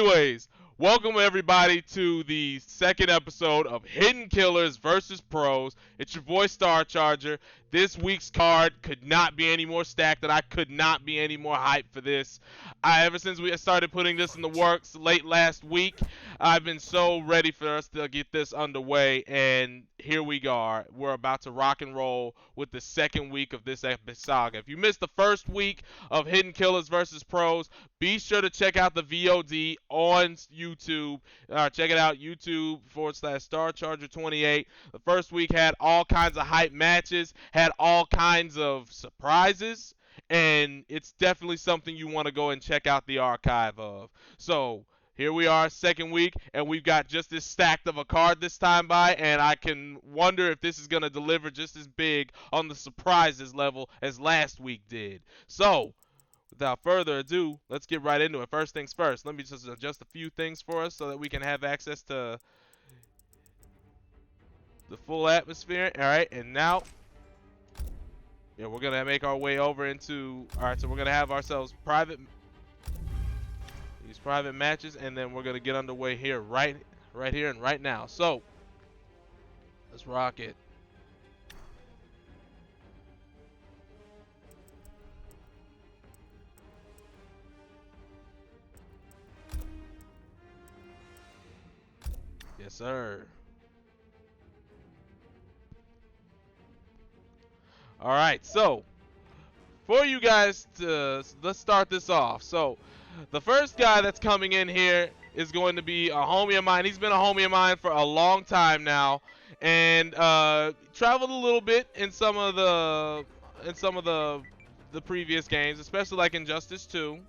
anyways, welcome everybody to the second episode of Hidden Killers versus Pros. It's your boy Star Charger. This week's card could not be any more stacked, and I could not be any more hyped for this. Ever since we started putting this in the works late last week, I've been so ready for us to get this underway, and here we are. We're about to rock and roll with the second week of this epic saga. If you missed the first week of Hidden Killers versus Pros, be sure to check out the VOD on YouTube. Check it out, YouTube/StarCharger28. The first week had all kinds of hype matches, had all kinds of surprises, and it's definitely something you want to go and check out the archive of. So here we are, second week, and we've got just this stacked of a card this time by, and I can wonder if this is going to deliver just as big on the surprises level as last week did. So without further ado, let's get right into it. First things first, let me just adjust a few things for us so that we can have access to the full atmosphere. All right, and now, yeah, we're gonna make our way over into. All right, so we're gonna have ourselves these private matches, and then we're gonna get underway here, right here and right now. So let's rock it. Yes, sir. All right, so for you guys let's start this off. So the first guy that's coming in here is going to be a homie of mine. He's been a homie of mine for a long time now, and traveled a little bit in some of the previous games, especially like Injustice 2,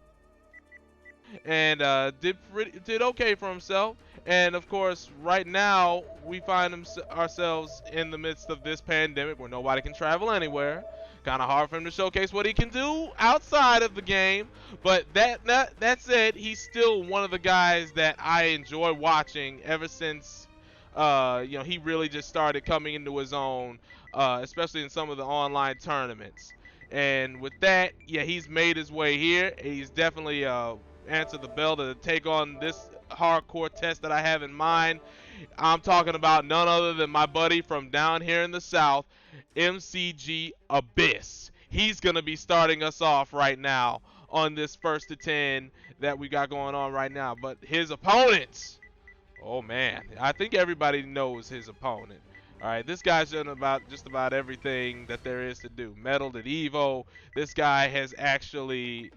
and did okay for himself. And of course, right now we find ourselves in the midst of this pandemic where nobody can travel anywhere. Kind of hard for him to showcase what he can do outside of the game. But that said, he's still one of the guys that I enjoy watching ever since he really just started coming into his own, especially in some of the online tournaments. And with that, yeah, he's made his way here. He's definitely answered the bell to take on this hardcore test that I have in mind. I'm talking about none other than my buddy from down here in the South, MCG Abyss. He's going to be starting us off right now on this first to 10 that we got going on right now. But his opponents, oh man, I think everybody knows his opponent. All right, this guy's done just about everything that there is to do. Medaled at Evo. This guy has actually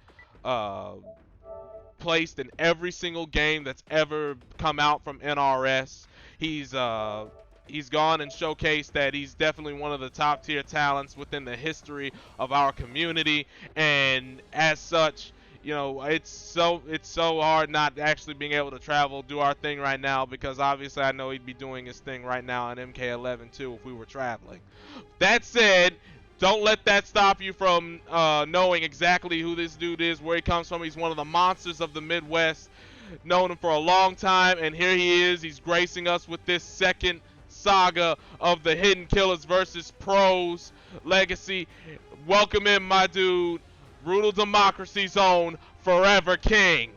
placed in every single game that's ever come out from NRS. He's gone and showcased that he's definitely one of the top tier talents within the history of our community, and as such, you know, it's so hard not actually being able to travel, do our thing right now, because obviously I know he'd be doing his thing right now on MK11 too if we were traveling. That said, don't let that stop you from knowing exactly who this dude is, where he comes from. He's one of the monsters of the Midwest. Known him for a long time, and here he is. He's gracing us with this second saga of the Hidden Killers versus Pros legacy. Welcome in, my dude. Brutal Democracy's own Forever King.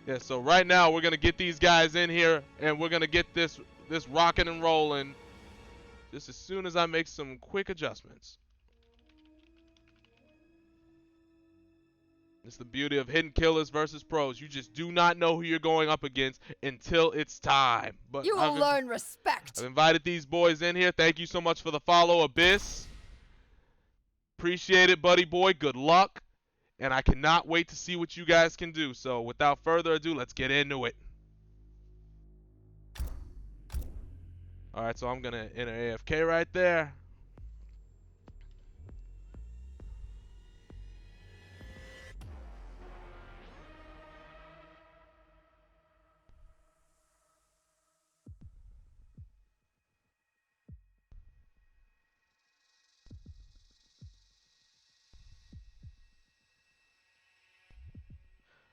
Yeah, so right now we're gonna get these guys in here, and we're gonna get this rocking and rolling just as soon as I make some quick adjustments. It's the beauty of Hidden Killers versus Pros. You just do not know who you're going up against until it's time. But you will learn respect. I've invited these boys in here. Thank you so much for the follow, Abyss. Appreciate it, buddy boy. Good luck. And I cannot wait to see what you guys can do. So without further ado, let's get into it. Alright, so I'm going to enter AFK right there.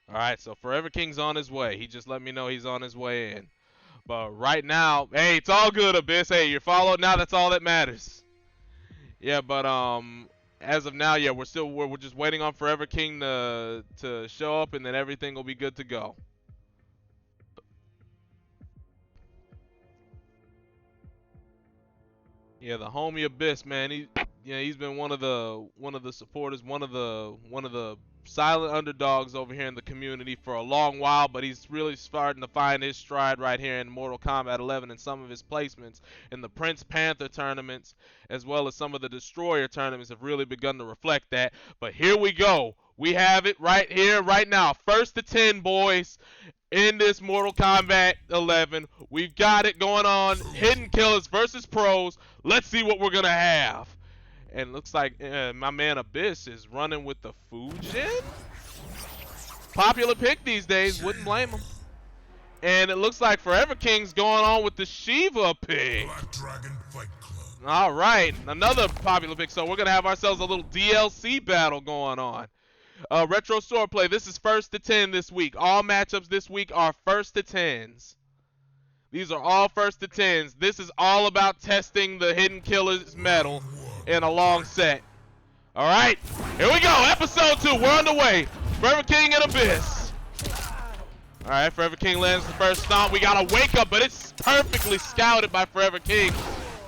Alright, so Forever King's on his way. He just let me know he's on his way in. But right now, hey, it's all good, Abyss. Hey, you're followed now. That's all that matters. Yeah, but as of now, yeah, we're just waiting on Forever King to show up, and then everything will be good to go. Yeah, the homie Abyss, man. He's been one of the supporters, one of the silent underdogs over here in the community for a long while, but he's really starting to find his stride right here in Mortal Kombat 11 and some of his placements in the Prince Panther tournaments as well as some of the Destroyer tournaments have really begun to reflect that. But here we go. We have it right here, right now. First to 10, boys. In this Mortal Kombat 11, we've got it going on. Hidden Killers versus Pros. Let's see what we're gonna have. And looks like my man Abyss is running with the Fujin. Popular pick these days, wouldn't blame him. And it looks like Forever King's going on with the Shiva pick. Black Dragon Fight Club. All right, another popular pick. So we're gonna have ourselves a little DLC battle going on. Retro Swordplay, this is first to 10 this week. All matchups this week are first to 10s. These are all first to 10s. This is all about testing the Hidden Killer's metal in a long set. All right, here we go. Episode 2, we're underway. Forever King and Abyss. All right, Forever King lands the first stomp. We got a wake up, but it's perfectly scouted by Forever King.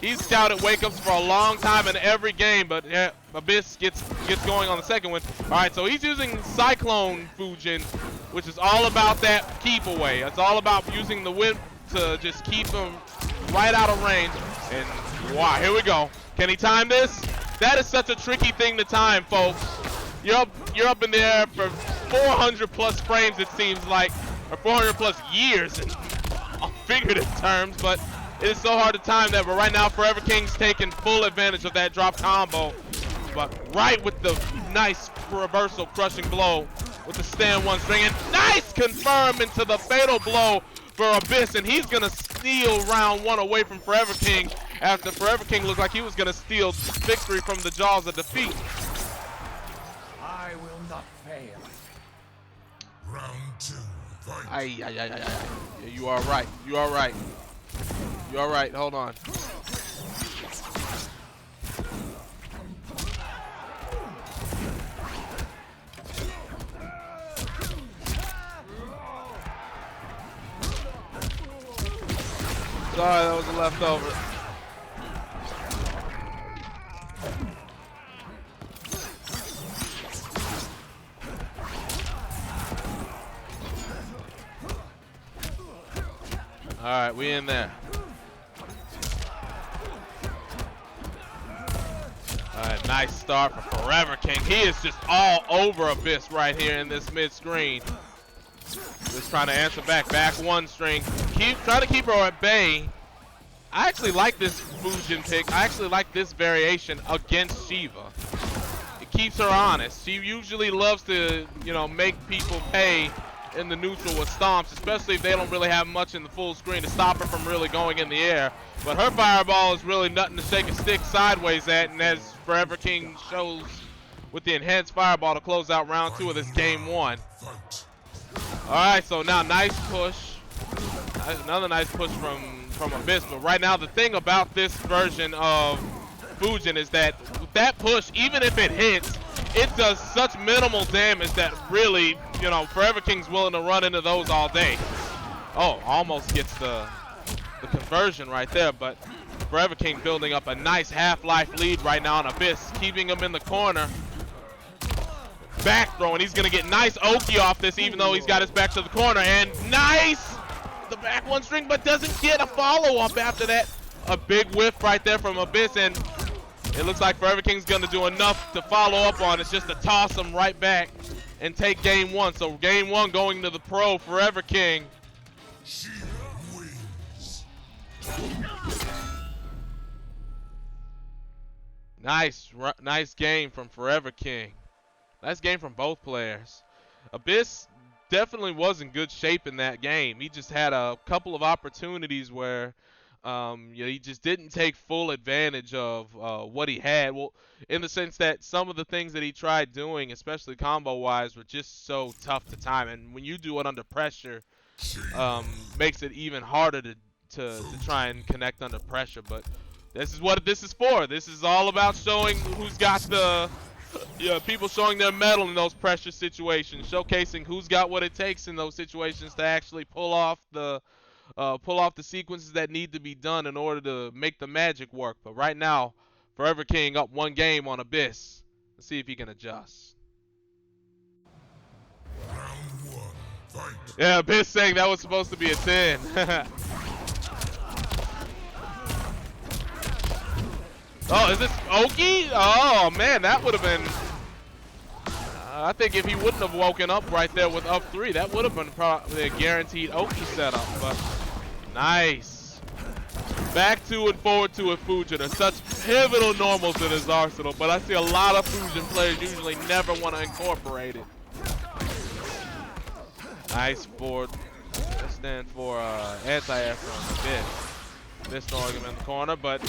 He's scouted wake-ups for a long time in every game, but yeah, Abyss gets going on the second one. All right, so he's using Cyclone Fujin, which is all about that keep away. It's all about using the whip to just keep him right out of range. And wow, here we go. Can he time this? That is such a tricky thing to time, folks. You're up in the air for 400 plus frames, it seems like, or 400 plus years in figurative terms, but it is so hard to time that. But right now, Forever King's taking full advantage of that drop combo. But right with the nice reversal crushing blow with the stand one string. And nice confirm into the fatal blow for Abyss. And he's going to steal round 1 away from Forever King after Forever King looked like he was going to steal victory from the jaws of defeat. I will not fail. Round 2, fight. Ay. Yeah, you are right. You are right. You all right? Hold on. Sorry, that was a leftover. All right, we in there. Nice start for Forever King. He is just all over Abyss right here in this mid-screen. Just trying to answer back one string. Trying to keep her at bay. I actually like this Fujin pick. I actually like this variation against Shiva. It keeps her honest. She usually loves to, make people pay in the neutral with stomps, especially if they don't really have much in the full screen to stop her from really going in the air. But her fireball is really nothing to shake a stick sideways at, and as Forever King shows with the enhanced fireball to close out round 2 of this game 1. All right, so now nice push. Another nice push from Abyss. But right now, the thing about this version of Fujin is that with that push, even if it hits, it does such minimal damage that really, Forever King's willing to run into those all day. Oh, almost gets the conversion right there, but Forever King building up a nice half-life lead right now on Abyss, keeping him in the corner. Back throw, and he's going to get nice Oki off this, even though he's got his back to the corner. And nice! The back one string, but doesn't get a follow-up after that. A big whiff right there from Abyss, and it looks like Forever King's going to do enough to follow up on. It's just to toss him right back and take game 1. So game 1 going to the pro, Forever King. Nice game from Forever King. Nice game from both players. Abyss definitely was in good shape in that game. He just had a couple of opportunities where he just didn't take full advantage of what he had. Well, in the sense that some of the things that he tried doing, especially combo-wise, were just so tough to time. And when you do it under pressure, makes it even harder to try and connect under pressure. But This is what this is for. This is all about showing who's got the, people showing their mettle in those pressure situations, showcasing who's got what it takes in those situations to actually pull off the sequences that need to be done in order to make the magic work. But right now, Forever King up 1 game on Abyss. Let's see if he can adjust. Round 1, fight. Yeah, Abyss saying that was supposed to be a 10. Oh, is this Oki? Oh man, that would have been. I think if he wouldn't have woken up right there with up 3, that would have been probably a guaranteed Oki setup. But nice. Back to and forward to it, Fujin are such pivotal normals in his arsenal, but I see a lot of Fujin players usually never want to incorporate it. Nice forward. That stands for anti-air from Abyss. This throwing him in the corner, but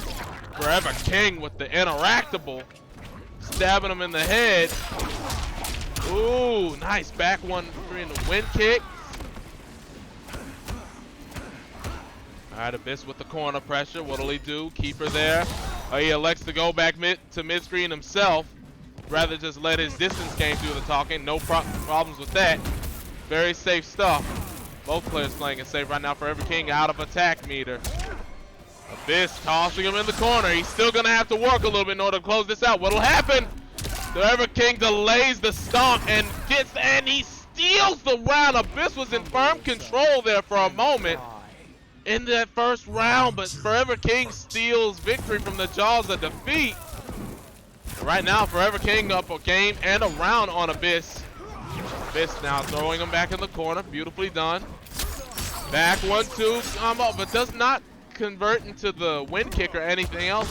Forever King with the interactable, stabbing him in the head. Ooh, nice back 1-3 in the wind kick. All right, Abyss with the corner pressure. What'll he do? Keep her there. Oh, he elects to go back to mid screen himself, rather just let his distance game do the talking. No problems with that. Very safe stuff. Both players playing it safe right now. Forever King out of attack meter. Abyss tossing him in the corner. He's still gonna have to work a little bit in order to close this out. What'll happen? Forever King delays the stomp and he steals the round. Abyss was in firm control there for a moment in that first round, but Forever King steals victory from the jaws of defeat. Right now, Forever King up a game and a round on Abyss. Abyss now throwing him back in the corner. Beautifully done. Back 1-2 combo, but does not convert into the wind kick or anything else.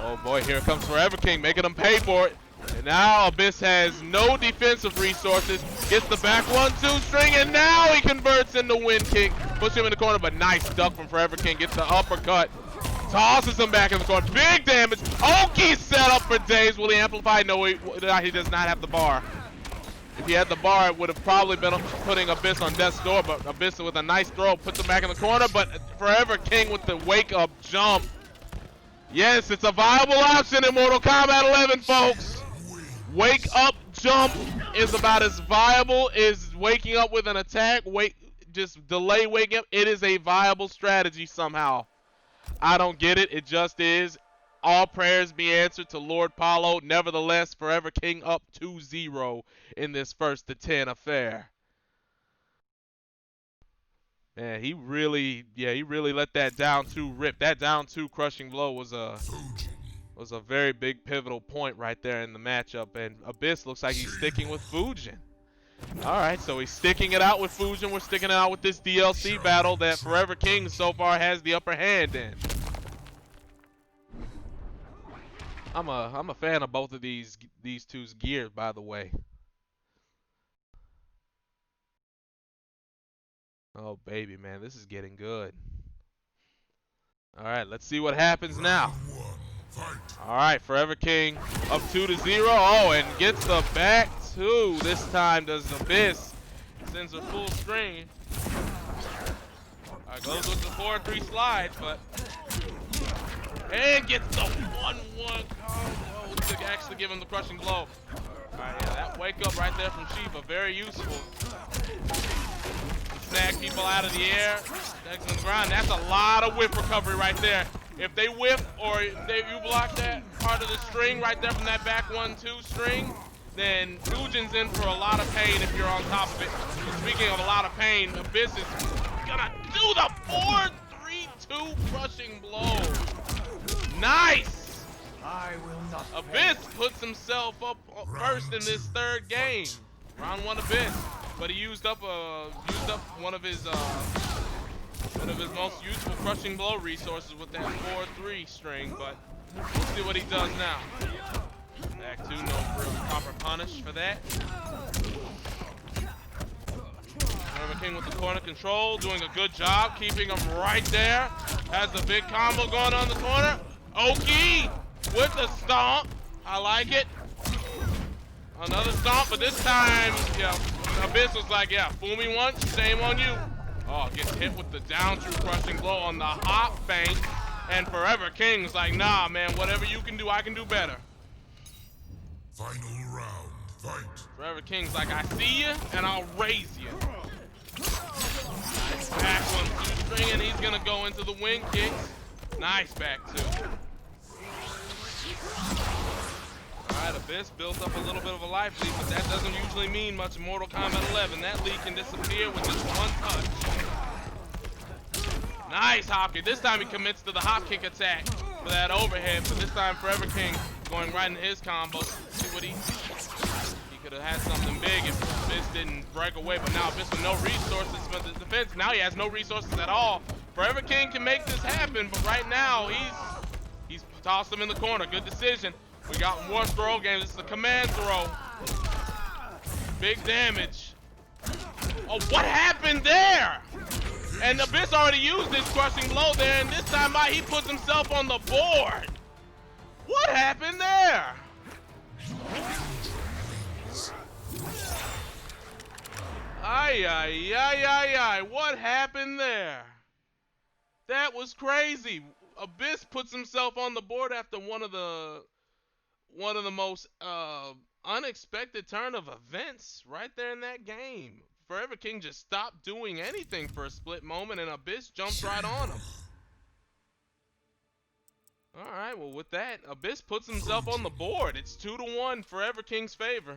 Oh boy, here comes Forever King, making him pay for it. And now Abyss has no defensive resources. Gets the back 1-2 string, and now he converts into wind kick. Push him in the corner, but nice duck from Forever King. Gets the uppercut. Tosses him back in the corner. Big damage. Oki's set up for days. Will he amplify? No, he does not have the bar. If he had the bar, it would have probably been putting Abyss on death's door, but Abyss with a nice throw puts him back in the corner, but Forever King with the wake-up jump. Yes, it's a viable option in Mortal Kombat 11, folks. Wake-up jump is about as viable as waking up with an attack. Just delay waking up. It is a viable strategy somehow. I don't get it. It just is. All prayers be answered to Lord Paulo. Nevertheless, Forever King up 2-0 in this 1-10 affair. Man, he really let that down 2 rip. That down 2 crushing blow was a very big pivotal point right there in the matchup. And Abyss looks like he's sticking with Fujin. All right, so he's sticking it out with Fujin. We're sticking it out with this DLC battle that Forever King so far has the upper hand in. I'm a fan of both of these two's gear, by the way. Oh baby, man, this is getting good. All right, let's see what happens now. All right, Forever King up 2-0. Oh, and gets the back 2. This time does Abyss. Sends a full string. All right, goes with the 4-3 slide, but and gets the 1-1 combo to actually give him the crushing blow. All right, yeah, that wake up right there from Shiva, very useful. Snag people out of the air, legs on the ground. That's a lot of whiff recovery right there. If they whiff or you block that part of the string right there from that back 1-2 string, then Fujin's in for a lot of pain if you're on top of it. And speaking of a lot of pain, Abyss is gonna do the 4-3-2 crushing blow. Nice! I will not Abyss puts himself up first in this 3rd game. Round 1 Abyss. But he used up one of his most useful crushing blow resources with that 4-3 string, but we'll see what he does now. Back 2, no real proper punish for that. Forever King with the corner control, doing a good job, keeping him right there. Has the big combo going on the corner. Oki with the stomp. I like it. Another stomp, but this time, yeah, Abyss was like, yeah, fool me once, shame on you. Oh, gets hit with the down through crushing blow on the hop feint. And Forever King's like, nah, man, whatever you can do, I can do better. Final round, fight. Forever King's like, I see you, and I'll raise you. Nice back 1-2 string, and he's gonna go into the wing kicks. Nice back 2. Alright, Abyss builds up a little bit of a life lead, but that doesn't usually mean much in Mortal Kombat 11. That lead can disappear with just one touch. Nice hop kick. This time he commits to the hop kick attack for that overhead, but this time Forever King going right into his combo. See what he could have had something big if Abyss didn't break away, but now Abyss with no resources for the defense. Now he has no resources at all. Forever King can make this happen, but right now he's tossed him in the corner. Good decision. We got more throw games. This is a command throw. Big damage. Oh, what happened there? And Abyss already used his crushing blow there, and this time by he puts himself on the board. What happened there? Ay. What happened there? That was crazy. Abyss puts himself on the board after one of the most unexpected turn of events right there in that game. Forever King just stopped doing anything for a split moment, and Abyss jumps right on him. All right, well, with that, Abyss puts himself on the board. It's 2-1 Forever King's favor.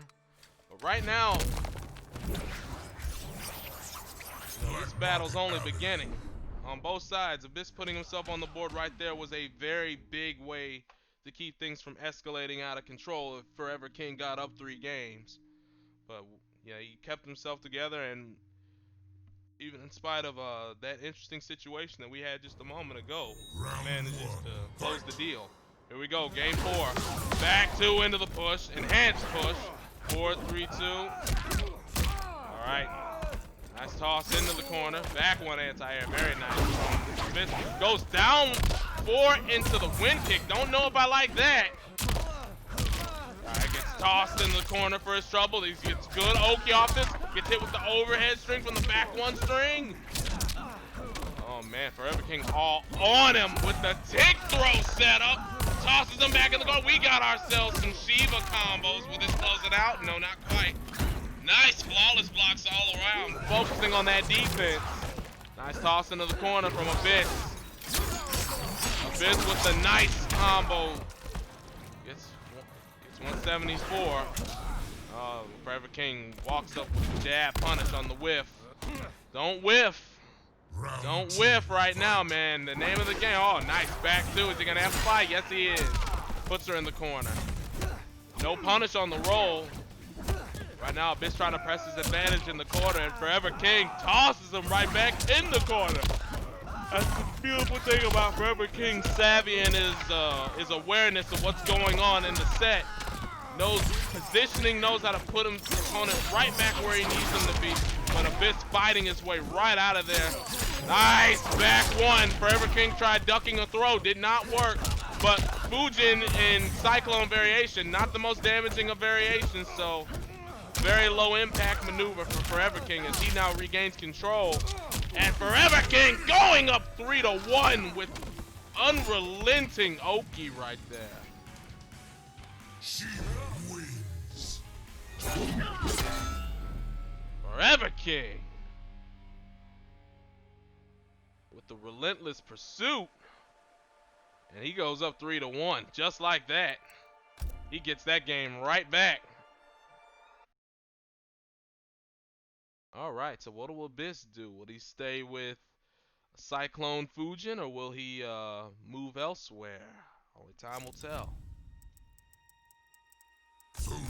But right now, this battle's only beginning. On both sides, Abyss putting himself on the board right there was a very big way to keep things from escalating out of control if Forever King got up 3 games. But yeah, he kept himself together, and even in spite of that interesting situation that we had just a moment ago, managed to close the deal. Here we go, game 4. Back 2 into the push, enhanced push. 4-3-2. All right, nice toss into the corner. Back 1 anti-air, very nice. Abyss goes down 4 into the wind kick. Don't know if I like that. Alright, gets tossed in the corner for his trouble. He gets good Oki off this. Gets hit with the overhead string from the back 1 string. Oh man, Forever King all on him with the tick throw setup. Tosses him back in the guard. We got ourselves some Shiva combos. Will this close it out? No, not quite. Nice flawless blocks all around. Focusing on that defense. Nice toss into the corner from Abyss. Abyss with the nice combo. Gets 174. Forever King walks up with the jab punish on the whiff. Don't whiff. Don't whiff right now, man. The name of the game. Oh, nice back 2. Is he gonna amplify? Yes, he is. Puts her in the corner. No punish on the roll. Right now, Abyss trying to press his advantage in the corner, and Forever King tosses him right back in the corner. That's the beautiful thing about Forever King's savvy and his awareness of what's going on in the set. Knows positioning, knows how to put his opponent right back where he needs him to be. But Abyss fighting his way right out of there. Nice back 1. Forever King tried ducking a throw, did not work. But Fujin in Cyclone variation, not the most damaging of variations, so very low impact maneuver for Forever King as he now regains control. And Forever King going up 3-1 with unrelenting Oki right there. She wins. Forever King with the relentless pursuit. And he goes up 3-1 just like that. He gets that game right back. All right, so what will Abyss do? Will he stay with Cyclone Fujin, or will he move elsewhere? Only time will tell.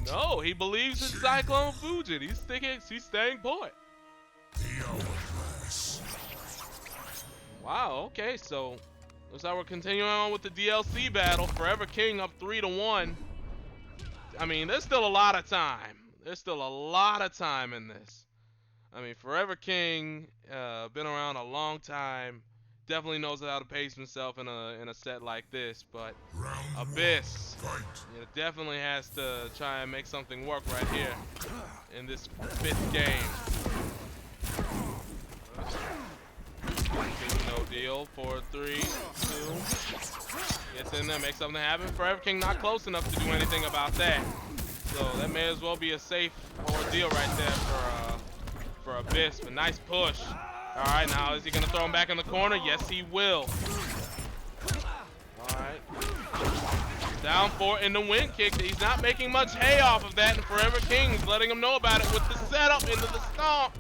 No, he believes in Cyclone Fujin. He's staying put. Wow, okay, so looks like we're continuing on with the DLC battle. Forever King up 3-1. I mean, there's still a lot of time. There's still a lot of time in this. I mean, Forever King, been around a long time. Definitely knows how to pace himself in a set like this. But Abyss, definitely has to try and make something work right here in this 5th game. Steal for 3, 2. Gets in there, makes something happen. Forever King not close enough to do anything about that. So that may as well be a safe ordeal right there for Abyss. But nice push. All right, now is he gonna throw him back in the corner? Yes, he will. All right. Down 4 in the wind kick. He's not making much hay off of that, and Forever King's letting him know about it with the setup into the stomp.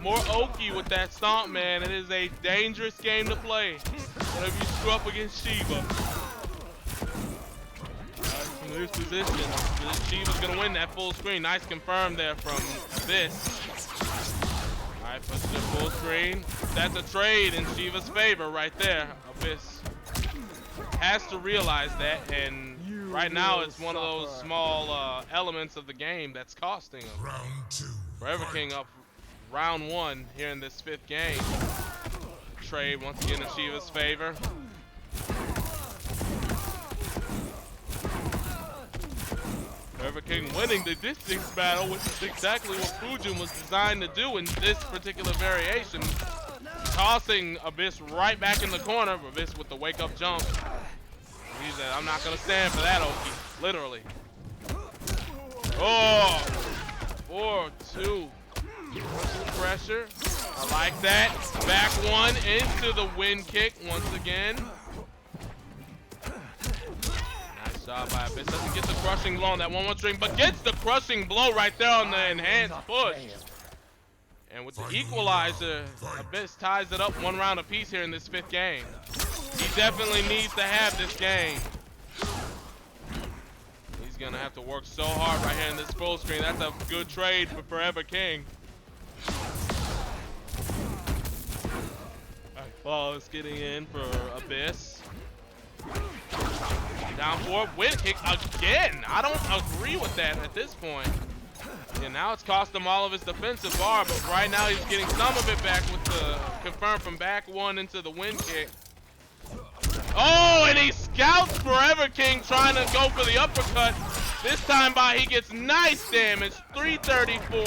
More Oki with that stomp, man. It is a dangerous game to play whenever you screw up against Shiva. From this position, Shiva's gonna win that full screen. Nice confirm there from Abyss. All right, puts the full screen. That's a trade in Shiva's favor right there. Abyss has to realize that, and right now it's one of those small elements of the game that's costing him. Round 2. Forever King up round 1 here in this 5th game. Trade once again in Shiva's favor. Forever King winning the distance battle, which is exactly what Fujin was designed to do in this particular variation. Tossing Abyss right back in the corner. Abyss with the wake up jump. He said, I'm not going to stand for that, Oki. Literally. Oh! 4-2. Pressure. I like that. Back 1 into the wind kick once again. Nice job by Abyss. Doesn't get the crushing blow on that 1-1 string, but gets the crushing blow right there on the enhanced push. And with the equalizer, Abyss ties it up 1 round apiece here in this 5th game. He definitely needs to have this game. He's gonna have to work so hard right here in this full screen. That's a good trade for Forever King. Flawless getting in for Abyss. Down 4, wind kick again. I don't agree with that at this point. And now it's cost him all of his defensive bar, but right now he's getting some of it back with the confirm from back 1 into the wind kick. Oh, and he scouts Forever King trying to go for the uppercut. This time by he gets nice damage, 334,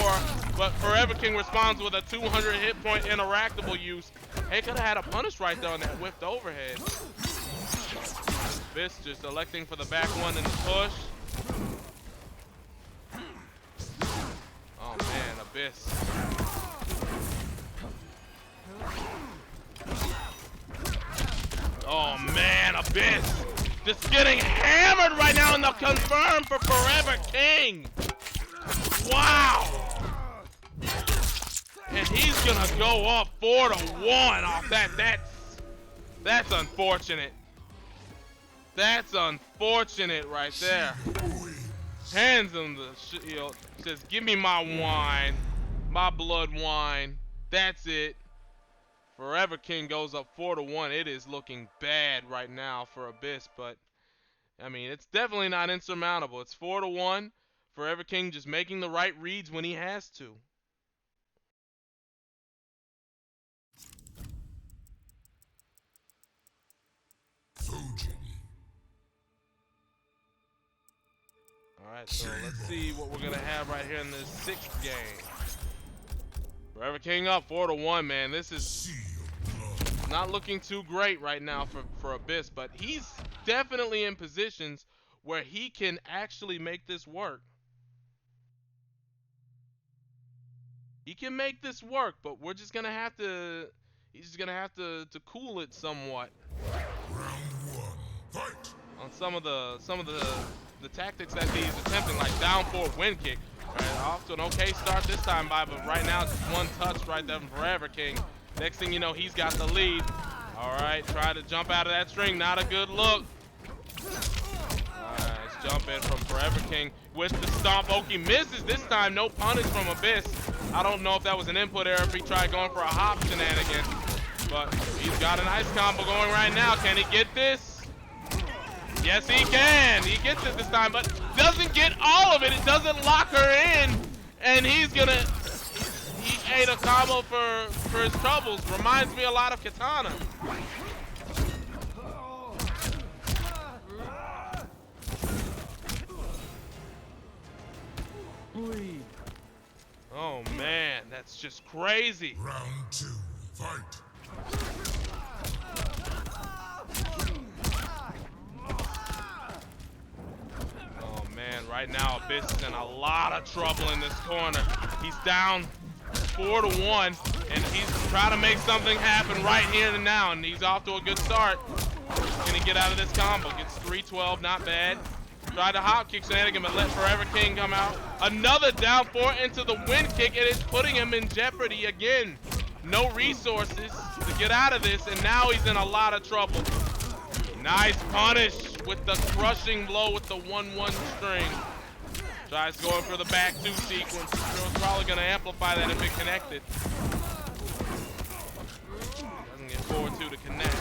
but Forever King responds with a 200 hit point interactable use. Hey, could have had a punish right there on that whipped overhead. Abyss just electing for the back 1 in the push. Oh man, Abyss. Oh man, Abyss just getting hammered right now in the confirm for Forever King. Wow. And he's gonna go up 4-1 off that. That's unfortunate. That's unfortunate right there. Hands on the shield. Says, give me my wine. My blood wine. That's it. Forever King goes up 4-1. It is looking bad right now for Abyss, but I mean, it's definitely not insurmountable. It's 4-1. Forever King just making the right reads when he has to. Alright, so let's see what we're gonna have right here in this 6th game. Forever King up 4-1, man. This is not looking too great right now for Abyss, but he's definitely in positions where he can actually make this work. He can make this work, but we're just gonna have to. He's just gonna have to cool it somewhat. Round 1. Fight. On some of the tactics that he's attempting, like down 4 wind kick. Right, off to an okay start this time by, but right now just 1 touch right there from Forever King. Next thing you know, he's got the lead. All right, try to jump out of that string. Not a good look. Nice jump in from Forever King with the stomp. Oki misses this time. No punish from Abyss. I don't know if that was an input error if he tried going for a hop shenanigan, but he's got a nice combo going right now. Can he get this? Yes, he can. He gets it this time, but doesn't get all of it. It doesn't lock her in, and he's gonna. He ate a combo for his troubles. Reminds me a lot of Katana. Oh man, that's just crazy. Round 2. Fight. right now, Abyss is in a lot of trouble in this corner. He's down 4-1, and he's trying to make something happen right here and now, and he's off to a good start. Can he get out of this combo? Gets 312, not bad. Tried to hop kick shenanigan, but let Forever King come out. Another down 4 into the wind kick, and it's putting him in jeopardy again. No resources to get out of this, and now he's in a lot of trouble. Nice punish with the crushing blow with the 1-1 string. Tries going for the back 2 sequence. Probably going to amplify that if it connected. Doesn't get forward 2 to connect.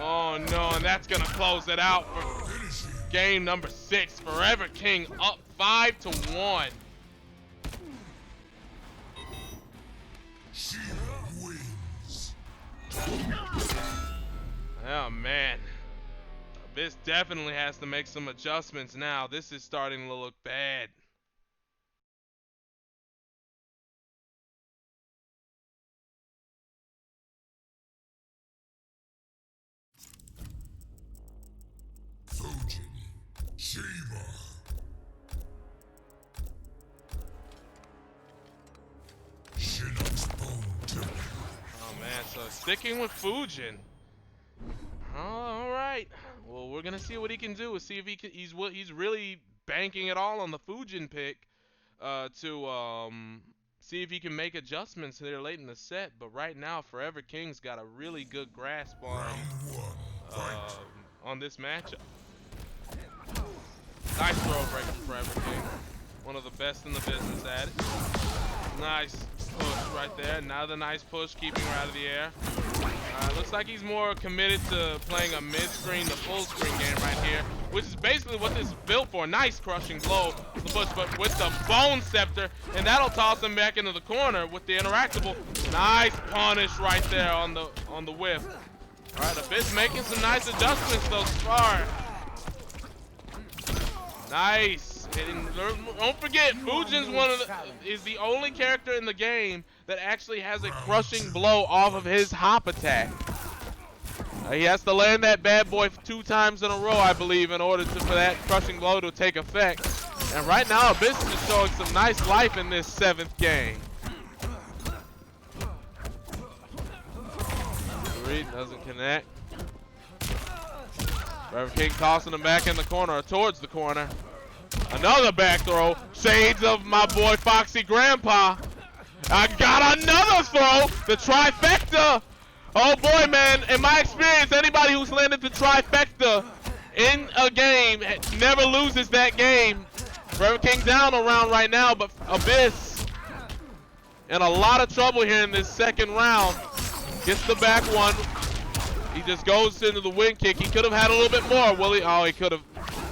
Oh no, and that's going to close it out for game number 6. Forever King up 5-1. She wins. Oh man, Abyss definitely has to make some adjustments now. This is starting to look bad. Fujin. Shima. Shinnok's bone temple. Oh man, so sticking with Fujin. Oh, all right. Well, we're gonna see what he can do. We'll see if he can. He's really banking it all on the Fujin pick to see if he can make adjustments there late in the set. But right now, Forever King's got a really good grasp on this matchup. Nice throw break from Forever King. One of the best in the business at it. Nice push right there. Another nice push, keeping her out of the air. Looks like he's more committed to playing a mid-screen to full-screen game right here, which is basically what this is built for. Nice crushing blow, the push, but with the bone scepter, and that'll toss him back into the corner with the interactable. Nice punish right there on the whiff. All right, Abyss making some nice adjustments thus far. Nice. And don't forget, Fujin's is the only character in the game that actually has a crushing blow off of his hop attack. He has to land that bad boy 2 times in a row, I believe, in order for that crushing blow to take effect. And right now, Abyss is showing some nice life in this 7th game. Doesn't connect. Forever King tossing him back in the corner, or towards the corner. Another back throw. Shades of my boy Foxy Grandpa. I got another throw. The trifecta. Oh boy, man. In my experience, anybody who's landed the trifecta in a game never loses that game. Forever King down around right now, but Abyss in a lot of trouble here in this 2nd round. Gets the back one. He just goes into the wind kick. He could have had a little bit more, will he? Oh, he could have.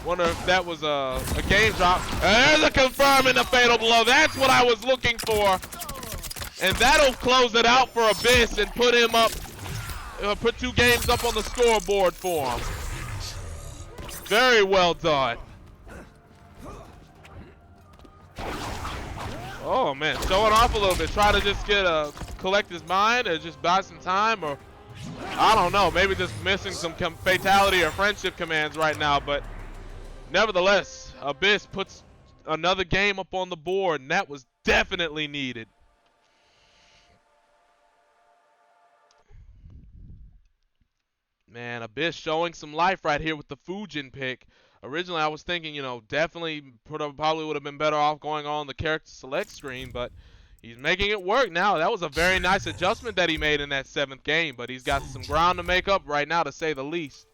Wonder if that was a game drop. There's a confirm and a fatal blow. That's what I was looking for. And that'll close it out for Abyss and put him up, put 2 games up on the scoreboard for him. Very well done. Oh man, showing off a little bit. Try to just collect his mind or just buy some time, or I don't know, maybe just missing some fatality or friendship commands right now, but nevertheless, Abyss puts another game up on the board, and that was definitely needed. Man, Abyss showing some life right here with the Fujin pick. Originally, I was thinking, you know, definitely probably would have been better off going on the character select screen, but he's making it work now. That was a very nice adjustment that he made in that 7th game, but he's got some ground to make up right now, to say the least.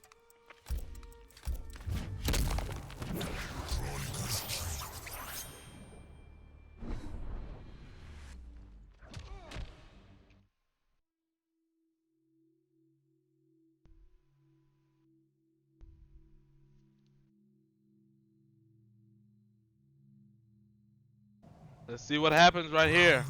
Let's see what happens right here.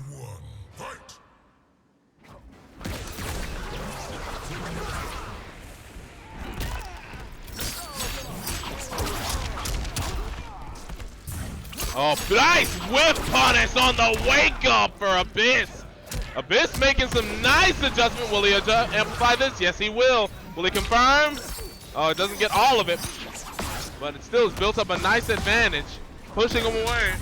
Oh, nice whip punish on the wake up for Abyss. Abyss making some nice adjustment. Will he amplify this? Yes, he will. Will he confirm? Oh, it doesn't get all of it. but it still has built up a nice advantage, pushing him away.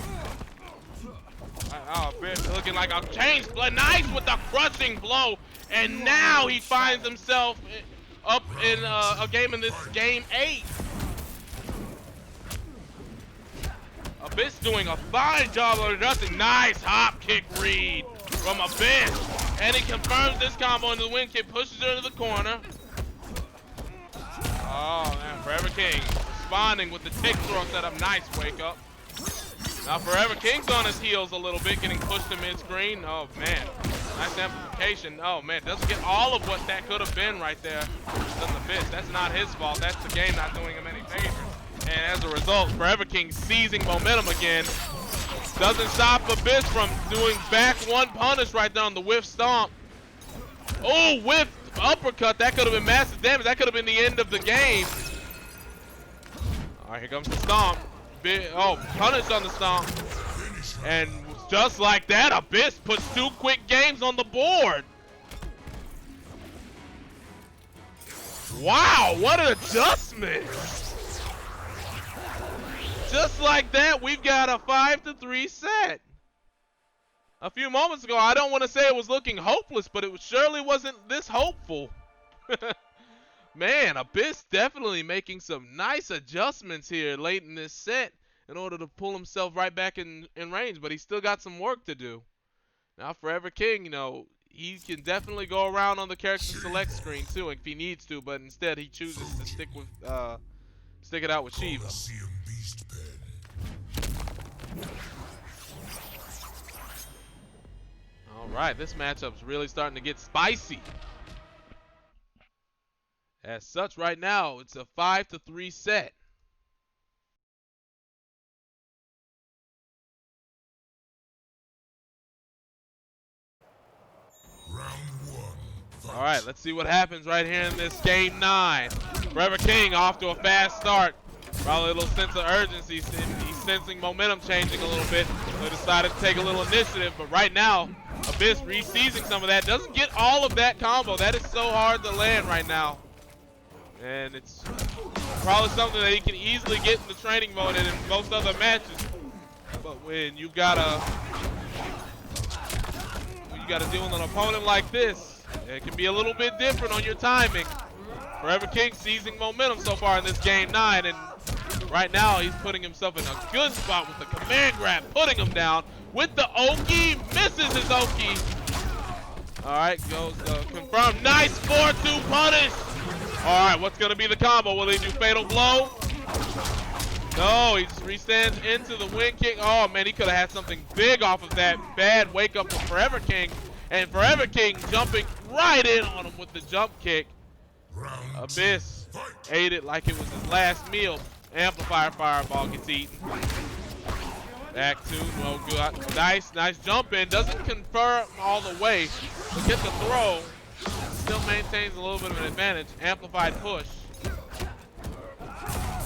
Oh, looking like a change play. Nice with the crushing blow, and now he finds himself up in a game in this game 8. Abyss doing a fine job of adjusting. Nice hop kick read from Abyss, and he confirms this combo into the win kick, pushes her into the corner. Oh man, Forever King responding with the tick throw setup. Nice wake up. Now Forever King's on his heels a little bit, getting pushed to mid-screen. Oh man, nice amplification. Oh man, doesn't get all of what that could have been right there. Doesn't Abyss. That's not his fault. That's the game not doing him any favors. And as a result, Forever King seizing momentum again. Doesn't stop Abyss from doing back one punish right there on the whiff stomp. Oh, whiff uppercut. That could have been massive damage. That could have been the end of the game. All right, here comes the stomp. Oh, punish on the stomp. And just like that, Abyss puts 2 quick games on the board. Wow, what an adjustment. Just like that, we've got a 5-3 set. A few moments ago, I don't want to say it was looking hopeless, but it surely wasn't this hopeful. Man, Abyss definitely making some nice adjustments here late in this set in order to pull himself right back in range, but he's still got some work to do. Now, Forever King, you know, he can definitely go around on the character select screen too if he needs to, but instead he chooses to stick it out with Shiva. All right, this matchup's really starting to get spicy. As such, right now, it's a 5-3 set. Round 1. Fight. All right, let's see what happens right here in this game 9. Forever King off to a fast start. Probably a little sense of urgency. He's sensing momentum changing a little bit. So he decided to take a little initiative. But right now, Abyss re-seizing some of that. Doesn't get all of that combo. That is so hard to land right now. And it's probably something that he can easily get in the training mode and in most other matches. But when you gotta deal with an opponent like this, it can be a little bit different on your timing. Forever King seizing momentum so far in this game 9, and right now he's putting himself in a good spot with the command grab, putting him down with the Oki, misses his Oki. All right, goes confirmed. Nice 4-2 punish. All right, what's gonna be the combo? Will he do fatal blow? No, he just re-stands into the wind kick. Oh man, he could have had something big off of that bad wake up from Forever King. And Forever King jumping right in on him with the jump kick. Abyss ate it like it was his last meal. Amplifier fireball gets eaten. Back two, no good. Nice jump in. Doesn't confirm all the way, but gets a throw. Still maintains a little bit of an advantage. Amplified push.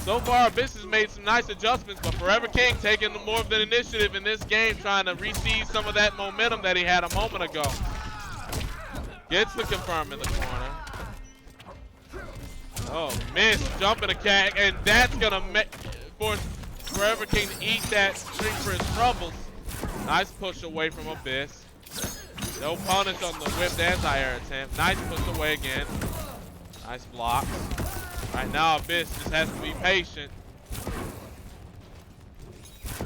So far, Abyss has made some nice adjustments, but Forever King taking more of the initiative in this game, trying to re-seize some of that momentum that he had a moment ago. Gets the confirm in the corner. Oh, miss, jumping attack, and that's gonna force Forever King to eat that string for his troubles. Nice push away from Abyss. No punish on the whipped anti-air attempt. Nice push away again. Nice blocks. Right now, Abyss just has to be patient.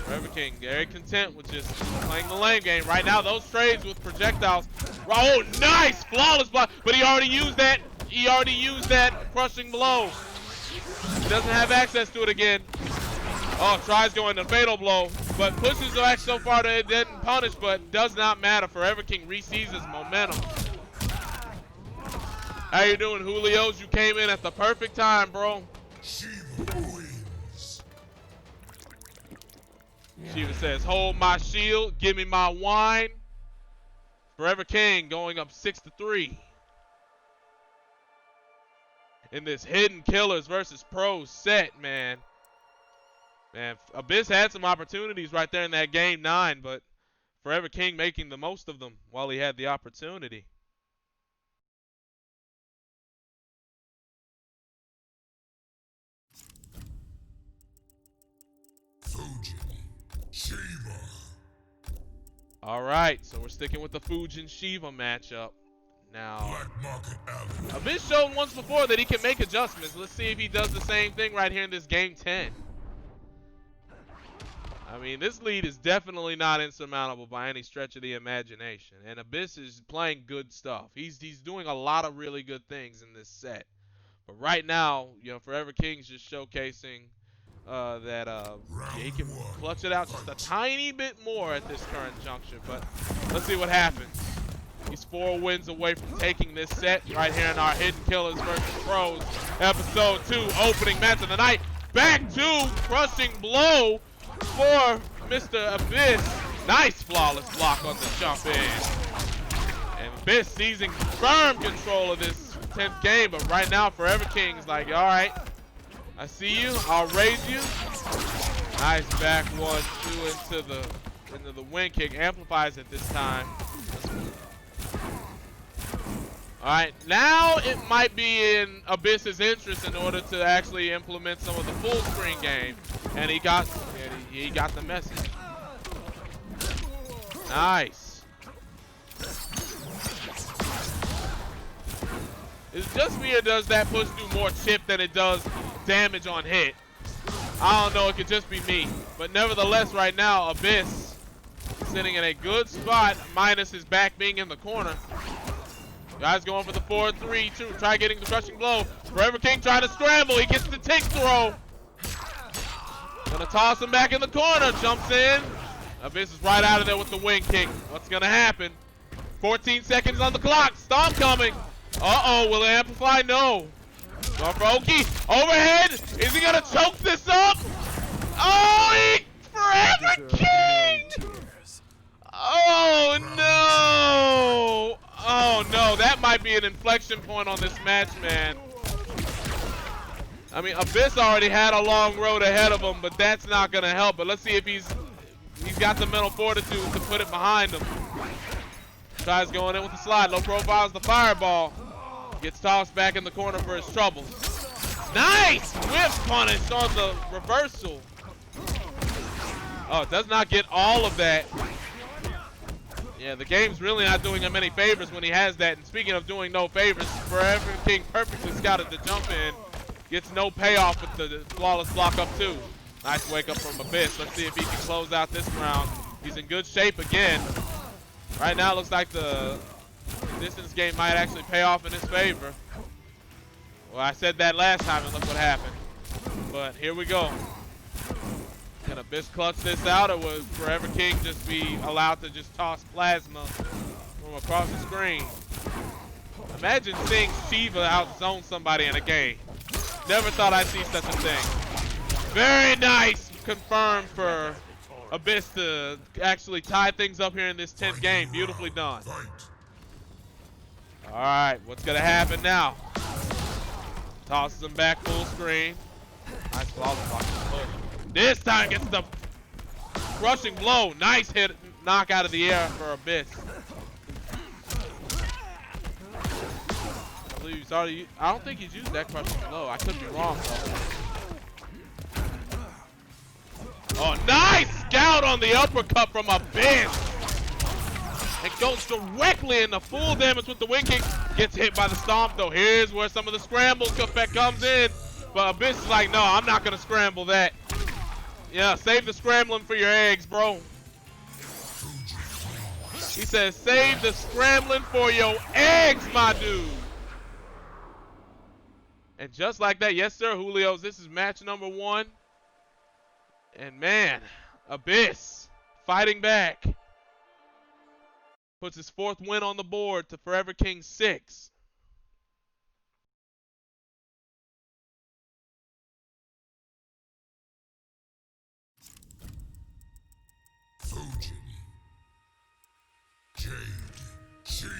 Forever King very content with just playing the lane game. Right now, those trades with projectiles. Oh, nice, flawless block. But he already used that. He already used that crushing blow. He doesn't have access to it again. Oh, tries going to fatal blow, but pushes the axe so far that it didn't punish, but does not matter. Forever King re-seizes momentum. How you doing, Julios? You came in at the perfect time, bro. Shiva wins. Shiva says, hold my shield, give me my wine. Forever King going up 6-3. In this Hidden Killers versus Pros set, man. Man, Abyss had some opportunities right there in that game 9, but Forever King making the most of them while he had the opportunity. Shiva. All right, so we're sticking with the Fujin Shiva matchup. Now, Black Market Alley. Abyss shown once before that he can make adjustments. Let's see if he does the same thing right here in this game 10. I mean, this lead is definitely not insurmountable by any stretch of the imagination. And Abyss is playing good stuff. He's doing a lot of really good things in this set. But right now, you know, Forever King's just showcasing that he can clutch it out just a tiny bit more at this current juncture. But let's see what happens. He's 4 wins away from taking this set right here in our Hidden Killers versus Pros episode 2 opening match of the night. Back to crushing blow for Mr. Abyss. Nice flawless block on the jump in. And Abyss seizing firm control of this 10th game, but right now Forever King's like, all right, I see you, I'll raise you. Nice back 1-2 into the wing kick, amplifies it this time. All right, now it might be in Abyss's interest in order to actually implement some of the full screen game, and he got the message. Nice. It's just me, or does that push do more chip than it does damage on hit? I don't know, it could just be me. But nevertheless, right now, Abyss sitting in a good spot, minus his back being in the corner. Guys going for the 4-3-2. Try getting the crushing blow. Forever King trying to scramble. He gets the tick throw. Gonna toss him back in the corner. Jumps in. Abyss is right out of there with the wing kick. What's gonna happen? 14 seconds on the clock. Stomp coming. Uh-oh, will it amplify? No. Going for Oki. Overhead. Is he gonna choke this up? Oh, Forever King! Oh, no! Oh, no. That might be an inflection point on this match, man. I mean, Abyss already had a long road ahead of him, but that's not going to help. But let's see if he's got the mental fortitude to put it behind him. Tries going in with the slide. Low profile is the fireball. Gets tossed back in the corner for his troubles. Nice! Whip punish on the reversal. Oh, it does not get all of that. Yeah, the game's really not doing him any favors when he has that. And speaking of doing no favors, Forever King perfectly scouted the jump in. Gets no payoff with the flawless block up too. Nice wake up from Abyss. Let's see if he can close out this round. He's in good shape again. Right now, looks like the distance game might actually pay off in his favor. Well, I said that last time, and look what happened. But here we go. Can Abyss clutch this out, or will Forever King just be allowed to just toss plasma from across the screen? Imagine seeing Shiva outzone somebody in a game. Never thought I'd see such a thing. Very nice. Confirmed for Abyss to actually tie things up here in this 10th game. Beautifully done. All right, what's going to happen now? Tosses him back full screen. Nice flawless block. This time gets the crushing blow. Nice hit, knock out of the air for Abyss. I believe he's already, I don't think he's used that crushing blow. I could be wrong though. Oh, nice scout on the uppercut from Abyss. It goes directly into full damage with the wing kick. Gets hit by the stomp though. Here's where some of the scramble effect comes in. But Abyss is like, no, I'm not going to scramble that. Yeah, save the scrambling for your eggs, bro. He says, save the scrambling for your eggs, my dude. And just like that, yes, sir, Julios, this is match number 1. And man, Abyss fighting back. Puts his 4th win on the board to Forever King 6. Fujin. Jade. Shiva.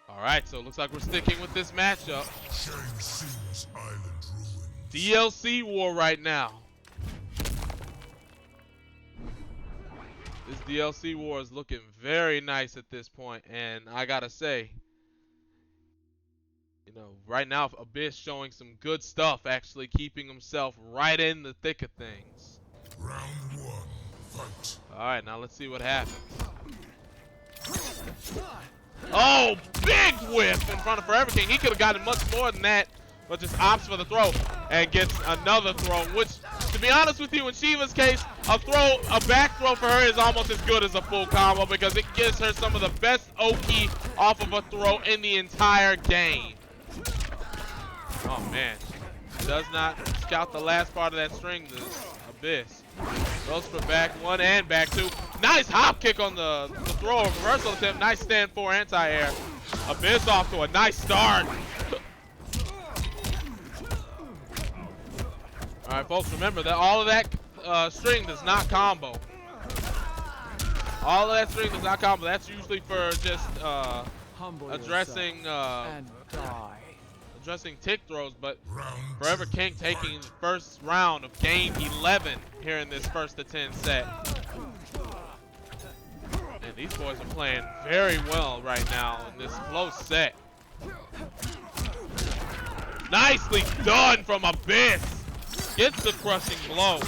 All right, so it looks like we're sticking with this matchup. Shang Tsung's Island Ruins. DLC war right now. This DLC war is looking very nice at this point, and I gotta say, you know, right now Abyss showing some good stuff, actually keeping himself right in the thick of things. Round one, fight. Alright, now let's see what happens. Oh, big whip in front of Forever King. He could have gotten much more than that, but just opts for the throw and gets another throw, which, to be honest with you, in Shiva's case, a back throw for her is almost as good as a full combo because it gives her some of the best Oki off of a throw in the entire game. Oh, man. Does not scout the last part of that string, the Abyss. Goes for back one and back two. Nice hop kick on the throw, reversal attempt. Nice stand four anti-air. Abyss off to a nice start. All right, folks, remember that all of that string does not combo. All of that string does not combo. That's usually for just addressing addressing tick throws, but Forever King taking the first round of game 11 here in this first to 10 set. And these boys are playing very well right now in this close set. Nicely done from Abyss. Gets the crushing blow.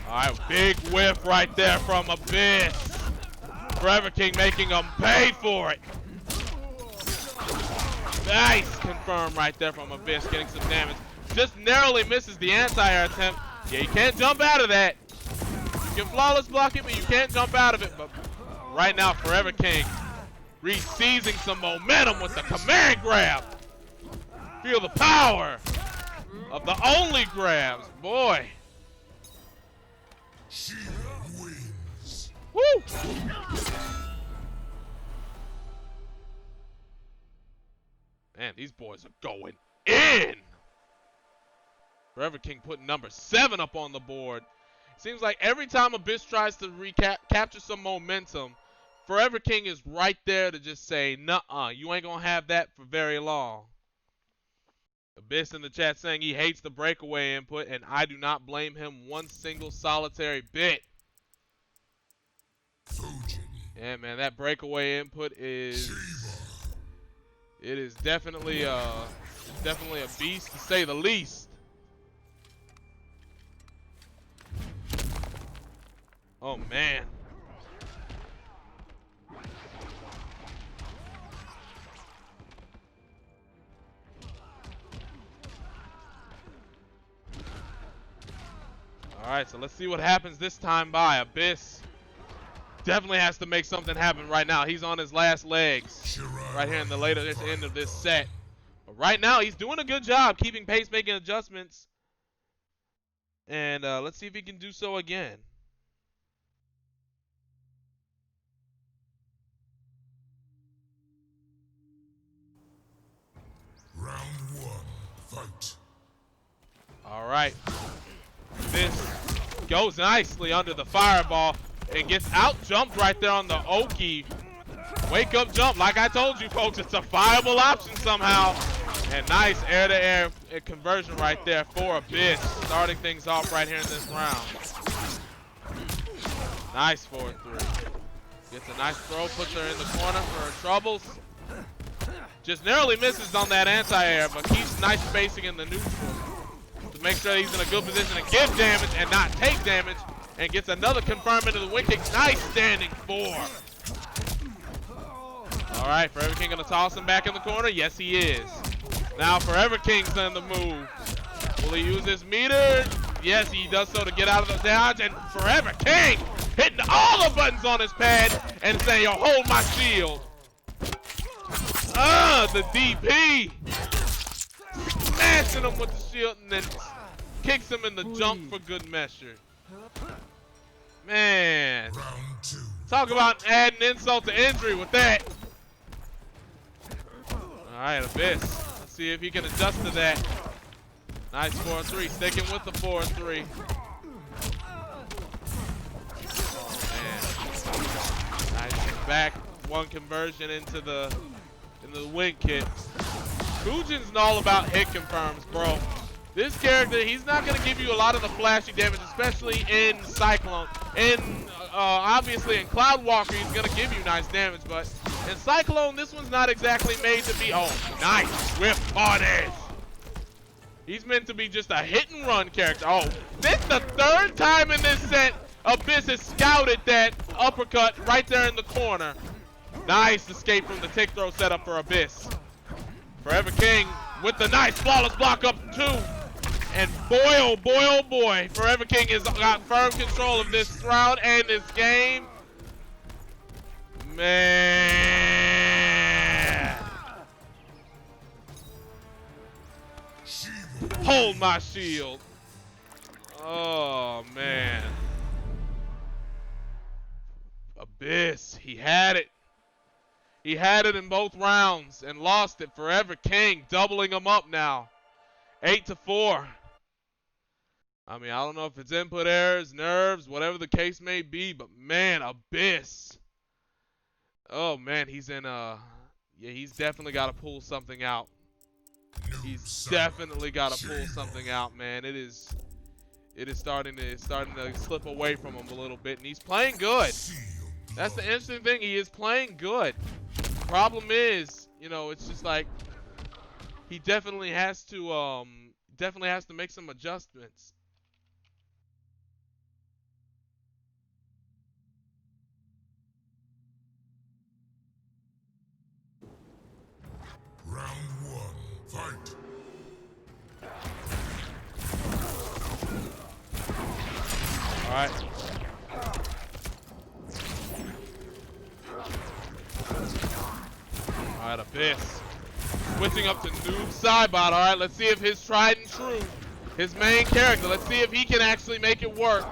Alright, big whiff right there from Abyss. Forever King making him pay for it. Nice confirm right there from Abyss, getting some damage. Just narrowly misses the anti-air attempt. Yeah, you can't jump out of that. You can flawless block it, but you can't jump out of it. But right now, Forever King re-seizing some momentum with the command grab. Feel the power of the only grabs. Boy. Shiva wins. Woo! Man, these boys are going in. Forever King putting number 7 up on the board. Seems like every time Abyss tries to capture some momentum, Forever King is right there to just say, nuh-uh, you ain't gonna have that for very long. Abyss in the chat saying he hates the breakaway input, and I do not blame him one single solitary bit. Yeah, man, that breakaway input is... It is definitely a beast, to say the least. Oh, man. All right, so let's see what happens this time by. Abyss definitely has to make something happen right now. He's on his last legs right here in the later end of this set. But right now, he's doing a good job keeping pace, making adjustments. And let's see if he can do so again. Round one, fight. All right. This goes nicely under the fireball and gets out jumped right there on the Oki. Wake up jump. Like I told you folks, it's a viable option somehow. And nice air-to-air conversion right there for Abyss. Starting things off right here in this round. Nice 4-3. Gets a nice throw, puts her in the corner for her troubles. Just narrowly misses on that anti-air, but keeps nice spacing in the neutral to make sure he's in a good position to give damage and not take damage. And gets another confirm into the wind kick. Nice standing 4. All right, Forever King gonna toss him back in the corner. Yes, he is. Now Forever King's on the move. Will he use his meter? Yes, he does so to get out of the dodge. And Forever King hitting all the buttons on his pad and saying, yo, hold my shield. The DP. Smashing him with the shield and then kicks him in the jump for good measure. Man. Round two. Talk about adding insult to injury with that. All right, Abyss. Let's see if he can adjust to that. Nice 4-3. Sticking with the 4-3. Oh, man. Nice back one conversion into the wing kick. Fujin's all about hit confirms, bro. This character, he's not going to give you a lot of the flashy damage, especially in Cyclone. Obviously, in Cloud Walker, he's going to give you nice damage, but in Cyclone, this one's not exactly made to be. Oh, nice whip punish. He's meant to be just a hit and run character. Oh, this the third time in this set Abyss has scouted that uppercut right there in the corner. Nice escape from the tick throw setup for Abyss. Forever King with the nice flawless block up 2. And boy, oh boy, Forever King has got firm control of this round and this game. Man. Hold my shield. Oh, man. Abyss, he had it. He had it in both rounds and lost it. Forever King doubling him up now. 8-4. I mean, I don't know if it's input errors, nerves, whatever the case may be, but man, Abyss. Oh man, he's in yeah, he's definitely got to pull something out. He's definitely got to pull something out, man. It is starting to slip away from him a little bit, and he's playing good. That's the interesting thing. He is playing good. Problem is, you know, it's just like he definitely has to make some adjustments. Round 1, fight. All right. All right, Abyss. Switching up to Noob Sidebot. All right, let's see if his tried and true, his main character, let's see if he can actually make it work.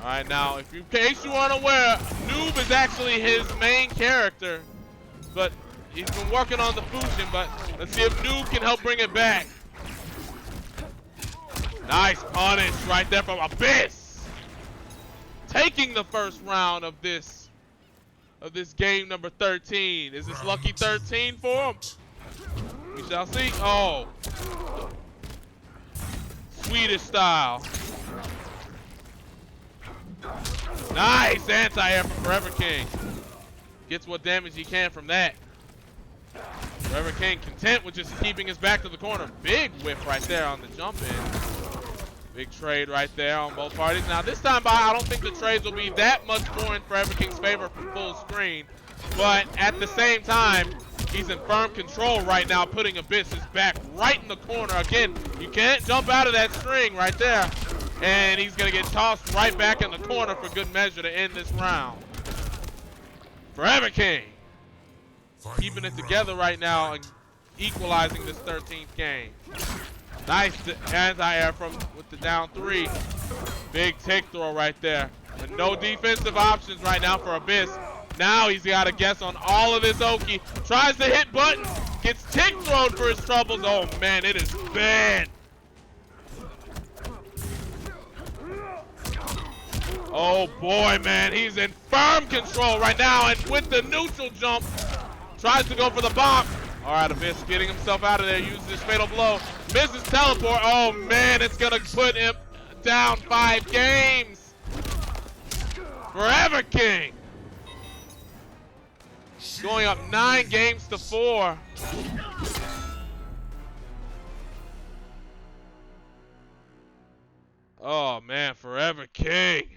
All right, now, in case you aren't aware, Noob is actually his main character, but he's been working on the fusion, but let's see if Noob can help bring it back. Nice punish right there from Abyss. Taking the first round of this game number 13. Is this lucky 13 for him? We shall see. Oh. Swedish style. Nice anti-air from Forever King. Gets what damage he can from that. Forever King content with just keeping his back to the corner. Big whip right there on the jump in. Big trade right there on both parties. Now this time by, I don't think the trades will be that much more in Forever King's favor from full screen. But at the same time, he's in firm control right now, putting Abyss's back right in the corner. Again, you can't jump out of that string right there. And he's going to get tossed right back in the corner for good measure to end this round. Forever King keeping it together right now and equalizing this 13th game. Nice anti-air with the down 3. Big tick throw right there. And no defensive options right now for Abyss. Now he's got to guess on all of this Oki. Tries to hit buttons. Gets tick thrown for his troubles. Oh man, it is bad. Oh boy, man, he's in firm control right now, and with the neutral jump, tries to go for the bomb. All right, Abyss getting himself out of there, uses his fatal blow, misses teleport. Oh man, it's gonna put him down 5 games. Forever King going up 9 games to 4. Oh man, Forever King.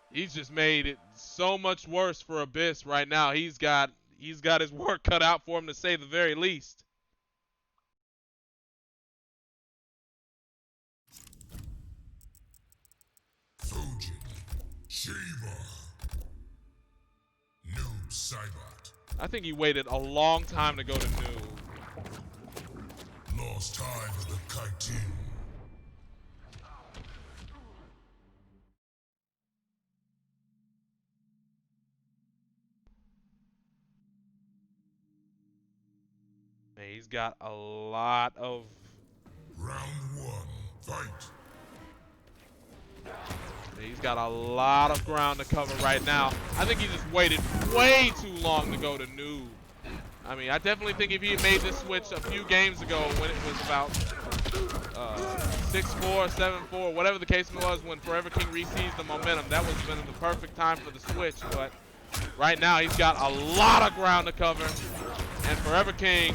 He's just made it so much worse for Abyss right now. He's got his work cut out for him, to say the very least. Fujin, Shiva, Noob Saibot. I think he waited a long time to go to Noob. Lost time of the Kaitin. He's got a lot of... Round 1, fight. He's got a lot of ground to cover right now. I think he just waited way too long to go to Noob. I mean, I definitely think if he had made this switch a few games ago when it was about 6-4, 7-4, whatever the case was, when Forever King re-seized the momentum, that would have been the perfect time for the switch. But right now, he's got a lot of ground to cover. And Forever King,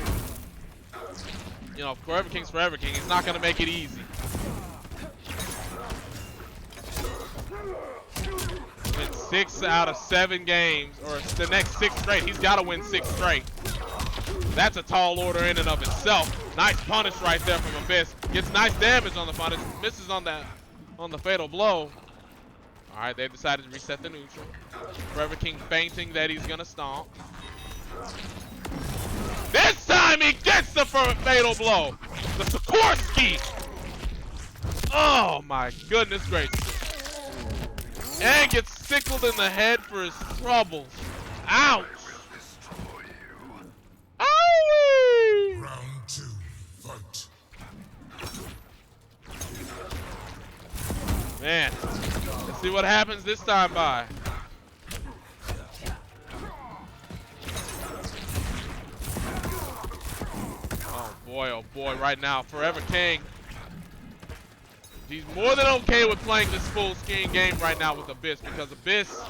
you know, Forever King's Forever King. He's not going to make it easy. Win 6 out of 7 games, or the next 6 straight. He's got to win 6 straight. That's a tall order in and of itself. Nice punish right there from Abyss. Gets nice damage on the punish. Misses on the fatal blow. All right, they've decided to reset the neutral. Forever King feinting that he's gonna stomp. This time he gets the fatal blow. The Sikorsky. Oh my goodness gracious. And gets sickled in the head for his troubles. Ouch. Owie! Round 2, fight. Man, let's see what happens this time by. Oh boy, right now, Forever King. He's more than okay with playing this full screen game right now with Abyss, because Abyss,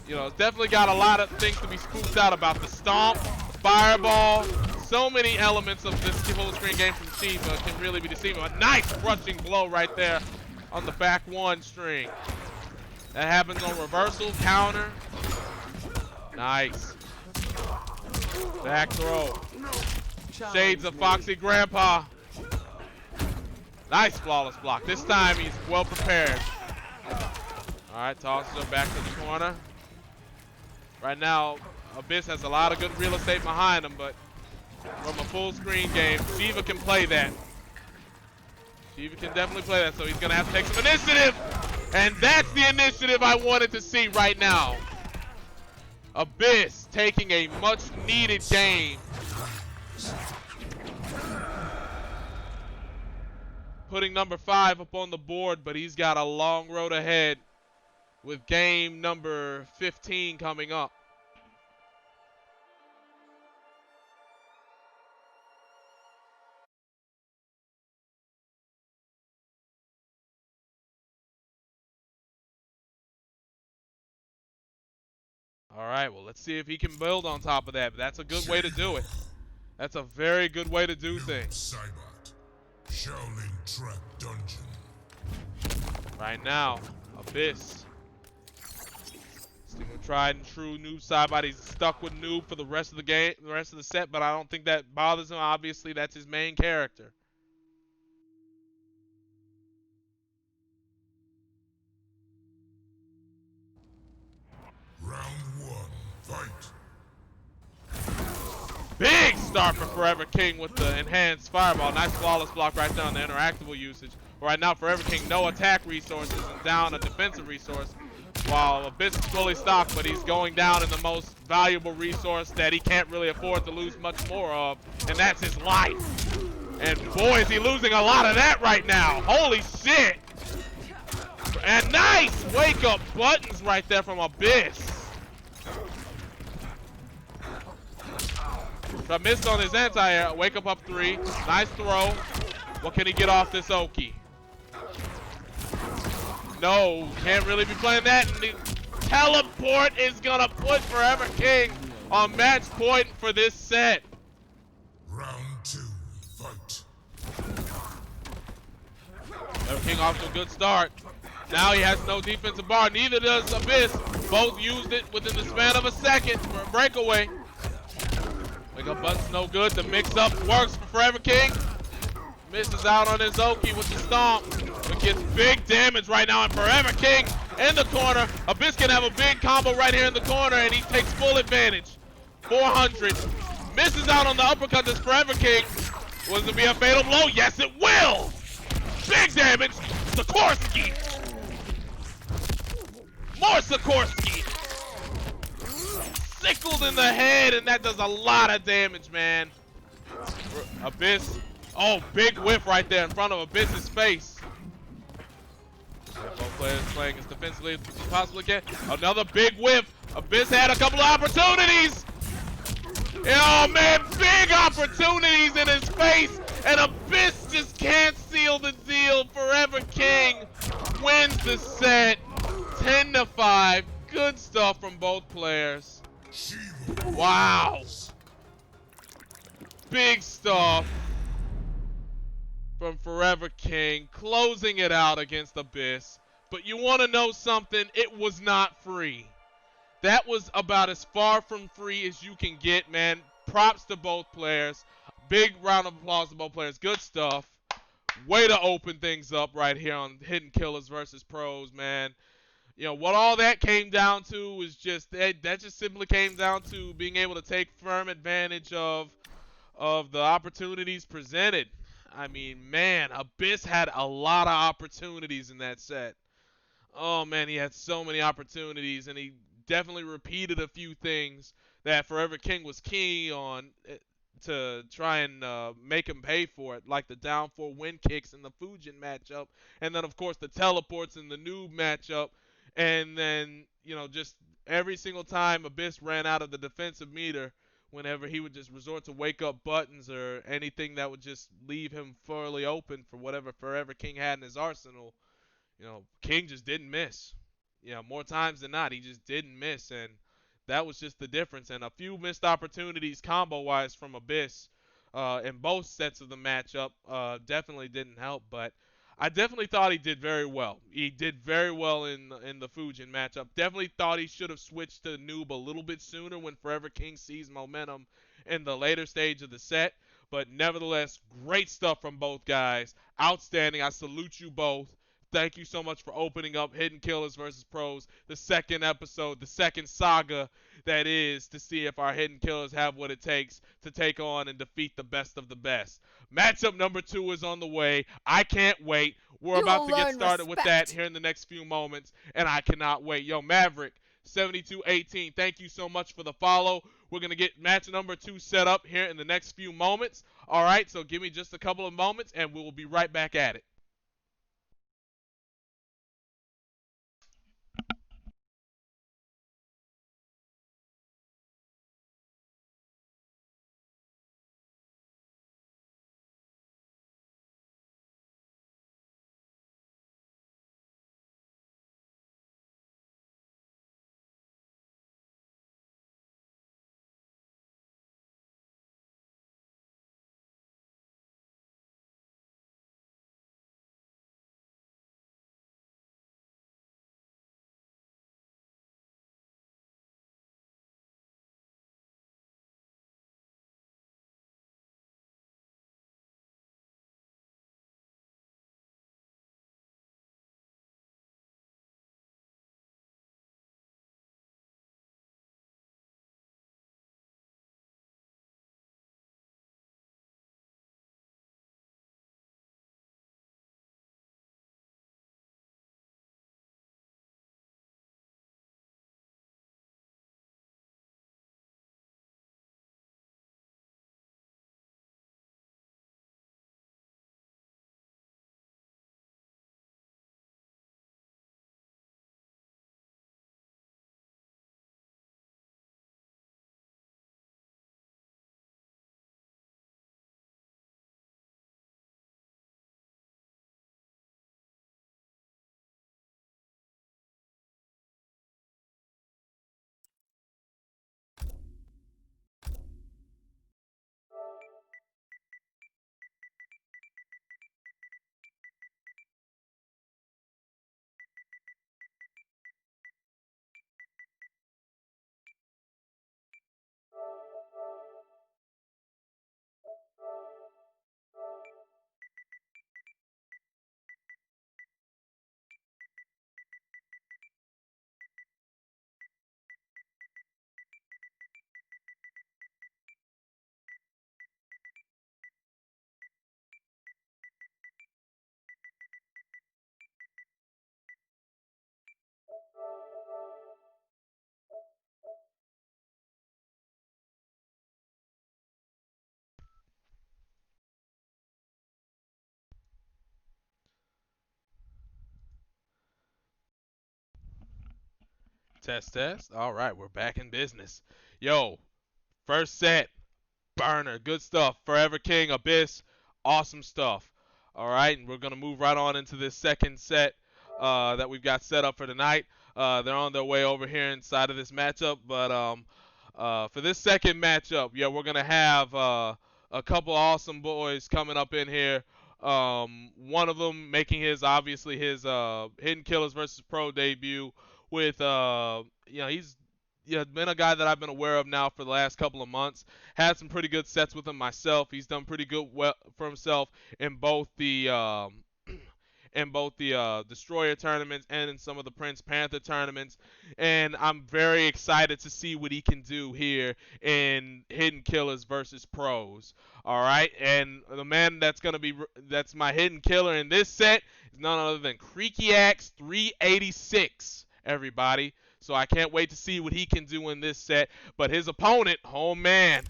you know, it's definitely got a lot of things to be spooked out about. The stomp, the fireball, so many elements of this full screen game from Shiva can really be deceiving. A nice crushing blow right there on the back 1 string. That happens on reversal, counter. Nice. Back throw. Shades of Foxy Grandpa. Nice flawless block. This time he's well prepared. Alright, tosses her back to the corner. Right now, Abyss has a lot of good real estate behind him, but from a full screen game, Shiva can play that. Shiva can definitely play that, so he's going to have to take some initiative. And that's the initiative I wanted to see right now. Abyss taking a much needed game. Putting number 5 up on the board, but he's got a long road ahead with game number 15 coming up. All right, well, let's see if he can build on top of that. But that's a good way to do it. That's a very good way to do things. Saibot, Shaolin Trap Dungeon. Right now, Abyss. Sticking with tried and true Noob Saibot. He's stuck with Noob for the rest of the game, the rest of the set, but I don't think that bothers him. Obviously, that's his main character. Round 1, fight. Big start for Forever King with the enhanced fireball. Nice flawless block right there on the interactable usage. Right now, Forever King, no attack resources and down a defensive resource. While Abyss is fully stocked, but he's going down in the most valuable resource that he can't really afford to lose much more of, and that's his life. And boy, is he losing a lot of that right now. Holy shit. And nice wake-up buttons right there from Abyss. But missed on his anti-air. Wake up 3. Nice throw. What can he get off this Oki? No, can't really be playing that. And the teleport is going to put Forever King on match point for this set. Round 2, fight. Forever King off to a good start. Now he has no defensive bar. Neither does Abyss. Both used it within the span of a second for a breakaway. Wake up button's no good. The mix-up works for Forever King. Misses out on his Oki with the stomp. But gets big damage right now. And Forever King in the corner. Abyss can have a big combo right here in the corner, and he takes full advantage. 400. Misses out on the uppercut. This Forever King. Will it be a fatal blow? Yes, it will. Big damage. Sikorsky. More Sikorsky. Sickled in the head, and that does a lot of damage, man. Abyss. Oh, big whiff right there in front of Abyss's face. Both players playing as defensively as possibly can. Another big whiff. Abyss had a couple of opportunities. Oh, man, big opportunities in his face, and Abyss just can't seal the deal. Forever King wins the set 10-5. Good stuff from both players. Wow. Big stuff from Forever King, closing it out against Abyss. But you want to know something? It was not free. That was about as far from free as you can get, man. Props to both players. Big round of applause to both players. Good stuff. Way to open things up right here on Hidden Killers versus Pros, man. You know, what all that came down to was just, that just simply came down to being able to take firm advantage of the opportunities presented. I mean, man, Abyss had a lot of opportunities in that set. Oh man, he had so many opportunities, and he definitely repeated a few things that Forever King was key on to try and make him pay for it, like the down 4 win kicks in the Fujin matchup, and then of course the teleports in the noob matchup, and then just every single time Abyss ran out of the defensive meter, whenever he would just resort to wake up buttons or anything that would just leave him fully open for whatever Forever King had in his arsenal. King just didn't miss. More times than not, he just didn't miss, and that was just the difference. And a few missed opportunities combo-wise from Abyss in both sets of the matchup definitely didn't help. But I definitely thought he did very well. He did very well in the Fujin matchup. Definitely thought he should have switched to noob a little bit sooner when Forever King seized momentum in the later stage of the set. But nevertheless, great stuff from both guys. Outstanding. I salute you both. Thank you so much for opening up Hidden Killers versus Pros, the second episode, the second saga that is to see if our Hidden Killers have what it takes to take on and defeat the best of the best. Matchup number 2 is on the way. I can't wait. We're about to get started with that here in the next few moments, and I cannot wait. Yo, Maverick, 7218, thank you so much for the follow. We're going to get match number 2 set up here in the next few moments. All right, so give me just a couple of moments, and we will be right back at it. Test, test. All right, we're back in business. Yo, first set, burner. Good stuff. Forever King, Abyss, awesome stuff. All right, and we're going to move right on into this second set that we've got set up for tonight. They're on their way over here inside of this matchup, but for this second matchup, yeah, we're going to have a couple awesome boys coming up in here. One of them making obviously his Hidden Killers versus Pro debut with he's been a guy that I've been aware of now for the last couple of months. Had some pretty good sets with him myself. He's done pretty good for himself in both the Destroyer tournaments and in some of the Prince Panther tournaments. And I'm very excited to see what he can do here in Hidden Killers versus Pros. All right, and the man that's my Hidden Killer in this set is none other than Creaky 386. Everybody. So I can't wait to see what he can do in this set. But his opponent, oh man,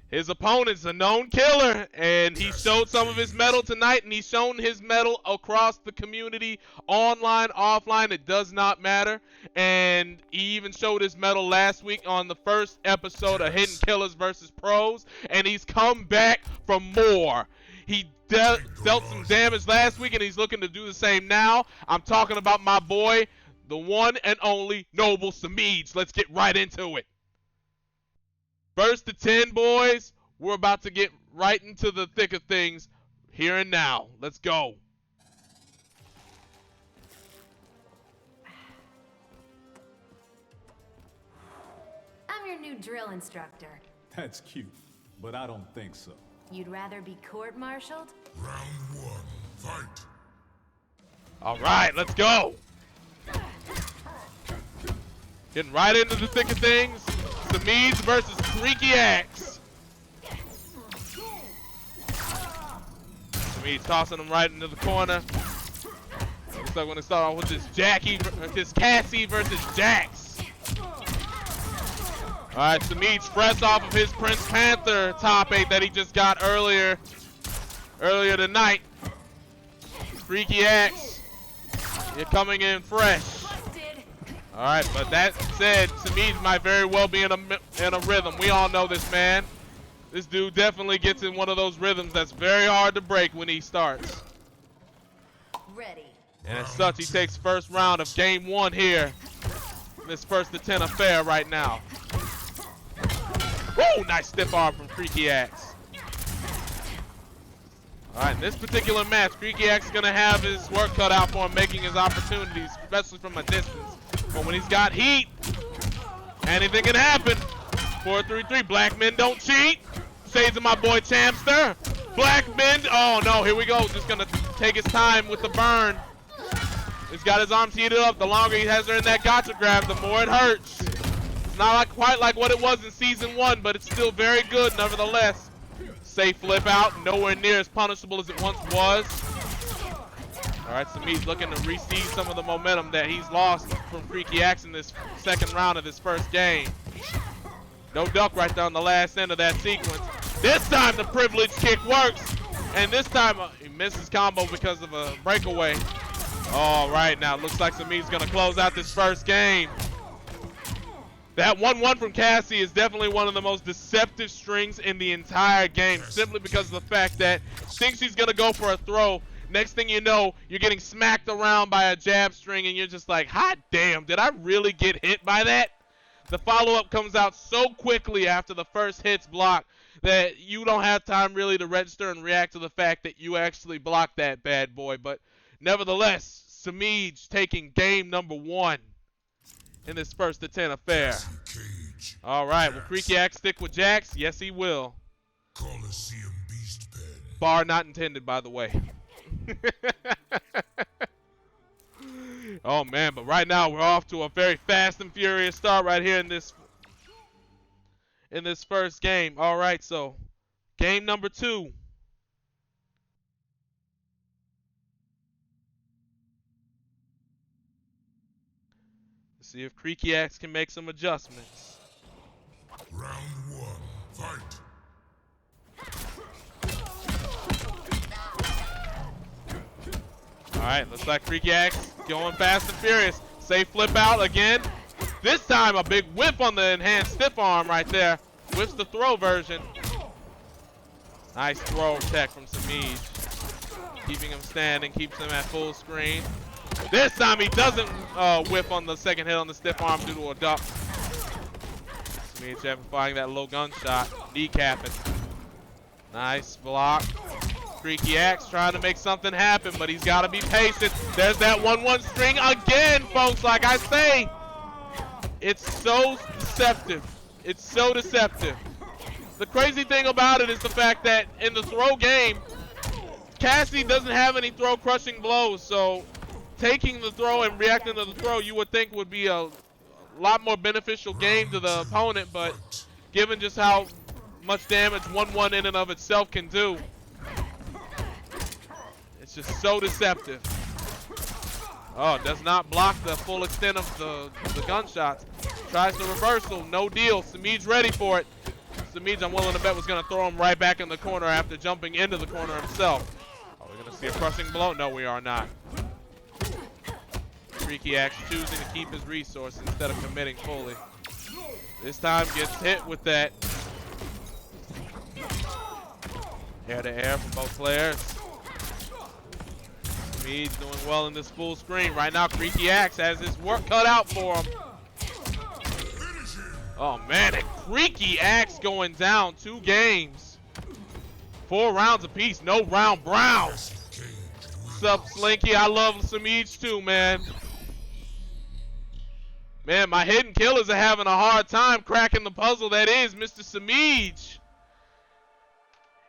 his opponent's a known killer, and he showed some of his mettle tonight, and he's shown his mettle across the community, online, offline, it does not matter. And he even showed his mettle last week on the first episode of Hidden Killers versus Pros, and he's come back for more. He dealt some damage last week, and he's looking to do the same now. I'm talking about my boy, the one and only Noble Semiij. Let's get right into it. First to 10, boys. We're about to get right into the thick of things here and now. Let's go. I'm your new drill instructor. That's cute, but I don't think so. You'd rather be court-martialed? Round 1, fight. All right, let's go. Getting right into the thick of things. Semiij versus Creaky. Semiij tossing him right into the corner. Looks like we're gonna start off with this Cassie versus Jax. All right, Semiij fresh off of his Prince Panther top 8 that he just got earlier tonight. Creaky, you're coming in fresh. All right, but that said, Semiij might very well be in a rhythm. We all know this man. This dude definitely gets in one of those rhythms that's very hard to break when he starts. Ready. And as such, he takes first round of game 1 here. This first to 10 affair right now. Woo! Nice stiff arm from Creaky. All right, in this particular match, Creaky is going to have his work cut out for him, making his opportunities, especially from a distance. But when he's got heat, anything can happen. 4-3-3, black men don't cheat. Shades of my boy Champster. Black men, oh no, here we go. Just gonna take his time with the burn. He's got his arms heated up. The longer he has her in that gotcha grab, the more it hurts. It's not quite like what it was in season 1, but it's still very good nevertheless. Safe flip out, nowhere near as punishable as it once was. All right, Semiij looking to receive some of the momentum that he's lost from Creaky in this second round of this first game. No duck right there on the last end of that sequence. This time the privilege kick works, and this time he misses combo because of a breakaway. All right, now it looks like Semiij's gonna close out this first game. That 1-1 from Cassie is definitely one of the most deceptive strings in the entire game, simply because of the fact that thinks he's gonna go for a throw. Next thing you know, you're getting smacked around by a jab string, and you're just like, hot damn, did I really get hit by that? The follow-up comes out so quickly after the first hit's blocked that you don't have time really to register and react to the fact that you actually blocked that bad boy. But nevertheless, Semiij taking game number 1 in this first to 10 affair. All right, will Creaky stick with Jax? Yes, he will. Coliseum Beast Pen. Bar not intended, by the way. Oh man, but right now we're off to a very fast and furious start right here in this first game. All right, so game number 2. Let's see if Creaky can make some adjustments. Round 1, fight. Alright, looks like Creaky going fast and furious. Safe flip out again. This time a big whip on the enhanced stiff arm right there. Whips the throw version. Nice throw tech from Semiij. Keeping him standing, keeps him at full screen. This time he doesn't whip on the second hit on the stiff arm due to a duck. Semiij amplifying that low gunshot, kneecapping. Nice block. Creaky Axe trying to make something happen, but he's got to be patient. There's that 1-1 string again, folks. Like I say, it's so deceptive. It's so deceptive. The crazy thing about it is the fact that in the throw game, Cassie doesn't have any throw crushing blows, so taking the throw and reacting to the throw you would think would be a lot more beneficial game to the opponent, but given just how much damage 1-1 in and of itself can do, it's just so deceptive. Oh, does not block the full extent of the gunshots. Tries the reversal, no deal. Semiij ready for it. Semiij, I'm willing to bet, was going to throw him right back in the corner after jumping into the corner himself. Are we going to see a crushing blow? No, we are not. Creaky Axe choosing to keep his resource instead of committing fully. This time gets hit with that air to air from both players. Semiij doing well in this full screen. Right now, Creaky Axe has his work cut out for him. Oh man, and Creaky Axe going down 2 games. 4 rounds apiece, no round brown. What's up, Slinky? I love Semiij too, man. Man, my hidden killers are having a hard time cracking the puzzle that is Mr. Semiij.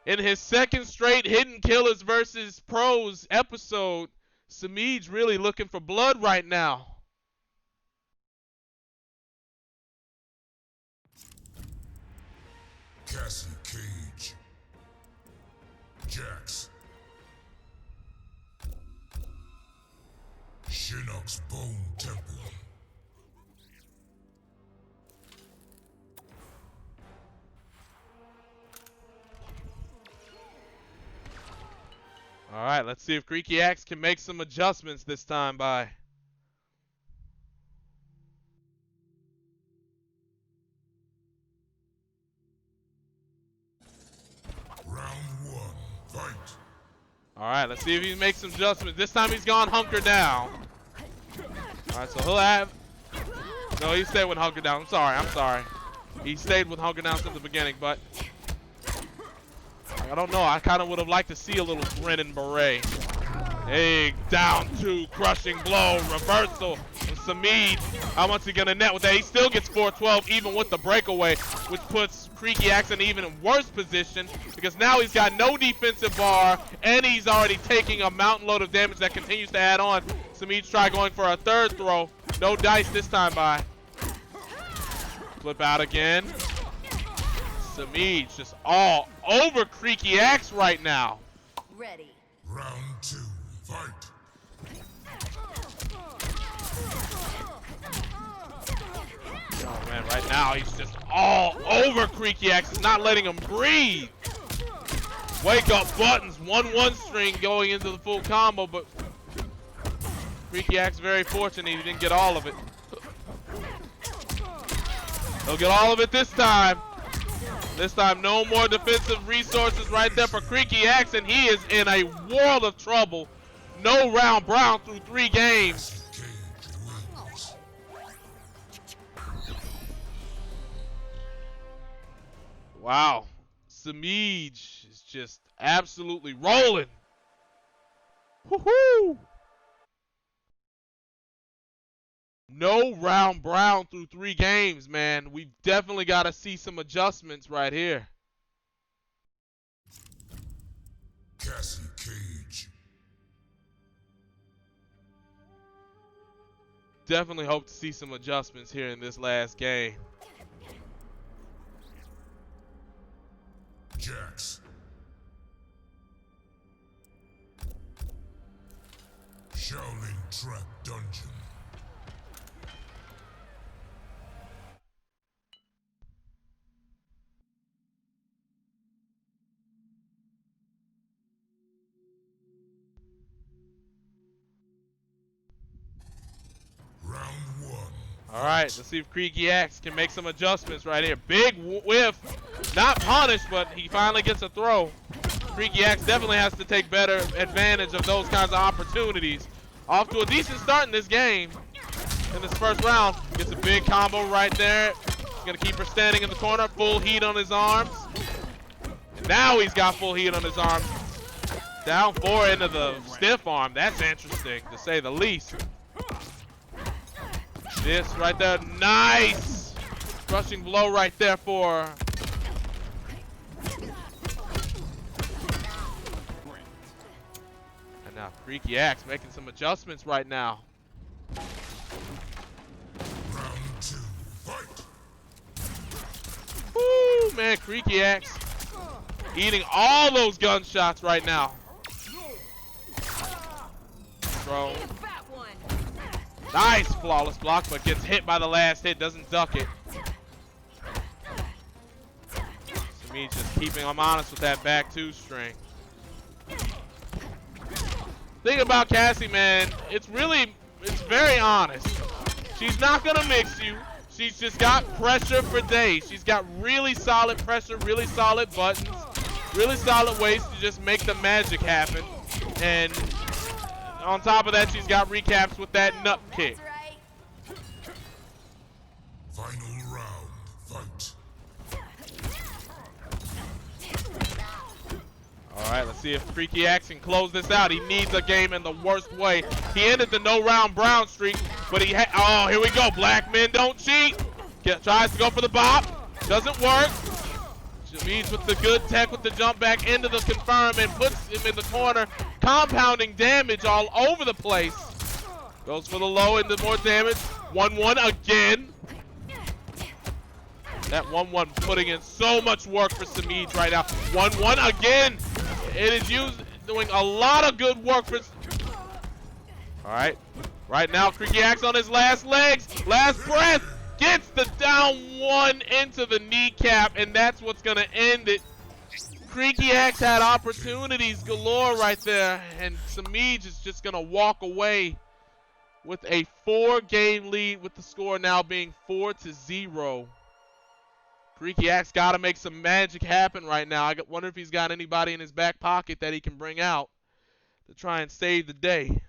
In his 2nd straight Hidden Killers versus Pros episode, Semiij really looking for blood right now. Cassie Cage. Jax. Shinnok's Bone Temple. All right, let's see if Creaky Axe can make some adjustments this time by. Round 1, fight. All right, let's see if he makes some adjustments. This time he's gone hunker down. All right, so he'll have. No, he stayed with hunker down. I'm sorry. He stayed with hunker down since the beginning, but I don't know. I kind of would have liked to see a little grin and beret. Hey, down 2, crushing blow, reversal. Semiij, how much is he gonna net with that? He still gets 412 even with the breakaway, which puts Creaky Axe in an even worse position because now he's got no defensive bar and he's already taking a mountain load of damage that continues to add on. Semiij try going for a 3rd throw. No dice this time by. Flip out again. Semiij just all over Creaky Axe right now. Ready. Round 2, fight. Oh man, right now he's just all over Creaky Axe. He's not letting him breathe. Wake up buttons, 1-1 string going into the full combo, but Creaky Axe very fortunate he didn't get all of it. He'll get all of it this time. This time, no more defensive resources right there for Creaky Axe, and he is in a world of trouble. No round brown through 3 games. Wow. Semiij is just absolutely rolling. Woohoo! No round brown through 3 games, man. We've definitely got to see some adjustments right here. Cassie Cage. Definitely hope to see some adjustments here in this last game. Jax. Shaolin Trap Dungeon. Round 1. All right, let's see if Creaky Axe can make some adjustments right here. Big whiff. Not punished, but he finally gets a throw. Creaky Axe definitely has to take better advantage of those kinds of opportunities. Off to a decent start in this game. In this first round, gets a big combo right there. He's gonna keep her standing in the corner, full heat on his arms. Now he's got full heat on his arm. Down 4 into the stiff arm. That's interesting, to say the least. This right there, nice! Rushing blow right there for... And now Creaky Axe making some adjustments right now. Round 2, fight! Woo, man, Creaky Axe eating all those gunshots right now. Throw. Nice flawless block, but gets hit by the last hit, doesn't duck it. Semiij just keeping him honest with that back 2 string. Thing about Cassie, man, it's very honest. She's not gonna mix you. She's just got pressure for days. She's got really solid pressure, really solid buttons, really solid ways to just make the magic happen. And on top of that, she's got recaps with that nut kick. Final round, fight! Alright, let's see if Creaky Axe can close this out. He needs a game in the worst way. He ended the no-round brown streak, but oh, here we go. Black men don't cheat. Tries to go for the bop. Doesn't work. Semiij with the good tech with the jump back into the confirm and puts him in the corner. Compounding damage all over the place. Goes for the low into more damage. 1-1 again. That 1-1 putting in so much work for Semiij right now. 1-1 again. It is doing a lot of good work for... Alright. Right now, Creaky Axe on his last legs. Last breath. Gets the down 1 into the kneecap, and that's what's going to end it. Creaky Axe had opportunities galore right there, and Semiij is just going to walk away with a 4-game lead, with the score now being 4-0. Creaky Axe got to make some magic happen right now. I wonder if he's got anybody in his back pocket that he can bring out to try and save the day.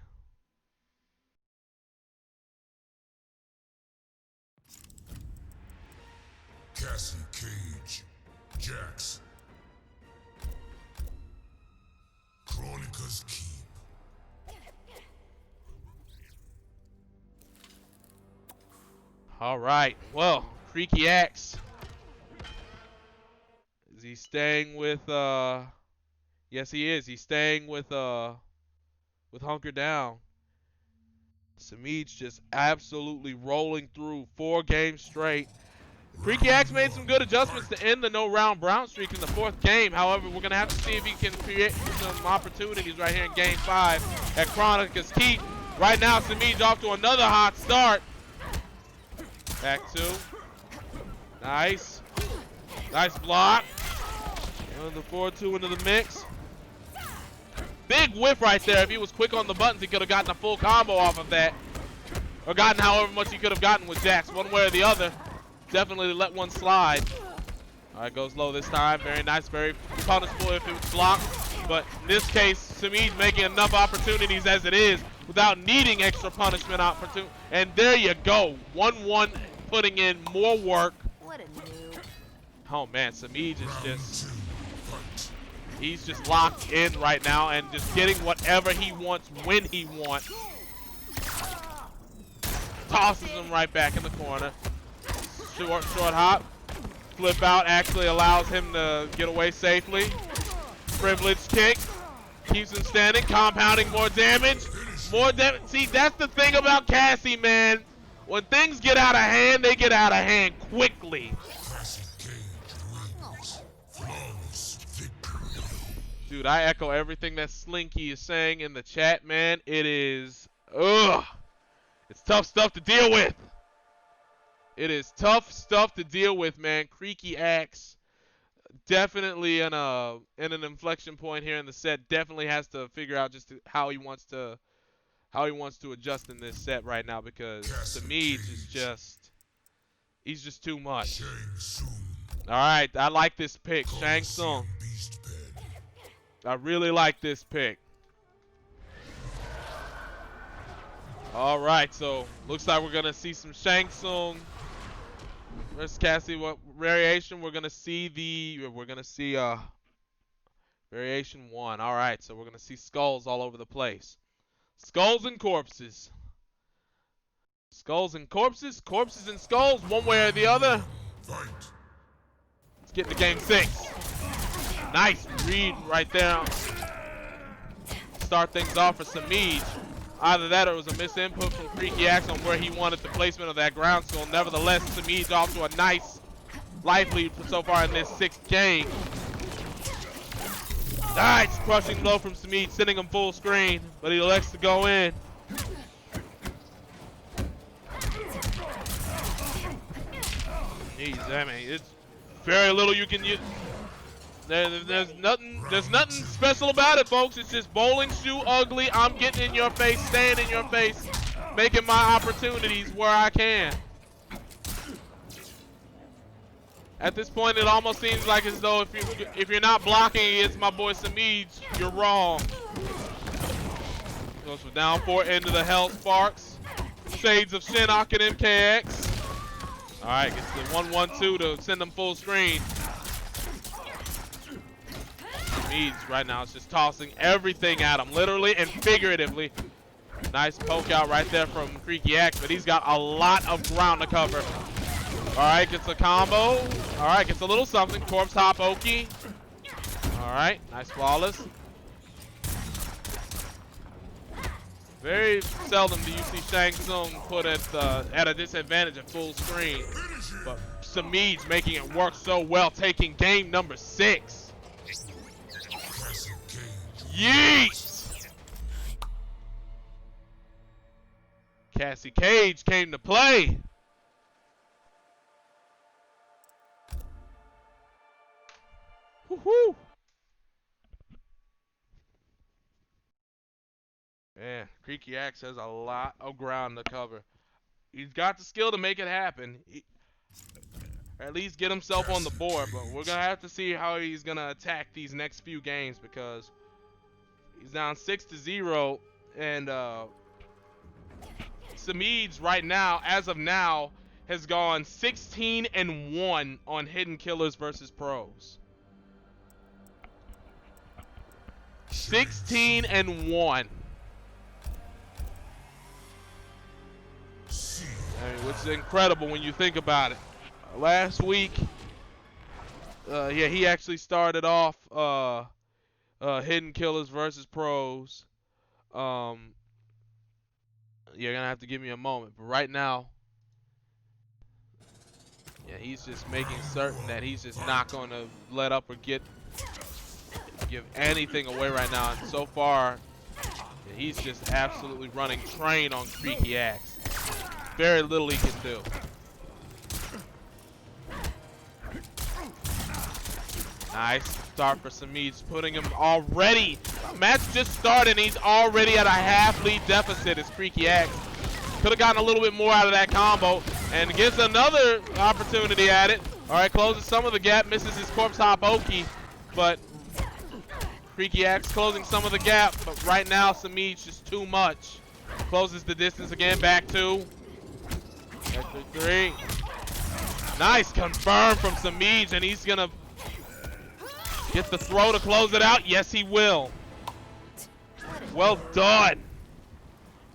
Cassie Cage, Jax. Chronica's Keep. All right. Well, Creaky Axe. Is he staying with yes he is. He's staying with Hunker Down. Semiij just absolutely rolling through 4 games straight. Creaky Axe made some good adjustments to end the no-round brown streak in the 4th game. However, we're going to have to see if he can create some opportunities right here in Game 5 at Chronica's Keep. Right now, Semiij off to another hot start. Back 2. Nice. Nice block. The 4-2 into the mix. Big whiff right there. If he was quick on the buttons, he could have gotten a full combo off of that. Or gotten however much he could have gotten with Jax, one way or the other. Definitely let one slide. All right, goes low this time. Very nice, very punishable if it was blocked. But in this case, Semiij making enough opportunities as it is without needing extra punishment opportunity. And there you go. 1-1 putting in more work. What a noob. Oh man, Semiij is just... He's just locked in right now and just getting whatever he wants when he wants. Tosses him right back in the corner. Short hop. Flip out actually allows him to get away safely. Privileged kick. Keeps him standing, compounding more damage. More damage. See, that's the thing about Cassie, man. When things get out of hand, they get out of hand quickly. Dude, I echo everything that Slinky is saying in the chat, man. It is, it's tough stuff to deal with. It is tough stuff to deal with, man. Creaky Axe definitely in an inflection point here in the set. Definitely has to figure out just how he wants to adjust in this set right now, because Semiij is just, he's just too much. All right, I like this pick, Shang Tsung. I really like this pick. All right, so looks like we're gonna see some Shang Tsung versus Cassie. What variation? We're gonna see Variation 1. All right, so we're going to see skulls all over the place. Skulls and corpses. Skulls and corpses. Corpses and skulls, one way or the other. Fight. Let's get into game 6. Nice read right there. Start things off for Semiij. Either that or it was a misinput from Creaky on where he wanted the placement of that ground skill. Nevertheless, Semiij off to a nice life lead so far in this 6th game. Nice crushing blow from Semiij, sending him full screen, but he elects to go in. Jeez, I mean, it's very little you can use. There's nothing special about it, folks. It's just bowling shoe ugly. I'm getting in your face, staying in your face, making my opportunities where I can. At this point, it almost seems like as though if you're not blocking against my boy Semiij, you're wrong. Goes for down 4 into the Hell Sparks. Shades of Shinnok and MKX. All right, gets the 1-1-2 to send them full screen. Semiij right now is just tossing everything at him, literally and figuratively. Nice poke out right there from Creaky, but he's got a lot of ground to cover. All right, gets a combo. All right, gets a little something. Corpse hop Oki. All right, nice flawless. Very seldom do you see Shang Tsung put at a disadvantage at full screen, but Semiij making it work so well, taking game number 6. Yeet! Cassie Cage came to play. Woohoo! Man, Creaky Axe has a lot of ground to cover. He's got the skill to make it happen. Or at least get himself on the board, but we're going to have to see how he's going to attack these next few games because he's down 6-0, and Semiij right now, as of now, has gone 16-1 on Hidden Killers versus Pros. 16-1. I mean, which is incredible when you think about it. Last week, yeah, he actually started off Hidden Killers versus Pros. You're gonna have to give me a moment, but right now, yeah, he's just making certain that he's just not gonna let up or give anything away right now. And so far, yeah, he's just absolutely running train on Creaky Axe. Very little he can do. Nice start for Semiij, putting him already. Match just started and he's already at a half lead deficit as Creaky Axe. Could have gotten a little bit more out of that combo and gets another opportunity at it. All right, closes some of the gap, misses his corpse hop Oki, but Creaky Axe closing some of the gap, but right now Semiij just too much. Closes the distance again, back 2. Back to 3. Nice confirm from Semiij, and he's gonna get the throw to close it out. Yes, he will. Well done.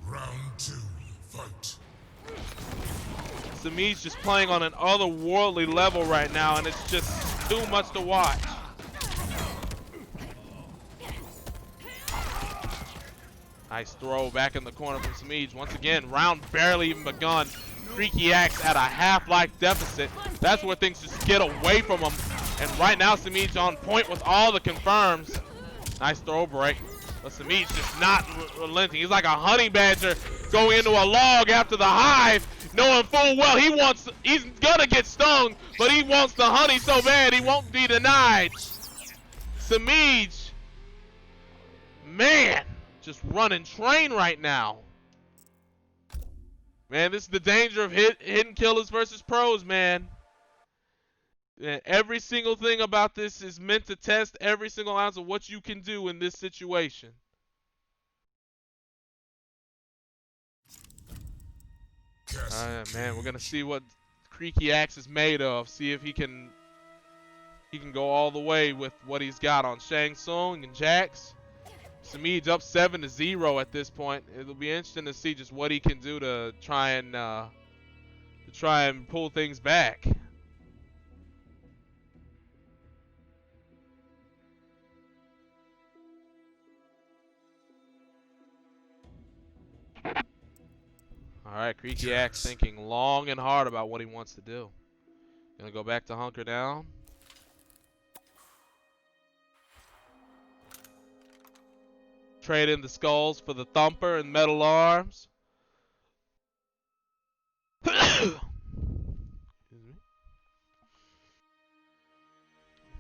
Round 2, fight. Semiij just playing on an otherworldly level right now, and it's just too much to watch. Nice throw back in the corner from Semiij. Once again, round barely even begun. Creaky Axe at a half-life deficit. That's where things just get away from him. And right now, Semiij on point with all the confirms. Nice throw break. But Semiij just not relenting. He's like a honey badger going into a log after the hive, knowing full well he's gonna get stung, but he wants the honey so bad he won't be denied. Semiij, man, just running train right now. Man, this is the danger of Hidden Killers versus Pros, man. And every single thing about this is meant to test every single ounce of what you can do in this situation. Man, we're going to see what Creaky Axe is made of. See if he can he can go all the way with what he's got on Shang Tsung and Jax. Semiij up 7-0 at this point. It'll be interesting to see just what he can do to try and pull things back. All right, Creaky Axe thinking long and hard about what he wants to do. Gonna go back to hunker down. Trade in the skulls for the thumper and metal arms. Excuse me.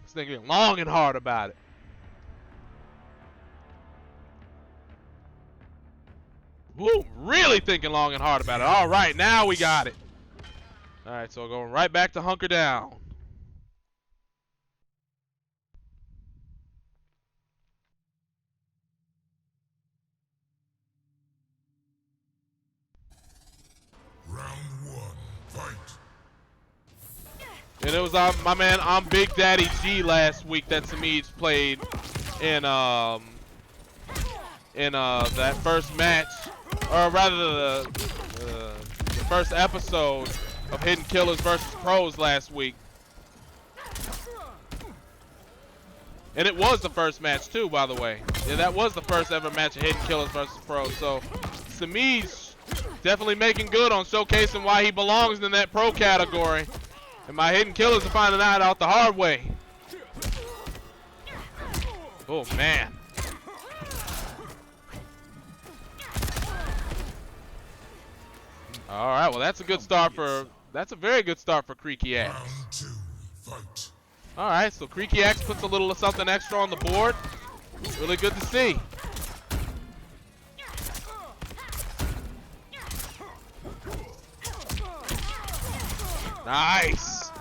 He's thinking long and hard about it. Woo, really thinking long and hard about it. All right, now we got it. All right, so going right back to hunker down. Round 1, fight. And it was my man, I'm Big Daddy G last week that Semiij played in that first match, or rather the first episode of Hidden Killers versus Pros last week. And it was the first match too, by the way. Yeah, that was the first ever match of Hidden Killers versus Pros. So Semiij definitely making good on showcasing why he belongs in that pro category. And my Hidden Killers are finding that out the hard way. Oh man. All right, well that's a good start for, that's a very good start for Creaky Axe. Round 2, fight. All right, so Creaky Axe puts a little something extra on the board. Really good to see. Nice.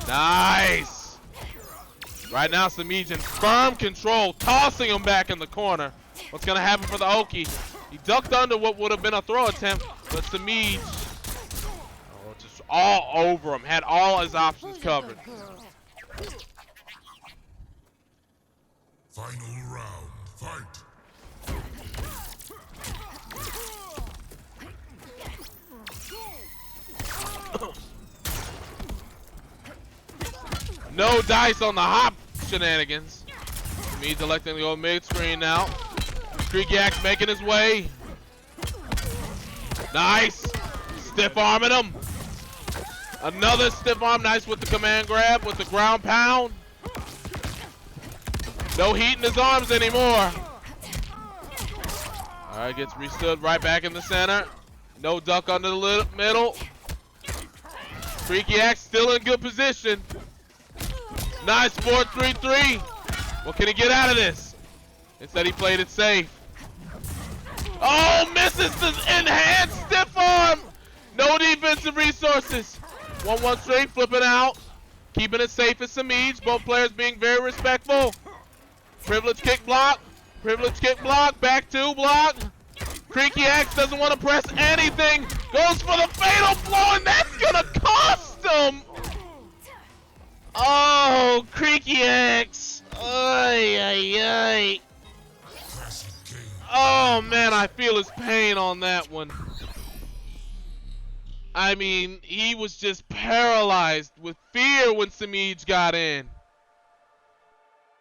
Nice. Right now, Semiij in firm control, tossing him back in the corner. What's going to happen for the Oki? He ducked under what would have been a throw attempt, but Semiij just all over him, had all his options covered. Final round, fight. No dice on the hop shenanigans. Semiij electing to go mid-screen now. Creaky Axe making his way. Nice. Stiff arming him. Another stiff arm. Nice with the command grab, with the ground pound. No heat in his arms anymore. All right, gets restood right back in the center. No duck under the middle. Creaky Axe still in good position. Nice 4-3-3. What can he get out of this? Instead, he played it safe. Oh, misses the enhanced stiff arm. No defensive resources. 1-1 straight, flipping out. Keeping it safe as Semiij. Both players being very respectful. Privilege kick block. Privilege kick block. Back two block. Creaky Axe doesn't want to press anything. Goes for the fatal blow, and that's going to cost him. Oh, Creaky Axe. Ay, ay, ay. Oh, man, I feel his pain on that one. I mean, he was just paralyzed with fear when Semiij got in.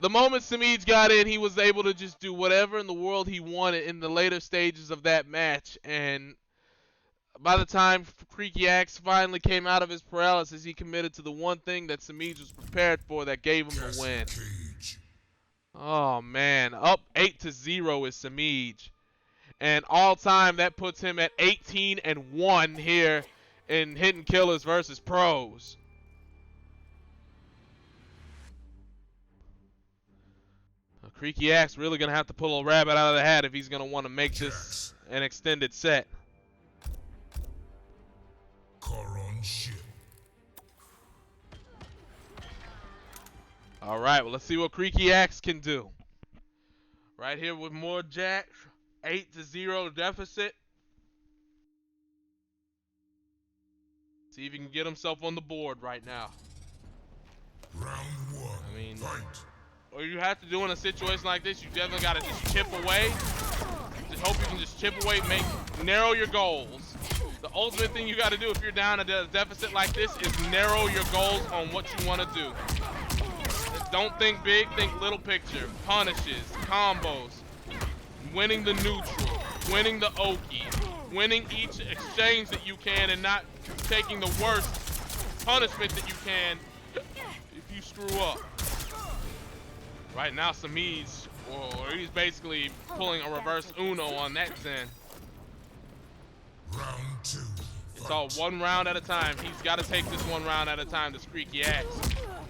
The moment Semiij got in, he was able to just do whatever in the world he wanted in the later stages of that match. And by the time Creaky Axe finally came out of his paralysis, he committed to the one thing that Semiij was prepared for that gave him the win. Oh, man. Up 8-0 is Semiij. And all time, that puts him at 18-1 here in Hidden Killers versus Pros. Creaky Axe really going to have to pull a rabbit out of the hat if he's going to want to make this an extended set. All right, well, let's see what Creaky Axe can do. Right here with more Jax, 8-0 deficit. See if he can get himself on the board right now. Round one. I mean, Fight. or you have to do in a situation like this, you definitely gotta just chip away. Just hope you can just chip away, narrow your goals. The ultimate thing you gotta do if you're down at a deficit like this is narrow your goals on what you wanna do. Don't think big, think little picture. Punishes, combos, winning the neutral, winning the Oki, winning each exchange that you can and not taking the worst punishment that you can if you screw up. Right now, Semiij, or he's basically pulling a reverse Uno on that Zen. Round two. It's all one round at a time. He's got to take this one round at a time. This Creaky axe.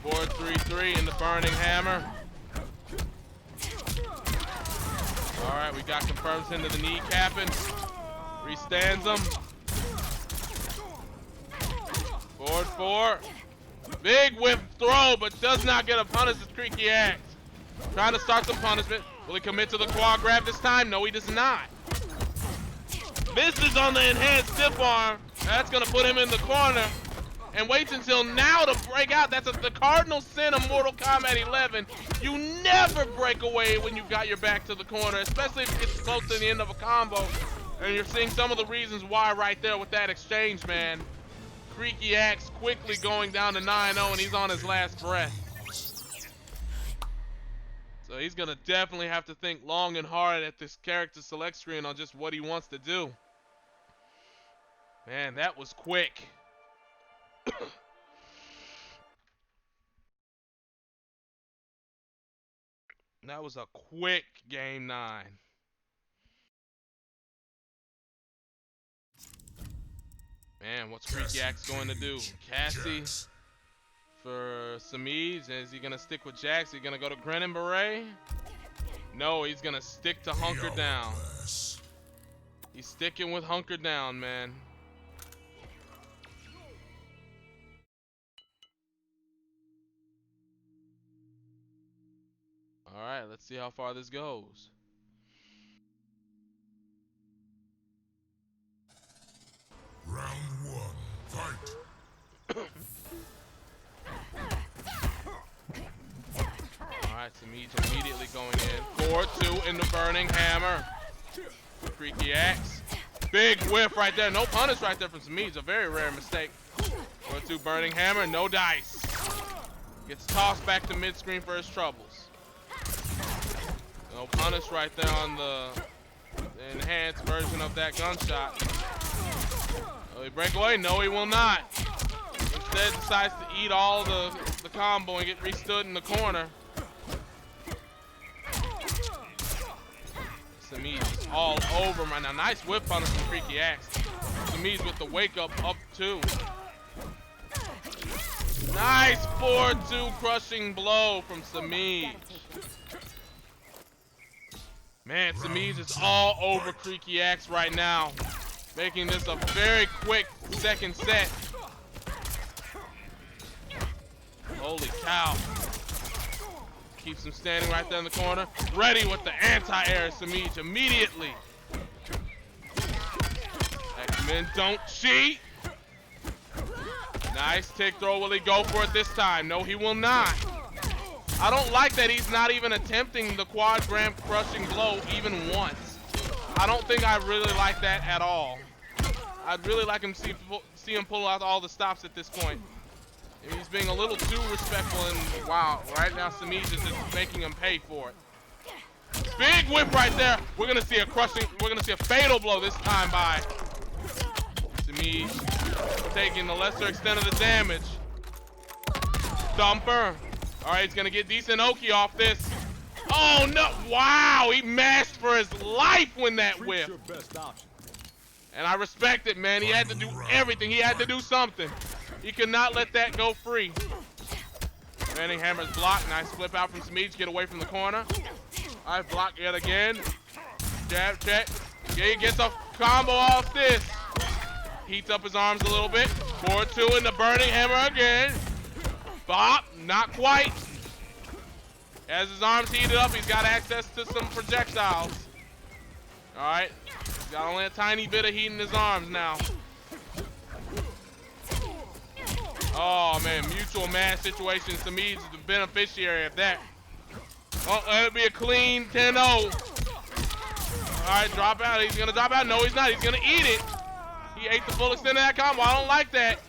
4-3-3 in the burning hammer. All right, we got confirms into the kneecapping. Restands him. Forward 4. Big whip throw, but does not get a punish with Creaky axe. Trying to start some punishment. Will he commit to the quad grab this time? No, he does not. Misses on the enhanced stiff arm. That's going to put him in the corner. And waits until now to break out. That's the cardinal sin of Mortal Kombat 11. You never break away when you got your back to the corner, especially if it gets close to the end of a combo. And you're seeing some of the reasons why right there with that exchange, man. Creaky axe quickly going down to 9-0, and he's on his last breath. So he's going to definitely have to think long and hard at this character select screen on just what he wants to do. Man, that was quick. That was a quick game 9. Man, what's Creaky axe going to do? Cassie for Semiij. Is he going to stick with Jax? Is he going to go to Grin and Beret? No, he's going to stick to Hunker Down. He's sticking with Hunker Down, man. All right, let's see how far this goes. Round one. Fight. All right, Semiij immediately going in. 4-2 in the burning hammer. Creaky axe. Big whiff right there. No punish right there from Semiij. A very rare mistake. 4-2 burning hammer. No dice. Gets tossed back to mid-screen for his troubles. No punish right there on the enhanced version of that gunshot. Will he break away? No, he will not. Instead decides to eat all the combo and get restood in the corner. Semiij is all over right now. Nice whip punish from Creaky axe. Semiij with the wake up 2. Nice 4-2 crushing blow from Semiij. Man, Semiij is all over Creaky axe right now, making this a very quick second set. Holy cow. Keeps him standing right there in the corner. Ready with the anti-air, Semiij immediately. X-Men don't cheat. Nice tick throw. Will he go for it this time? No, he will not. I don't like that he's not even attempting the quad gram crushing blow even once. I don't think I really like that at all. I'd really like him to see him pull out all the stops at this point. He's being a little too respectful, and wow, right now Semiij is just making him pay for it. Big whip right there. We're gonna see a fatal blow this time by Semiij, taking the lesser extent of the damage. Thumper. All right, he's gonna get decent Oki off this. Oh no! Wow, he mashed for his life when that whip. And I respect it, man. He had to do everything. He had to do something. He could not let that go free. Manning hammers block. Nice flip out from Semiij. Get away from the corner. All right, block yet again. Jab, check. Yeah, he gets a combo off this. Heats up his arms a little bit. 4-2 in the burning hammer again. Bop, not quite. As his arms heated up, he's got access to some projectiles. All right, he's got only a tiny bit of heat in his arms now. Oh man, mutual match situation. Semiij is the beneficiary of that. Oh, it'll be a clean 10-0. Alright, drop out. He's gonna drop out. No, he's not. He's gonna eat it. He ate the full extent of that combo. I don't like that.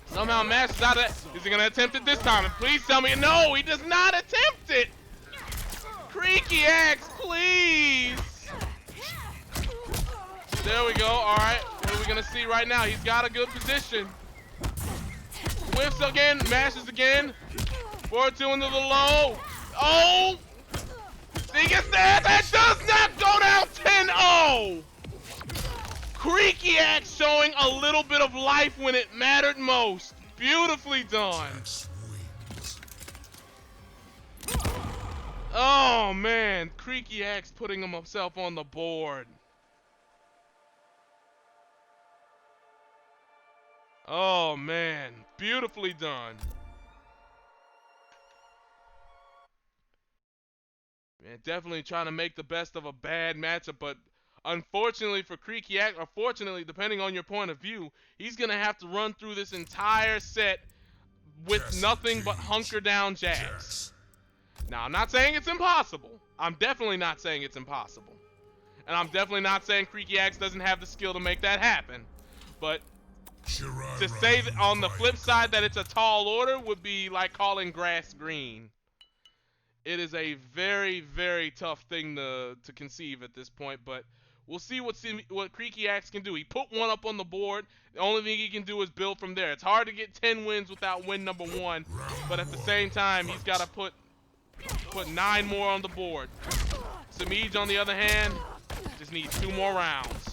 Somehow Mash is out of that. Is he gonna attempt it this time? And please tell me, no, he does not attempt it. Creaky Axe, please. There we go. Alright, what are we gonna see right now? He's got a good position. Whiffs again, mashes again. 4-2 into the low. Oh! He gets there. That does not go down 10-0. Creaky Axe showing a little bit of life when it mattered most. Beautifully done. Oh man, Creaky Axe putting himself on the board. Oh man, beautifully done. Man, definitely trying to make the best of a bad matchup, but unfortunately for Creaky Axe, or fortunately, depending on your point of view, he's gonna have to run through this entire set with nothing but hunker down jabs. Now, I'm not saying it's impossible. I'm definitely not saying it's impossible. And I'm definitely not saying Creaky Axe doesn't have the skill to make that happen. But to say that on the flip side that it's a tall order would be like calling grass green. It is a very, very tough thing to conceive at this point, but we'll see what Creaky Axe can do. He put one up on the board. The only thing he can do is build from there. It's hard to get 10 wins without win number 1, but at the same time, he's got to put 9 more on the board. Semiij, on the other hand, just needs 2 more rounds.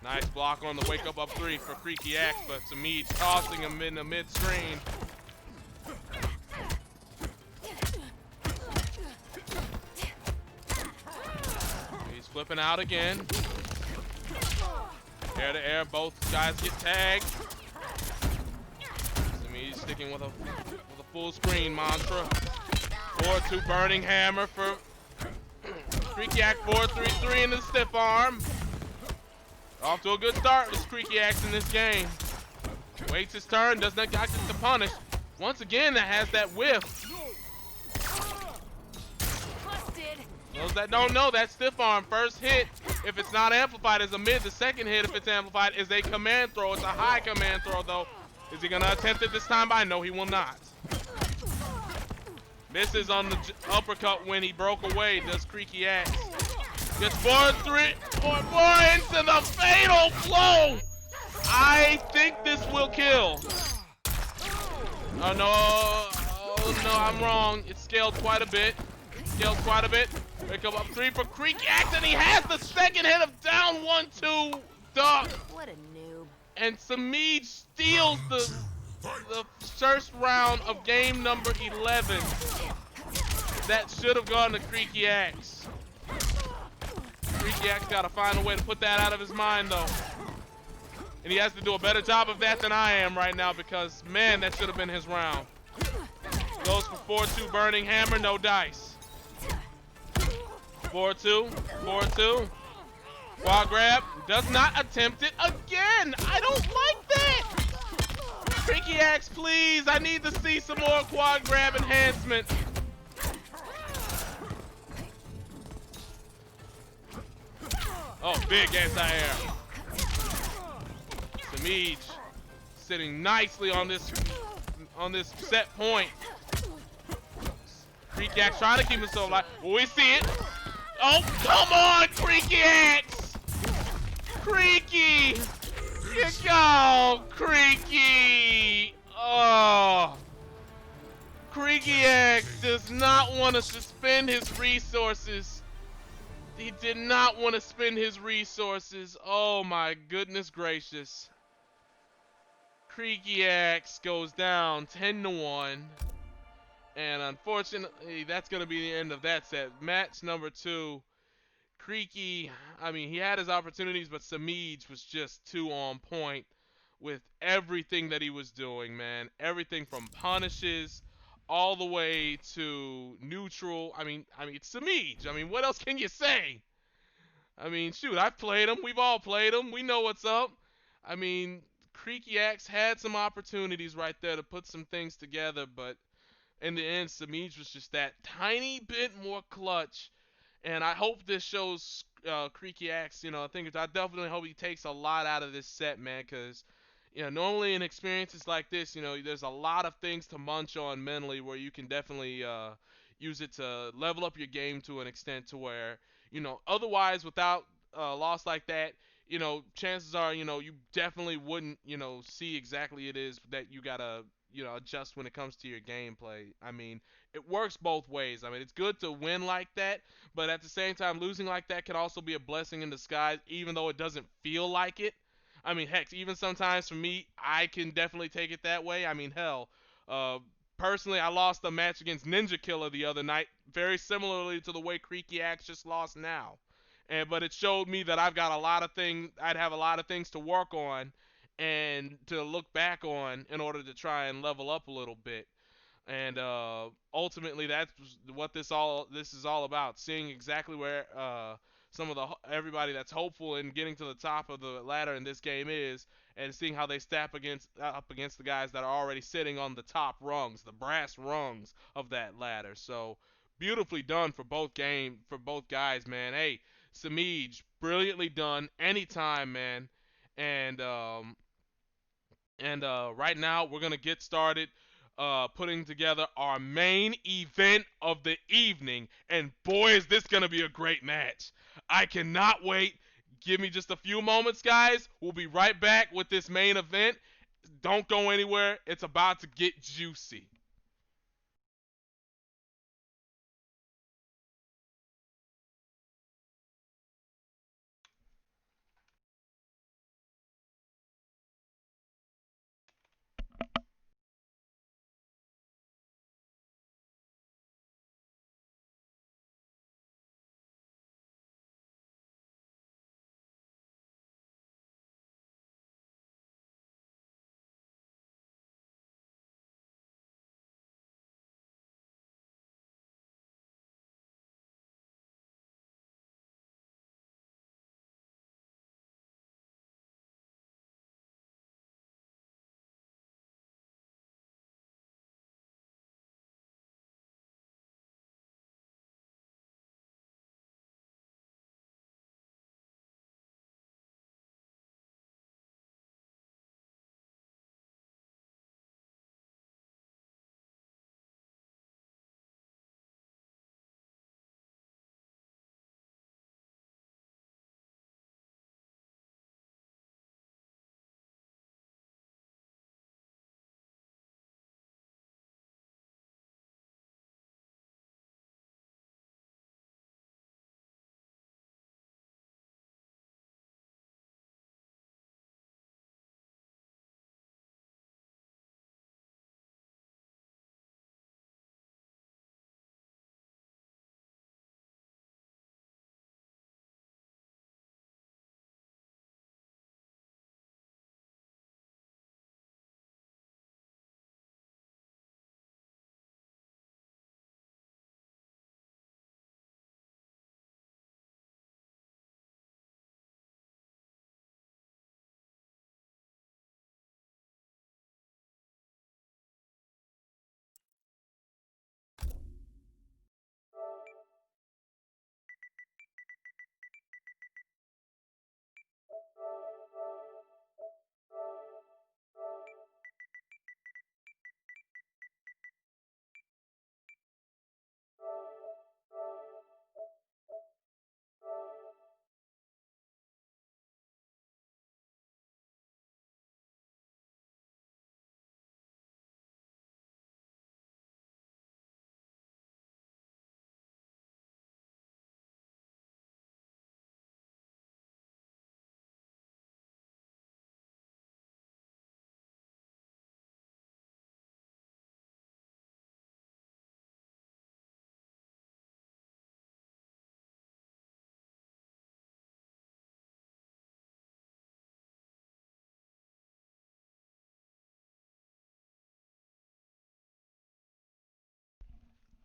Nice block on the wake up 3 for Creaky Axe, but Semiij tossing him in the mid-screen. He's flipping out again. Air to air, both guys get tagged. Semiij sticking with a full screen mantra. 4-2 burning hammer for Creaky Axe. 4-3-3 into the stiff arm. Off to a good start with Creaky Axe in this game. Waits his turn, does not get the punish. Once again, that has that whiff. Those that don't know, that stiff arm first hit, if it's not amplified, is a mid. The second hit, if it's amplified, is a command throw. It's a high command throw, though. Is he gonna attempt it this time? I know he will not. Misses on the uppercut when he broke away, does Creaky Axe. Gets 4-3, 4-4 into the fatal blow. I think this will kill. Oh no, I'm wrong. It scaled quite a bit. Wake up 3 for Creaky Axe, and he has the second hit of down 1-2 duck. What a noob. And Semiij steals the first round of game number 11. That should have gone to Creaky Axe. Creaky Axe got to find a way to put that out of his mind, though. And he has to do a better job of that than I am right now, because, man, that should have been his round. Goes for 4-2 burning hammer, no dice. 4-2, 4-2. Quad grab, does not attempt it again. I don't like that. Creaky Axe, please. I need to see some more quad grab enhancement. Oh, big anti-air. Semiij sitting nicely on this set point. Creaky Axe trying to keep himself alive. Well, we see it. Oh, come on, Creaky Axe! Creaky! Go, Creaky! Oh. Creaky Axe does not want to suspend his resources. He did not want to spend his resources. Oh my goodness gracious. Creaky Axe goes down 10-1. And unfortunately, that's going to be the end of that set. Match number 2. Creaky, I mean, he had his opportunities, but Semiij was just too on point with everything that he was doing, man. Everything from punishes all the way to neutral. I mean, it's Semiij. I mean, what else can you say? I mean, shoot, I've played him. We've all played him. We know what's up. I mean, Creaky Axe had some opportunities right there to put some things together, but in the end, Semiij was just that tiny bit more clutch. And I hope this shows Creaky Axe. I definitely hope he takes a lot out of this set, man, because normally in experiences like this, there's a lot of things to munch on mentally where you can definitely use it to level up your game to an extent to where, otherwise without a loss like that, chances are, you definitely wouldn't, see exactly it is that you gotta, adjust when it comes to your gameplay. I mean, it works both ways. I mean, it's good to win like that, but at the same time, losing like that can also be a blessing in disguise, even though it doesn't feel like it. I mean, heck, even sometimes for me, I can definitely take it that way. I mean, hell, uh, personally, I lost a match against Ninja Killer the other night, very similarly to the way Creaky Axe just lost now. But it showed me that I've got a lot of things. I'd have a lot of things to work on and to look back on in order to try and level up a little bit. And ultimately, that's what this is all about. Seeing exactly where some of the everybody that's hopeful in getting to the top of the ladder in this game is, and seeing how they stack up against the guys that are already sitting on the top rungs, the brass rungs of that ladder. So beautifully done for both guys, man. Hey, Semiij, brilliantly done. Anytime, man. And right now, we're going to get started putting together our main event of the evening. And boy, is this going to be a great match. I cannot wait. Give me just a few moments, guys. We'll be right back with this main event. Don't go anywhere. It's about to get juicy.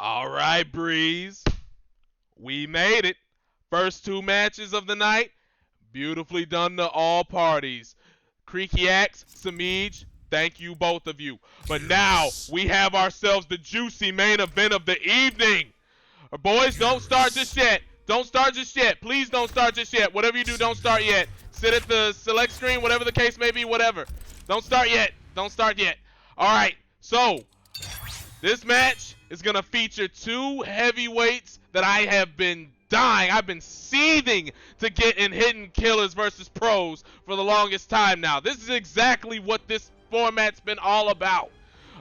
All right, Breeze. We made it. First two matches of the night. Beautifully done to all parties. Creaky Axe, Semiij, thank you, both of you. But now, we have ourselves the juicy main event of the evening. Boys, don't start just yet. Don't start just yet. Please don't start just yet. Whatever you do, don't start yet. Sit at the select screen, whatever the case may be, whatever. Don't start yet. Don't start yet. All right, so this match is going to feature two heavyweights that I have been dying. I've been seething to get in Hidden Killers versus Pros for the longest time now. This is exactly what this format's been all about.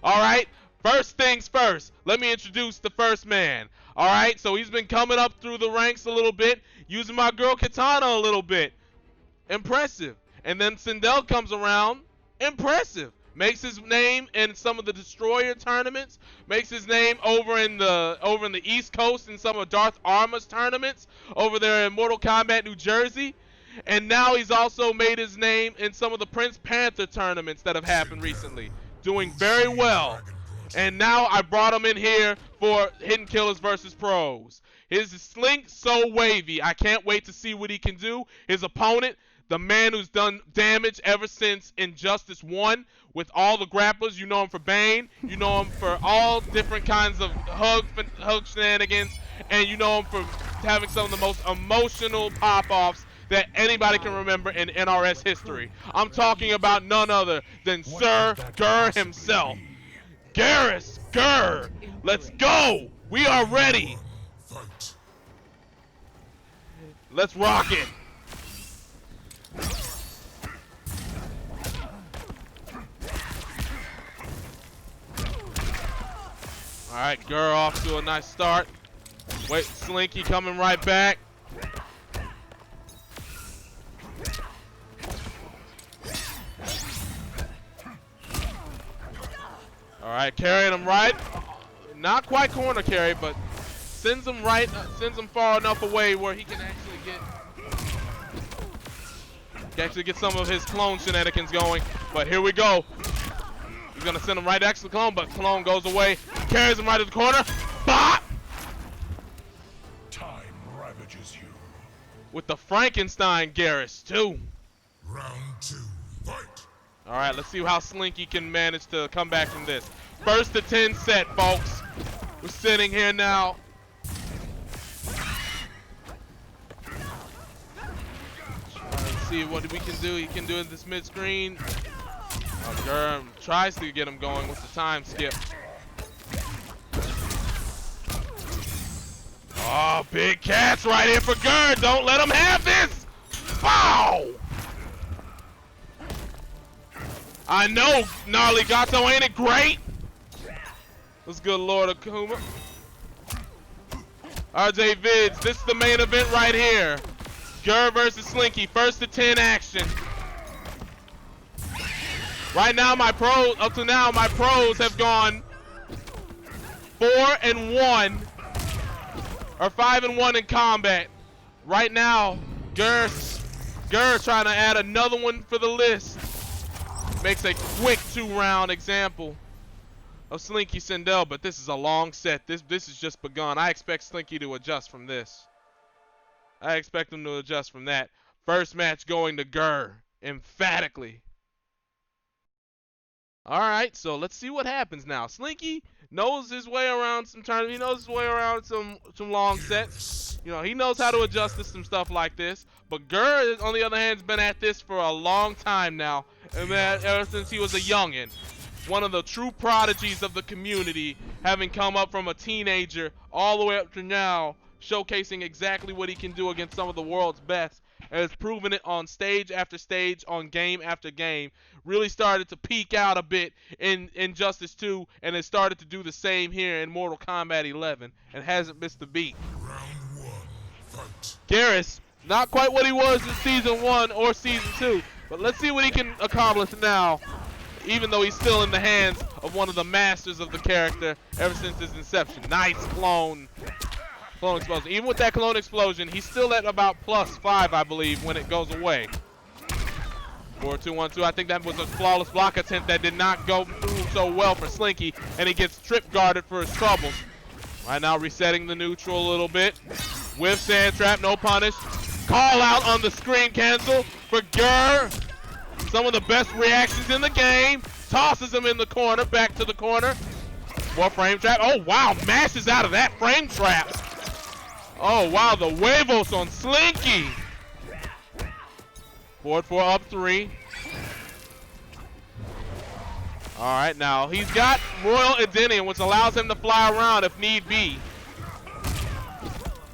All right, first things first. Let me introduce the first man. All right, so he's been coming up through the ranks a little bit, using my girl Katana a little bit. Impressive. And then Sindel comes around. Impressive. Makes his name in some of the Destroyer tournaments. Makes his name over in the East Coast in some of Darth Arma's tournaments over there in Mortal Kombat New Jersey. And now he's also made his name in some of the Prince Panther tournaments that have happened recently. Doing very well. And now I brought him in here for Hidden Killers versus Pros. His Slinksowavy. I can't wait to see what he can do. His opponent, the man who's done damage ever since Injustice 1 with all the grapplers. You know him for Bane. You know him for all different kinds of hug shenanigans. And you know him for having some of the most emotional pop-offs that anybody can remember in NRS history. I'm talking about none other than Sir Gur himself. Garrus Gur, let's go. We are ready. Fight. Let's rock it. All right, Gur off to a nice start. Wait, Slinky coming right back. All right, carrying him right. Not quite corner carry, but sends him right, sends him far enough away where he can actually get some of his clone shenanigans going. But here we go. He's gonna send him right next to the clone, but clone goes away. Carries him right to the corner. Bop! Time ravages you. With the Frankenstein Garrus too. Round 2. Fight. All right, let's see how Slinky can manage to come back from this. First to 10 set, folks. We're sitting here now. Let's see what we can do. He can do it this mid-screen. Oh, Gur tries to get him going with the time skip. Oh, big cats right here for Gur. Don't let him have this. Wow! I know, Gnarly Gato, ain't it great? What's good, Lord Akuma? RJ Vids, this is the main event right here. Gur versus Slinky, first to 10 action. Right now, up to now, my pros have gone 4-1, or 5-1 in combat. Right now, Gur trying to add another one for the list. Makes a quick 2-round example of Slinky Sindel, but this is a long set. This has just begun. I expect Slinky to adjust from this. I expect him to adjust from that. First match going to Gur, emphatically. All right, so let's see what happens now. Slinky knows his way around some tournaments. He knows his way around some long sets. You know, he knows how to adjust to some stuff like this. But Gur, on the other hand, has been at this for a long time now. And that ever since he was a youngin'. One of the true prodigies of the community, having come up from a teenager all the way up to now, showcasing exactly what he can do against some of the world's best. And has proven it on stage after stage, on game after game. Really started to peak out a bit in Injustice 2, and has started to do the same here in Mortal Kombat 11, and hasn't missed a beat. Round 1. Fight. Garrus, not quite what he was in Season 1 or Season 2, but let's see what he can accomplish now, even though he's still in the hands of one of the masters of the character ever since his inception. Nice clone explosion. Even with that clone explosion, he's still at about +5, I believe, when it goes away. 4-2-1-2. I think that was a flawless block attempt that did not go through so well for Slinky, and he gets trip guarded for his troubles. Right now, resetting the neutral a little bit. With sand trap, no punish. Call out on the screen cancel for Gur. Some of the best reactions in the game. Tosses him in the corner, back to the corner. More frame trap. Oh, wow. Mashes out of that frame trap. Oh, wow. The huevos on Slinky. Forward 4 up 3. All right, now he's got Royal Edenium, which allows him to fly around if need be.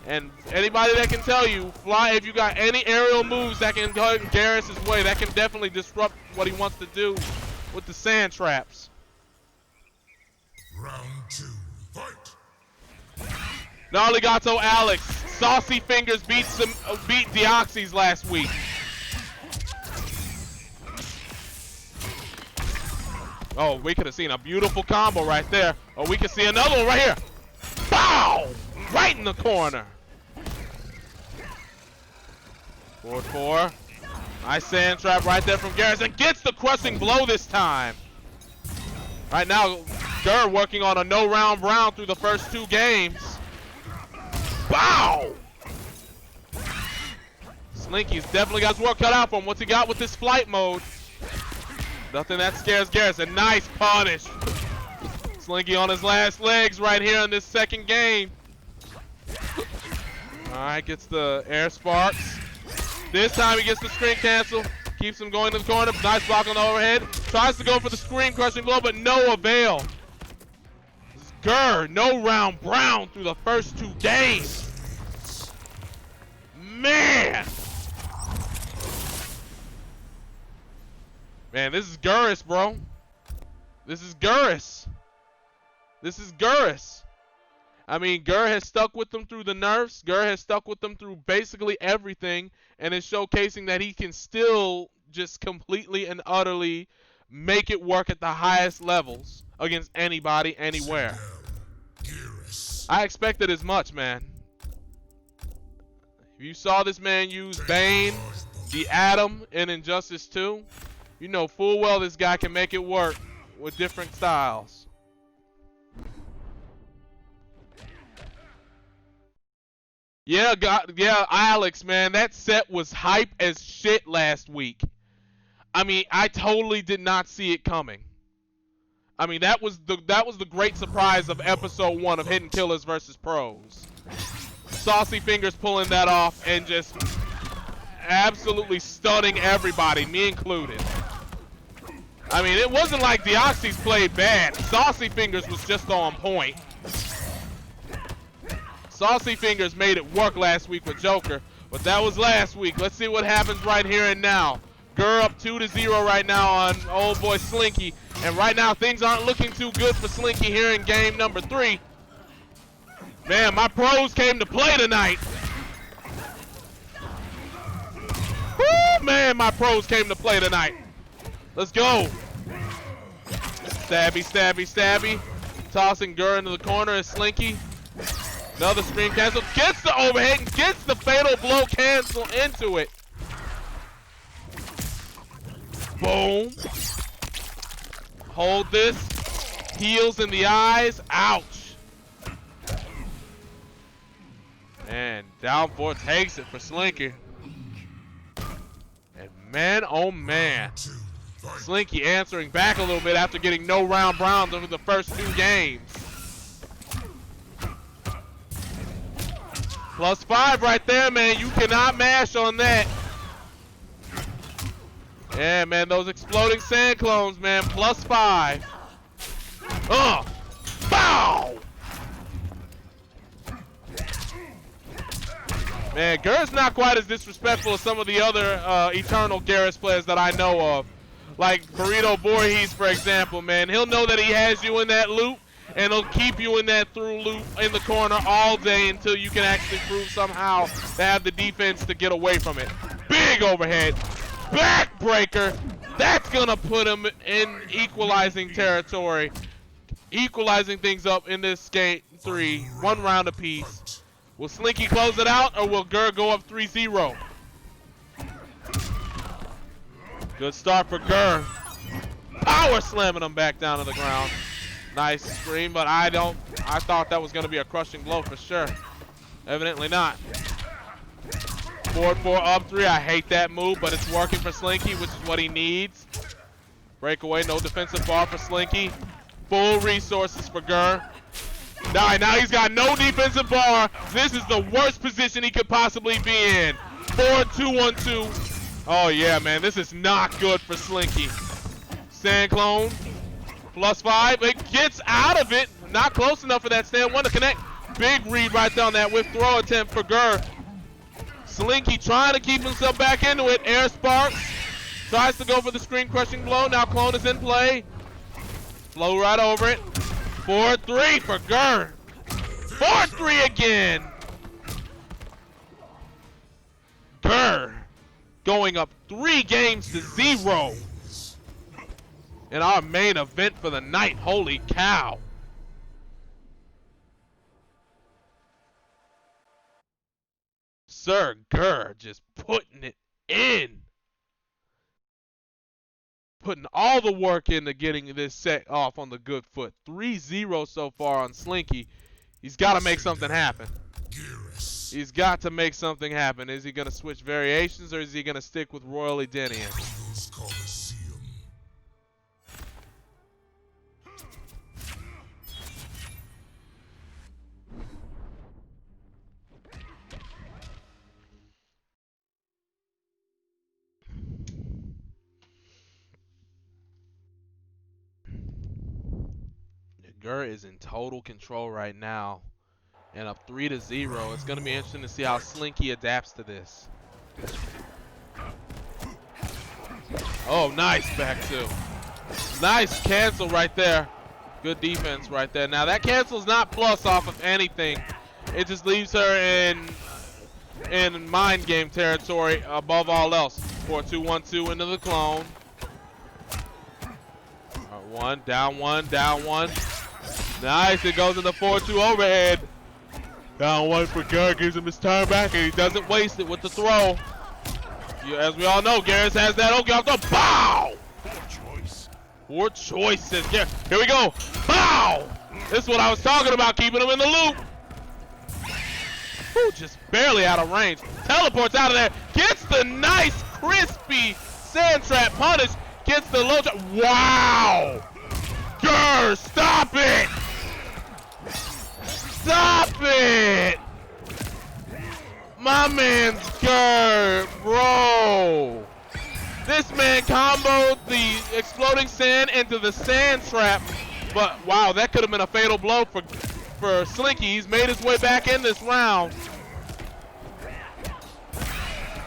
And anybody that can tell you, if you got any aerial moves that can go in Garrus's way, that can definitely disrupt what he wants to do with the sand traps. Round 2, fight! Narligato Alex, Saucy Fingers beat Deoxys last week. Oh, we could have seen a beautiful combo right there. Or we could see another one right here. Bow! Right in the corner. Forward 4. Nice sand trap right there from Garrus. And gets the crushing blow this time. Right now, Gur working on a no round brown through the first 2 games. Bow! Slinky's definitely got his work cut out for him. What's he got with this flight mode? Nothing that scares Garrus. A nice punish. Slinky on his last legs right here in this second game. Alright, gets the air sparks. This time he gets the screen cancel. Keeps him going to the corner. Nice block on the overhead. Tries to go for the screen crushing blow, but no avail. Gur, no round brown through the first 2 games. Man! Man, this is Garrus, bro. This is Garrus. This is Garrus. I mean, Gur has stuck with them through the nerfs. Gur has stuck with them through basically everything, and is showcasing that he can still just completely and utterly make it work at the highest levels against anybody, anywhere. I expected as much, man. If you saw this man use Bane, the Atom in Injustice 2, you know full well this guy can make it work with different styles. Yeah, Alex, man, that set was hype as shit last week. I mean, I totally did not see it coming. I mean, that was the great surprise of episode 1 of Hidden Killers versus Pros. Saucy Fingers pulling that off and just absolutely stunning everybody, me included. I mean, it wasn't like Deoxys played bad. Saucy Fingers was just on point. Saucy Fingers made it work last week with Joker, but that was last week. Let's see what happens right here and now. Gur up 2-0 right now on old boy Slinky, and right now things aren't looking too good for Slinky here in game number 3. Man, my pros came to play tonight. Woo, man, my pros came to play tonight. Let's go. Stabby, stabby, stabby. Tossing Gur into the corner is Slinky. Another screen cancel. Gets the overhead and gets the fatal blow cancel into it. Boom. Hold this. Heels in the eyes. Ouch. And down 4 takes it for Slinky. And man, oh man. Slinky answering back a little bit after getting no round browns over the first 2 games. +5 right there, man. You cannot mash on that. Yeah, man, those exploding sand clones, man. +5. Bow! Man, Gur's not quite as disrespectful as some of the other Eternal Garrus players that I know of. Like Burrito Voorhees, for example, man. He'll know that he has you in that loop, and he'll keep you in that through loop in the corner all day until you can actually prove somehow to have the defense to get away from it. Big overhead. Backbreaker. That's going to put him in equalizing territory. Equalizing things up in this game 3. 1 round apiece. Will Slinky close it out, or will Gur go up 3-0? Good start for Gur. Power slamming him back down to the ground. Nice screen, but I thought that was going to be a crushing blow for sure. Evidently not. Forward 4 up 3. I hate that move, but it's working for Slinky, which is what he needs. Breakaway, no defensive bar for Slinky. Full resources for Gur. Now he's got no defensive bar. This is the worst position he could possibly be in. 4-2-1-2. Oh yeah, man, this is not good for Slinky. Sand clone, +5. It gets out of it. Not close enough for that stand one to connect. Big read right there on that whiff throw attempt for Gur. Slinky trying to keep himself back into it. Air sparks. Tries to go for the screen crushing blow. Now clone is in play. Flow right over it. 4-3 for Gur. 4-3 again. Gur going up 3 games to 0 in our main event for the night. Holy cow. Sir Gur just putting it in. Putting all the work into getting this set off on the good foot. 3-0 so far on Slinky. He's got to make something happen. He's got to make something happen. Is he going to switch variations or is he going to stick with Royal Edenian? Gur is in total control right now and up 3-0. It's going to be interesting to see how Slinky adapts to this. Oh, nice back two. Nice cancel right there. Good defense right there. Now that cancel's not plus off of anything. It just leaves her in mind game territory above all else. 4-2-1-2 into the clone. One, down one, down one. Nice, it goes in the 4-2 overhead. Down one for Gur, gives him his turn back, and he doesn't waste it with the throw. As we all know, Garrus has that Oki off the bow! Poor choices. Here we go. Bow! This is what I was talking about, keeping him in the loop. Ooh, just barely out of range. Teleports out of there. Gets the nice, crispy sand trap punish. Gets the low trap. Wow! Gur, stop it! Stop it! My man's Gur, bro. This man comboed the exploding sand into the sand trap. But wow, that could have been a fatal blow for Slinky. He's made his way back in this round.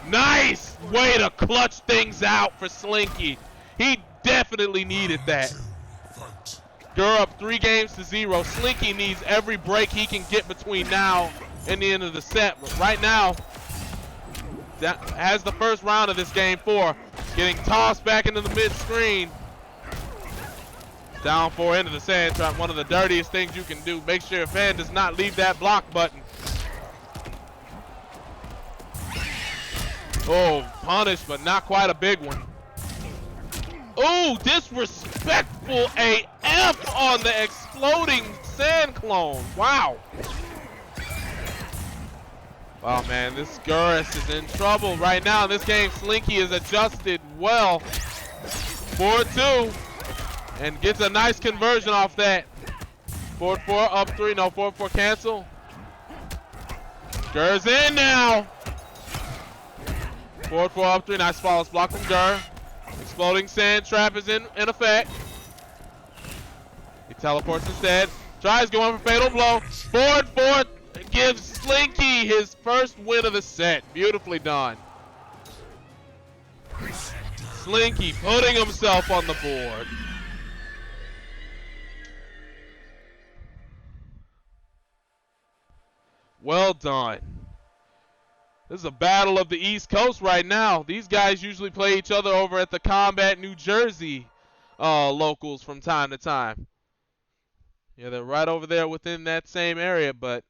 Nice way to clutch things out for Slinky. He definitely needed that. Gur up 3 games to 0. Slinky needs every break he can get between now and the end of the set. But right now, that has the first round of this game 4. Getting tossed back into the mid-screen. Down 4 into the sand trap. One of the dirtiest things you can do. Make sure your fan does not leave that block button. Oh, punish, but not quite a big one. Oh, disrespectful AF on the exploding sand clone. Wow. Wow, man, this Garrus is in trouble right now. In this game, Slinky is adjusted well. 4-2. And gets a nice conversion off that. 4-4, up 3. No, 4-4 cancel. Gur's in now. 4-4, up 3. Nice flawless block from Gur. Exploding sand trap is in effect. He teleports instead. Tries going for fatal blow. Forward 4 gives Slinky his first win of the set. Beautifully done. Slinky putting himself on the board. Well done. This is a battle of the East Coast right now. These guys usually play each other over at the Combat New Jersey locals from time to time. Yeah, they're right over there within that same area, but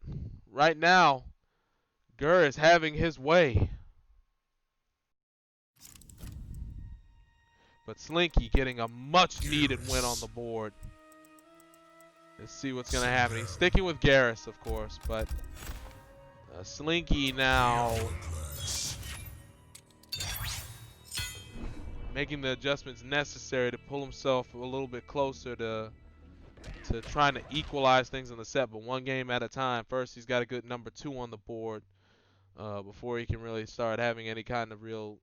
right now, Gur is having his way. But Slinky getting a much needed win on the board. Let's see what's going to happen. He's sticking with Garrus, of course, but Slinky now making the adjustments necessary to pull himself a little bit closer to trying to equalize things in the set, but one game at a time. First, he's got a good number 2 on the board before he can really start having any kind of real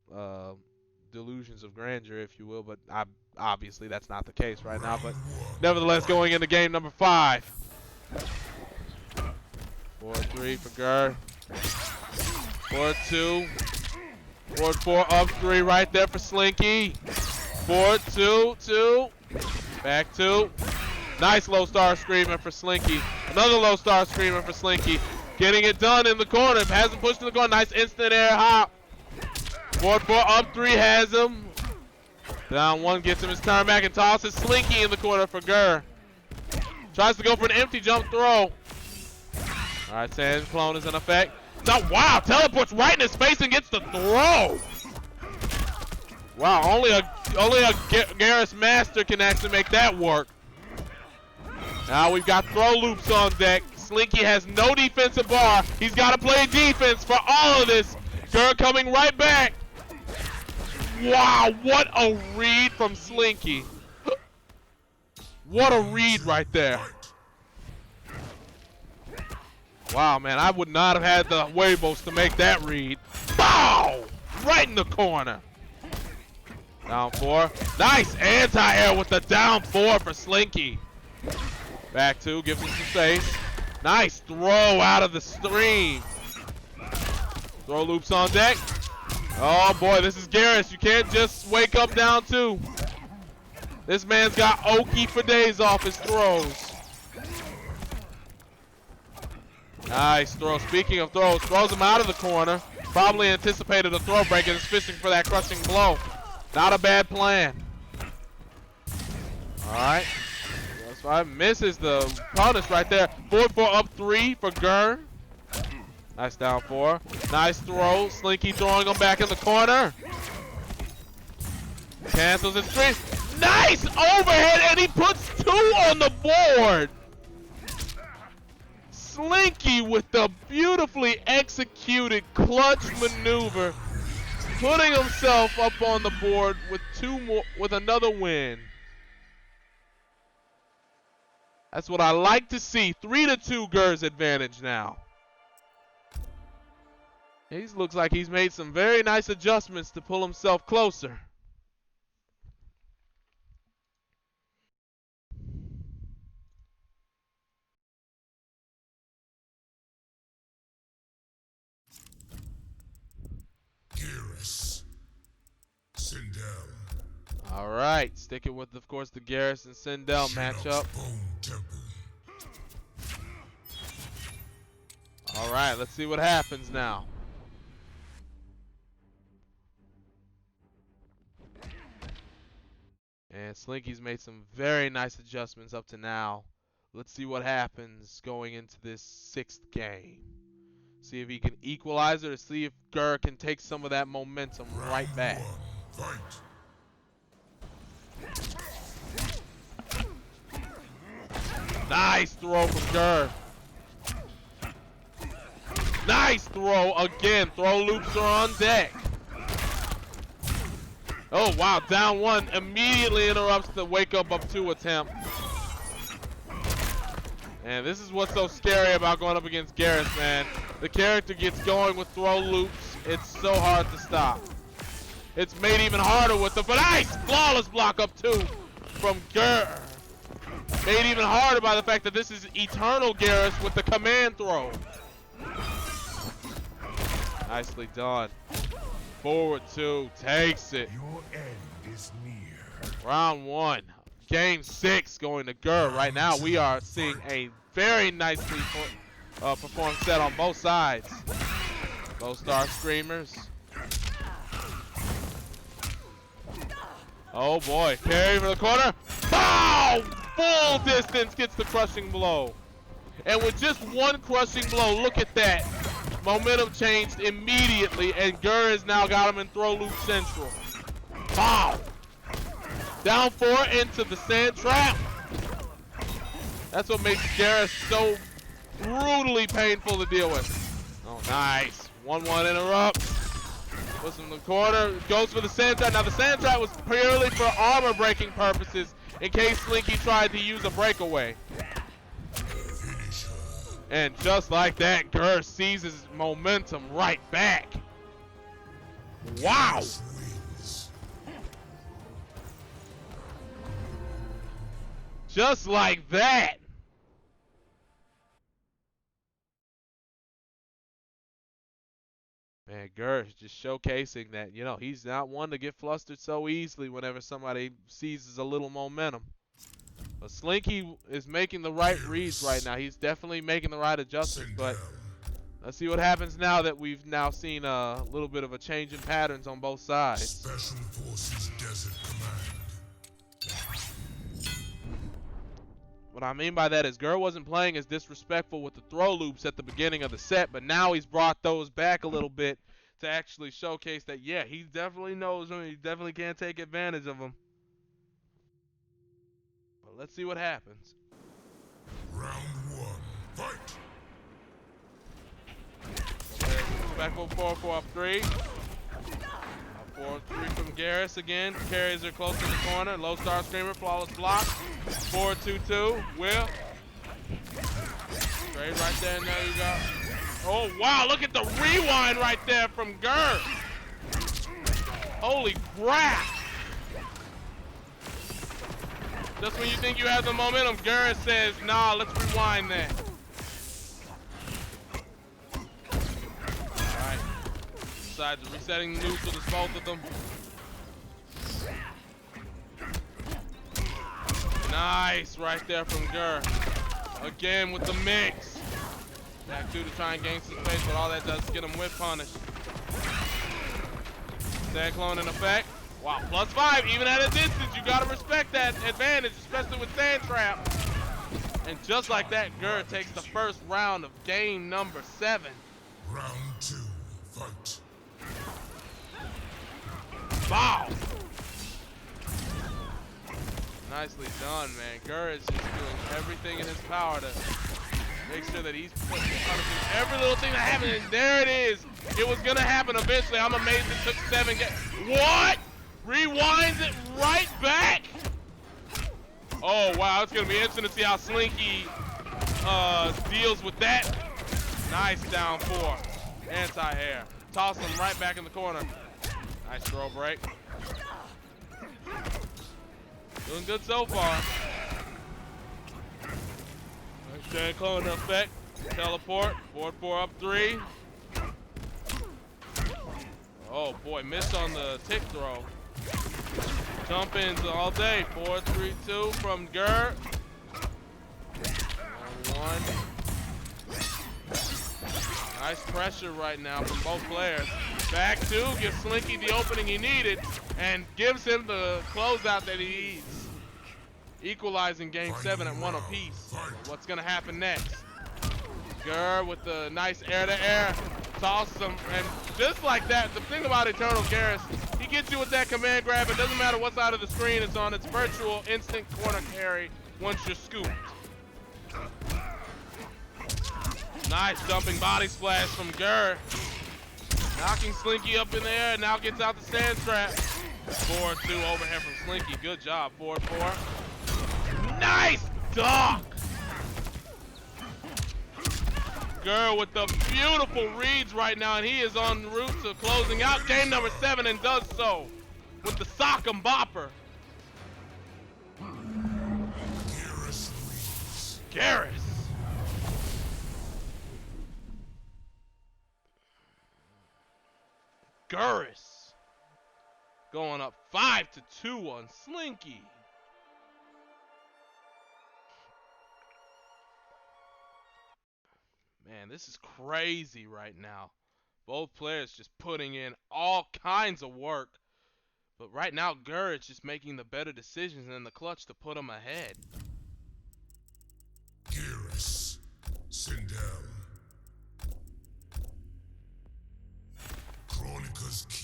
delusions of grandeur, if you will, but obviously that's not the case right now. But nevertheless, going into game number 5. 4-3 for Gur. 4-2. 4-4 up 3 right there for Slinky. 4-2-2. Back 2. Nice low star screamer for Slinky. Another low star screamer for Slinky. Getting it done in the corner. Hasn't pushed in the corner. Nice instant air hop. 4-4 up 3 has him. Down 1 gets him his turn back and tosses Slinky in the corner for Gur. Tries to go for an empty jump throw. Alright, Sand Clone is in effect. So, wow, teleports right in his face and gets the throw. Wow, only a Garrus Master can actually make that work. Now we've got throw loops on deck. Slinky has no defensive bar. He's got to play defense for all of this. Gur coming right back. Wow, what a read from Slinky. What a read right there. Wow, man, I would not have had the huevos to make that read. Bow! Right in the corner. Down 4. Nice anti-air with the down 4 for Slinky. Back 2, gives him some space. Nice throw out of the stream. Throw loops on deck. Oh boy, this is Garrus. You can't just wake up down 2. This man's got Oki for days off his throws. Nice throw. Speaking of throws, throws him out of the corner. Probably anticipated a throw break and is fishing for that crushing blow. Not a bad plan. Alright. Misses the punish right there. 4-4 up 3 for Gur. Nice down 4. Nice throw. Slinky throwing him back in the corner. Cancels his 3. Nice overhead, and he puts 2 on the board. Slinky with the beautifully executed clutch maneuver, putting himself up on the board with 2 more, with another win. That's what I like to see. 3-2 Gur's advantage now. He looks like he's made some very nice adjustments to pull himself closer. Garrus. Sindel. All right, sticking with, of course, the Garrus and Sindel matchup. All right, let's see what happens now. And Slinky's made some very nice adjustments up to now. Let's see what happens going into this 6th game. See if he can equalize it, or see if Gur can take some of that momentum right back. Nice throw from Gur. Nice throw again. Throw loops are on deck. Oh, wow. Down 1 immediately interrupts the wake up 2 attempt. And this is what's so scary about going up against Garrus, man. The character gets going with throw loops. It's so hard to stop. It's made even harder with the nice flawless block up 2 from Gur. Made even harder by the fact that this is Eternal Garrus with the command throw. Nicely done. Forward 2 takes it. Your end is near. Round 1. Game 6 going to Gur. Right now we are seeing a very nicely performed set on both sides. Low star screamers. Oh boy, carry for the corner. Bow! Full distance gets the crushing blow. And with just 1 crushing blow, look at that. Momentum changed immediately, and Gur has now got him in throw loop central. Wow! Down 4 into the sand trap. That's what makes Garrus so brutally painful to deal with. Oh, nice. 1-1 interrupt Puts him in the corner, goes for the sand trap. Now the sand trap was purely for armor breaking purposes in case Slinky tried to use a breakaway. And just like that, Gurr seizes momentum right back. Wow! Just like that. Man, Gurr is just showcasing that, you know, he's not one to get flustered so easily whenever somebody seizes a little momentum. But Slinky is making the right reads right now. He's definitely making the right adjustments, but let's see what happens now that we've now seen a little bit of a change in patterns on both sides. Special Forces Desert Command. What I mean by that is Gurr wasn't playing as disrespectful with the throw loops at the beginning of the set, but now he's brought those back a little bit to actually showcase that, yeah, he definitely knows them. He definitely can't take advantage of them. But let's see what happens. Round one, fight! Respectful 4-4 up 3. 4-3 from Garrus again. Carries her close to the corner. Low star screamer, flawless block. 4-2-2. Will. Straight right there. Now you got. Oh wow! Look at the rewind right there from Gurr. Holy crap! Just when you think you have the momentum, Gurr says, "Nah, let's rewind that." Sides resetting neutral to both of them. Nice right there from Gurr. Again with the mix. Back 2 to try and gain some space, but all that does is get him whip punished. Sand clone in effect. Wow, +5 even at a distance. You gotta respect that advantage, especially with sand trap. And just like that, Gurr takes the first round of game number 7. Round 2, fight. Wow! Nicely done, man. Gurr is just doing everything in his power to make sure that he's punishing every little thing that happened. And there it is. It was gonna happen eventually. I'm amazed it took 7 games. What? Rewinds it right back? Oh wow, it's gonna be interesting to see how Slinky deals with that. Nice down 4. Anti-air. Toss him right back in the corner. Nice throw break. Doing good so far. Nice clone effect. Teleport. 4-4 up 3. Oh boy, missed on the tick throw. Jump ins all day. 4-3-2 from Gurr. 1. Nice pressure right now from both players. Back 2 gives Slinky the opening he needed and gives him the closeout that he needs. Equalizing game 7 at 1 apiece. What's gonna happen next? Gurr with the nice air-to-air. Tosses him, and just like that, the thing about Eternal Garrus, he gets you with that command grab. It doesn't matter what side of the screen it's on. It's virtual instant corner carry once you're scooped. Nice jumping body splash from Gurr. Knocking Slinky up in the air, now gets out the sand trap. 4-2 overhead from Slinky, good job, 4-4. Nice dunk! Gurr with the beautiful reads right now, and he is en route to closing out game number 7 and does so with the sock'em bopper. Garrus. Gurrus going up 5-2 on Slinky. Man, this is crazy right now. Both players just putting in all kinds of work. But right now, Gurr is just making the better decisions in the clutch to put him ahead. Garrus, Sindel. Chronica's Key.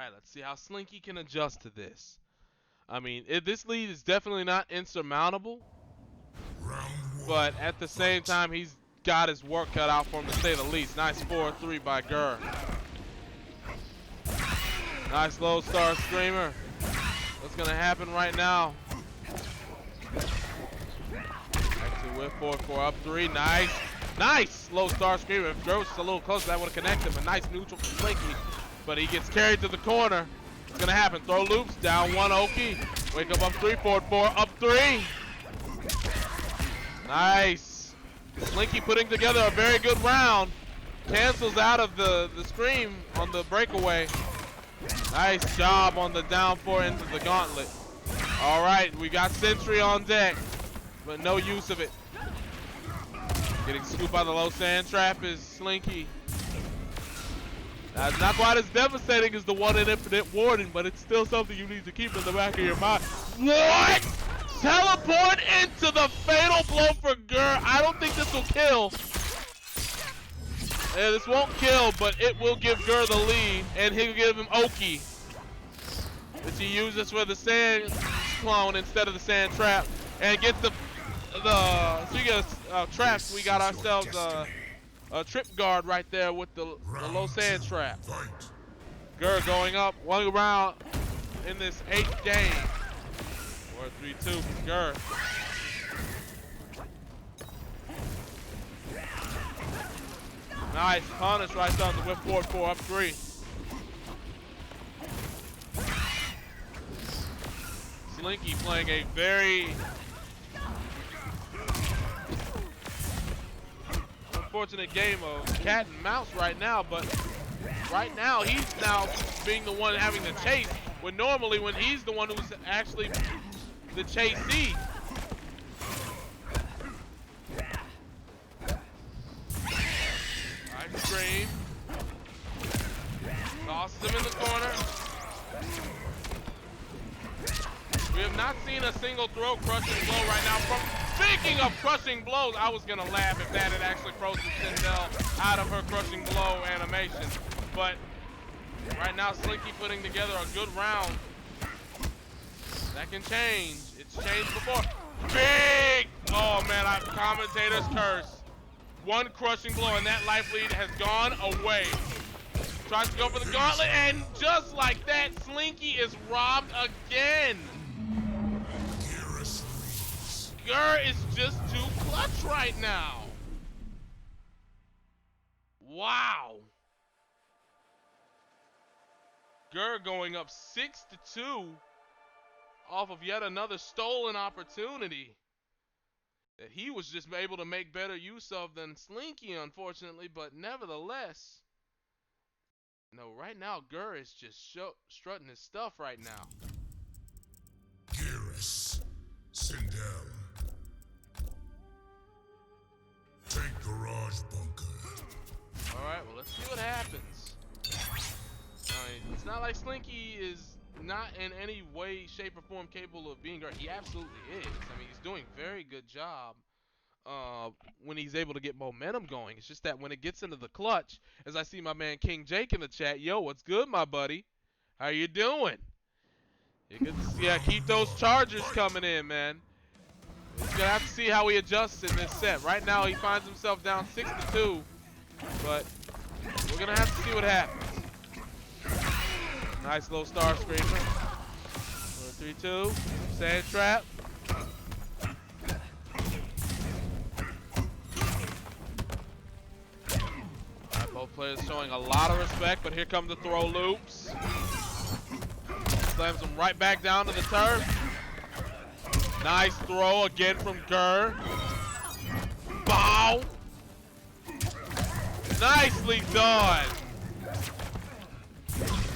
right, let's see how Slinky can adjust to this. I mean, this lead is definitely not insurmountable, but at the same time, he's got his work cut out for him, to say the least. Nice 4-3 by Gur. Nice low star screamer. What's gonna happen right now? Actually, with 4-4 up 3. Nice. Nice low star screamer. If Gur was a little closer, that would have connected him. A nice neutral from Slinky. But he gets carried to the corner. What's gonna happen? Throw loops. Down 1 Oki. Wake up 3. Forward 4. Up 3. Nice. Slinky putting together a very good round. Cancels out of the scream on the breakaway. Nice job on the down 4 into the gauntlet. All right, we got Sentry on deck, but no use of it. Getting scooped by the low sand trap is Slinky. That's not quite as devastating as the one in Infinite Warden, but it's still something you need to keep in the back of your mind. What? Teleport into the fatal blow for Gur. I don't think this will kill. Yeah, this won't kill, but it will give Gur the lead, and he'll give him Oki, which he uses for the sand clone instead of the sand trap, and get the speaking of traps, we got ourselves a trip guard right there with the low sand trap. Gur going up 1 round in this 8th game. 4-3-2 for Gur. Nice punish right there on the whip 4-4 up 3. Slinky playing a very unfortunate game of cat and mouse right now, but right now he's now being the one having the chase, when normally when he's the one who's actually the chasee. Nice scream. Tosses him in the corner. We have not seen a single throw crushing blow right now. Speaking of crushing blows, I was gonna laugh if that had actually frozen Sindel out of her crushing blow animation. But right now, Slinky putting together a good round. That can change. It's changed before. Big! Oh man, commentator's curse. 1 crushing blow, and that life lead has gone away. Tries to go for the gauntlet, and just like that, Slinky is robbed again. Gur is just too clutch right now. Wow. Gur going up 6-2 off of yet another stolen opportunity that he was just able to make better use of than Slinky, unfortunately, but nevertheless. No, right now, Gur is just strutting his stuff right now. Geras, Sindel. Tank garage bunker. Alright, well, let's see what happens. It's not like Slinky is not in any way, shape, or form capable of being Gur. He absolutely is. I mean, he's doing a very good job when he's able to get momentum going. It's just that when it gets into the clutch, as I see my man King Jake in the chat, yo, what's good, my buddy? How you doing? You're good to see. Yeah, keep those chargers coming in, man. He's gonna have to see how he adjusts in this set. Right now, he finds himself down 6-2, but we're gonna have to see what happens. Nice low star screamer. 4-3-2. Sand trap. Alright, both players showing a lot of respect, but here come the throw loops. Slams him right back down to the turf. Nice throw again from Gur. Bow. Nicely done.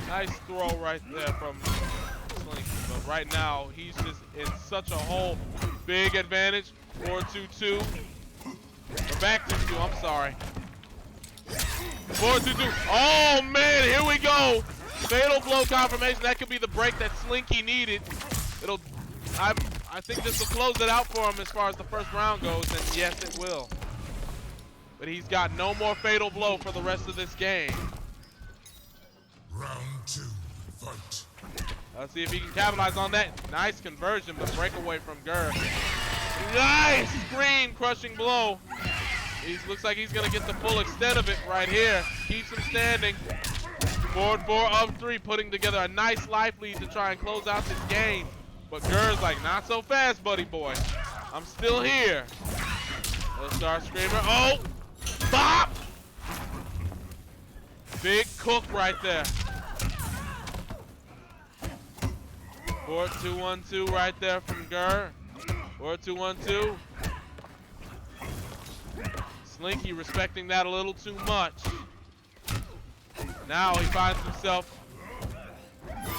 Nice throw right there from Slinky. But right now, he's just in such a hole. Big advantage. 4-2-2. Or back to 2, I'm sorry. 4-2-2. Oh, man, here we go. Fatal blow confirmation. That could be the break that Slinky needed. I think this will close it out for him as far as the first round goes, and yes, it will. But he's got no more fatal blow for the rest of this game. Round 2, Fight. Let's see if he can capitalize on that. Nice conversion, but breakaway from Gur. Nice screen crushing blow. He looks like he's gonna get the full extent of it right here. Keeps him standing. Forward 4 up 3, putting together a nice life lead to try and close out this game. But Gur's like, not so fast, buddy boy. I'm still here. Let's start screaming. Oh! Bop! Big cook right there. Forward 2-1-2 right there from Gur. Forward 2-1-2. Slinky respecting that a little too much. Now he finds himself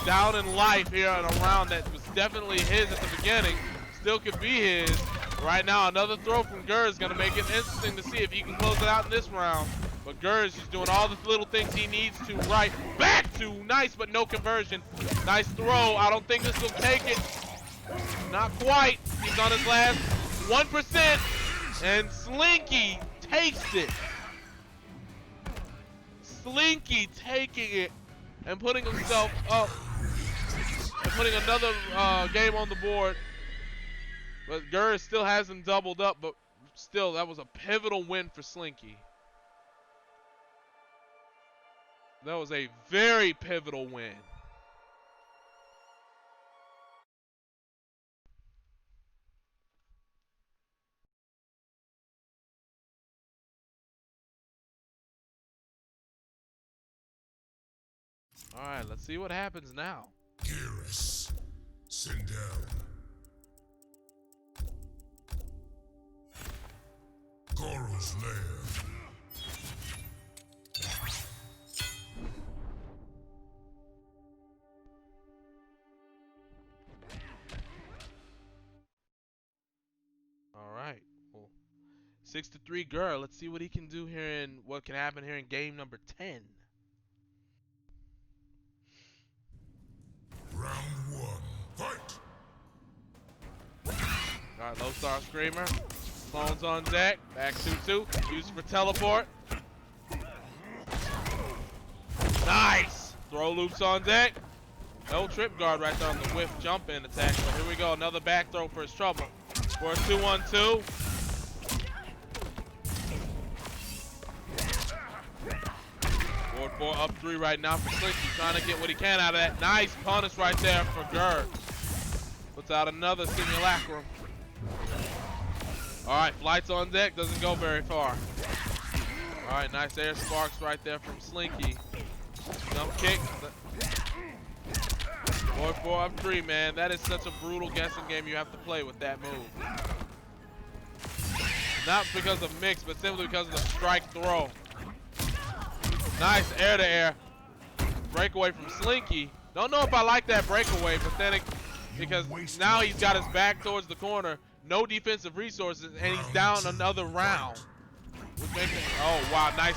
down in life here in a round that was definitely his at the beginning. Still could be his. Right now, another throw from Gur is going to make it interesting to see if he can close it out in this round. But Gur is just doing all the little things he needs to right back to. Nice, but no conversion. Nice throw. I don't think this will take it. Not quite. He's on his last 1%. And Slinky takes it. Slinky taking it and putting himself up and putting another game on the board. But Gur still has him doubled up, but still, that was a pivotal win for Slinky. That was a very pivotal win. All right, let's see what happens now. Geras. Send down. Goro's lair. All right. Well, 6-3 Gur. Let's see what he can do here and what can happen here in game number 10. Round 1. Fight. All right, low star screamer. Clones on deck. Back 2-2. Used for teleport. Nice. Throw loops on deck. No trip guard right there on the whiff jump in attack. But here we go. Another back throw for his trouble. For a 2-1-2. Forward 4 up 3 right now for Slinky. Trying to get what he can out of that. Nice punish right there for Gur. Puts out another simulacrum. All right, flights on deck. Doesn't go very far. All right, nice air sparks right there from Slinky. Jump kick. Forward 4 up 3, man. That is such a brutal guessing game you have to play with that move. Not because of mix, but simply because of the strike throw. Nice air to air. Breakaway from Slinky. Don't know if I like that breakaway, but then because now he's got his back towards the corner, no defensive resources, and he's down another round. Which makes it, oh wow, nice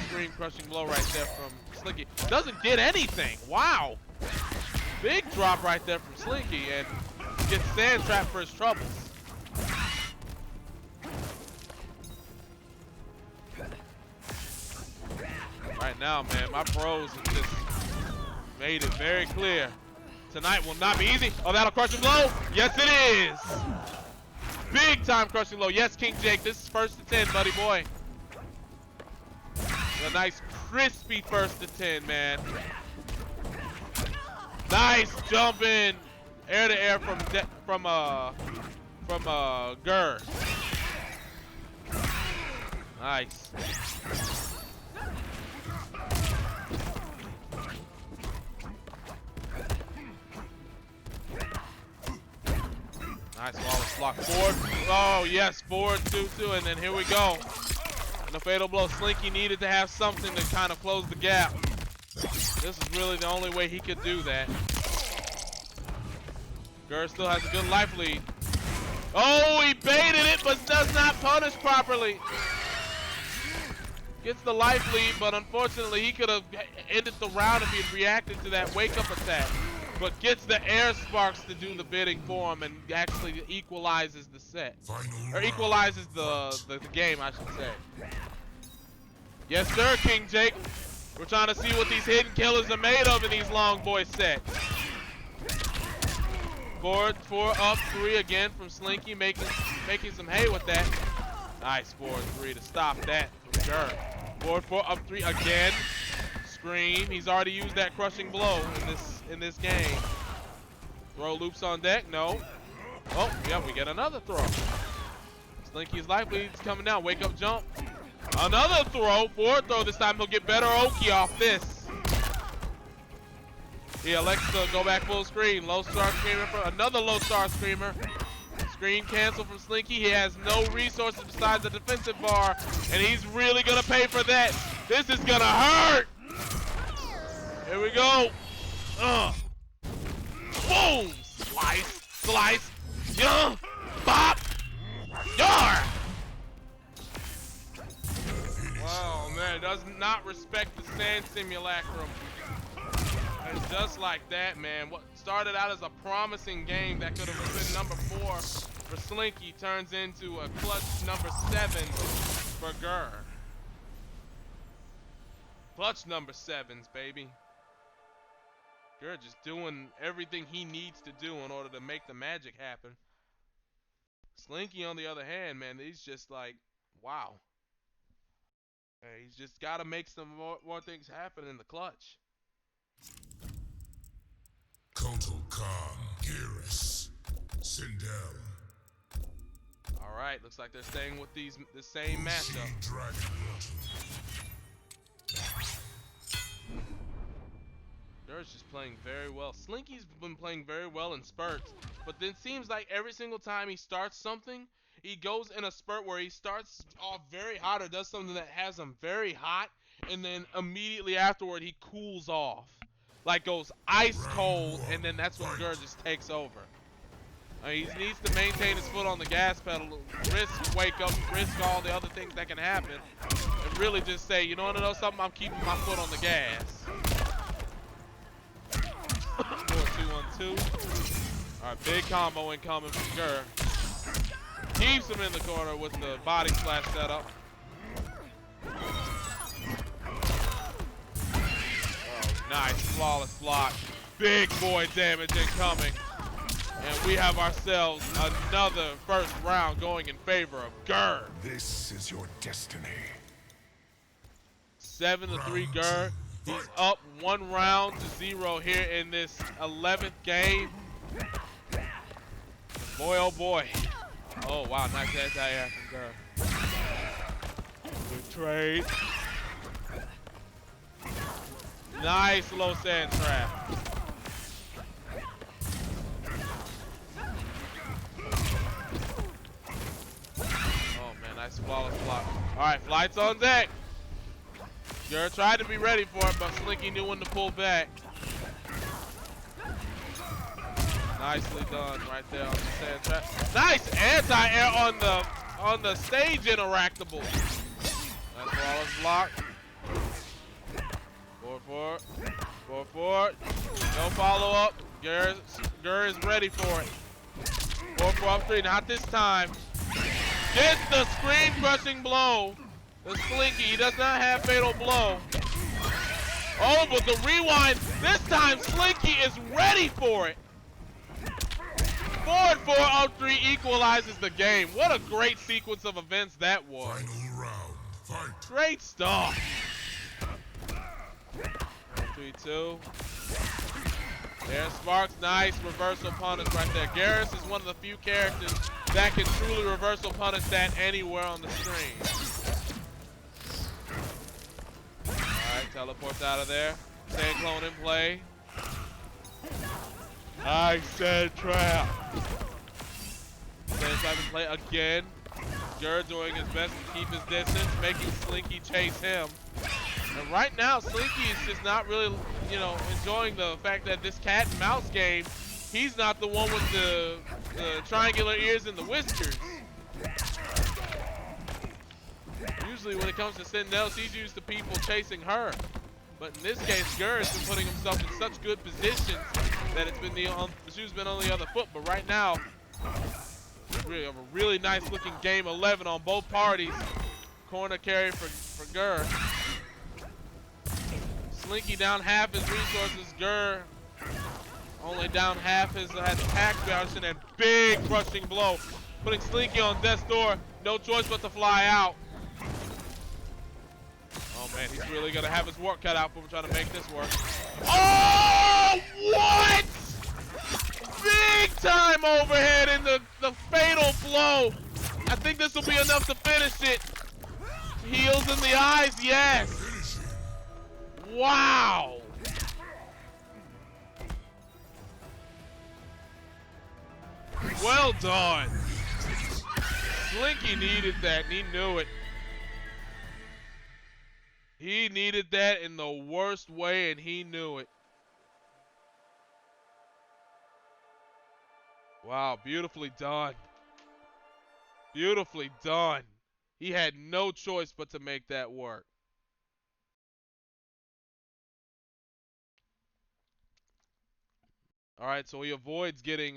screen crushing blow right there from Slinky. Doesn't get anything. Wow. Big drop right there from Slinky and gets sand trapped for his troubles. Right now, man, my pros have just made it very clear. Tonight will not be easy. Oh, that'll crush him low. Yes, it is. Big time crushing low. Yes, King Jake, this is 1st to 10, buddy boy. A nice crispy 1st to 10, man. Nice jump in, air to air from Gur. Nice. Nice flawless block forward. Oh yes, forward 2-2, and then here we go. And the fatal blow. Slinky needed to have something to kind of close the gap. This is really the only way he could do that. Gur still has a good life lead. Oh, he baited it, but does not punish properly. Gets the life lead, but unfortunately he could have ended the round if he had reacted to that wake-up attack. But gets the air sparks to do the bidding for him and actually equalizes the set. Or equalizes the game, I should say. Yes, sir, King Jake. We're trying to see what these hidden killers are made of in these long boy sets. Four up, 3 again from Slinky, making some hay with that. Nice 4 and 3 to stop that from Gurr. 4 up 3 again. Scream. He's already used that crushing blow in this game. Throw loops on deck. No. Oh, yeah, we get another throw. Slinky's life lead's coming down. Wake up jump. Another throw. 4th throw. This time he'll get better Oki off this. He elects to go back full screen. Low star screamer for another low star screamer. Screen cancel from Slinky. He has no resources besides the defensive bar, and he's really gonna pay for that. This is gonna hurt. Here we go. Boom. Slice. Yeah. Bop. Yar. Wow, man, does not respect the sand simulacrum. And just like that, man, what started out as a promising game that could have been number 4 for Slinky turns into a clutch number 7 for Gurr. Clutch number 7s, baby. Gurr just doing everything he needs to do in order to make the magic happen. Slinky, on the other hand, man, he's just like, wow. He's just got to make some more things happen in the clutch. Kotal Khan, Geras, Sindel. All right, looks like they're staying with the same matchup. Gurr's just playing very well. Slinky's been playing very well in spurts, but then seems like every single time he starts something, he goes in a spurt where he starts off very hot or does something that has him very hot, and then immediately afterward he cools off. Like goes ice cold, and then that's when Gurr just takes over. He needs to maintain his foot on the gas pedal, risk wake up, risk all the other things that can happen, and really just say, you know something, I'm keeping my foot on the gas. 4-2-1-2. All right, big combo incoming from Gurr. Keeps him in the corner with the body splash setup. Nice, flawless block. Big boy damage incoming. And we have ourselves another first round going in favor of Gurr. This is your destiny. 7-3 Gurr. He's up 1 round to 0 here in this 11th game. Boy, oh boy. Oh wow, nice anti-air from Gurr. Good trade. Nice low sand trap. Oh man, nice flawless block. Alright, flights on deck. Gurr tried to be ready for it, but Slinky knew when to pull back. Nicely done right there on the sand trap. Nice anti-air on the stage interactable. Nice flawless block. 4-4. No follow-up. Gurr is ready for it. 4-4 up 3. Not this time. Gets the screen crushing blow. The Slinky. He does not have fatal blow. Oh, but the rewind. This time Slinky is ready for it. 4-4 up 3 equalizes the game. What a great sequence of events that was. Final round, fight. Great stuff. 3-2. There's Sparks. Nice reversal punish right there. Geras is one of the few characters that can truly reversal punish that anywhere on the screen. Alright, teleports out of there. Sand clone in play. Nice sand trap. Sand trap in play again. Gurr doing his best to keep his distance, making Slinky chase him. And right now, Slinky is just not really, enjoying the fact that this cat and mouse game, he's not the one with the triangular ears and the whiskers. Usually when it comes to Sentinels, he's used to people chasing her. But in this case, Gurr has been putting himself in such good positions that it's been the shoe's been on the other foot. But right now, really a really nice looking game 11 on both parties. Corner carry for Gurr. Slinky down half his resources. Gur only down half his attack bouncing and big crushing blow. Putting Slinky on death's door. No choice but to fly out. Oh man, he's really gonna have his work cut out for him trying to make this work. Oh, what? Big time overhead in the fatal blow. I think this will be enough to finish it. Heels in the eyes, yes. Wow. Well done. Slinky needed that, and he knew it. He needed that in the worst way, and he knew it. Wow, beautifully done. Beautifully done. He had no choice but to make that work. All right, so he avoids getting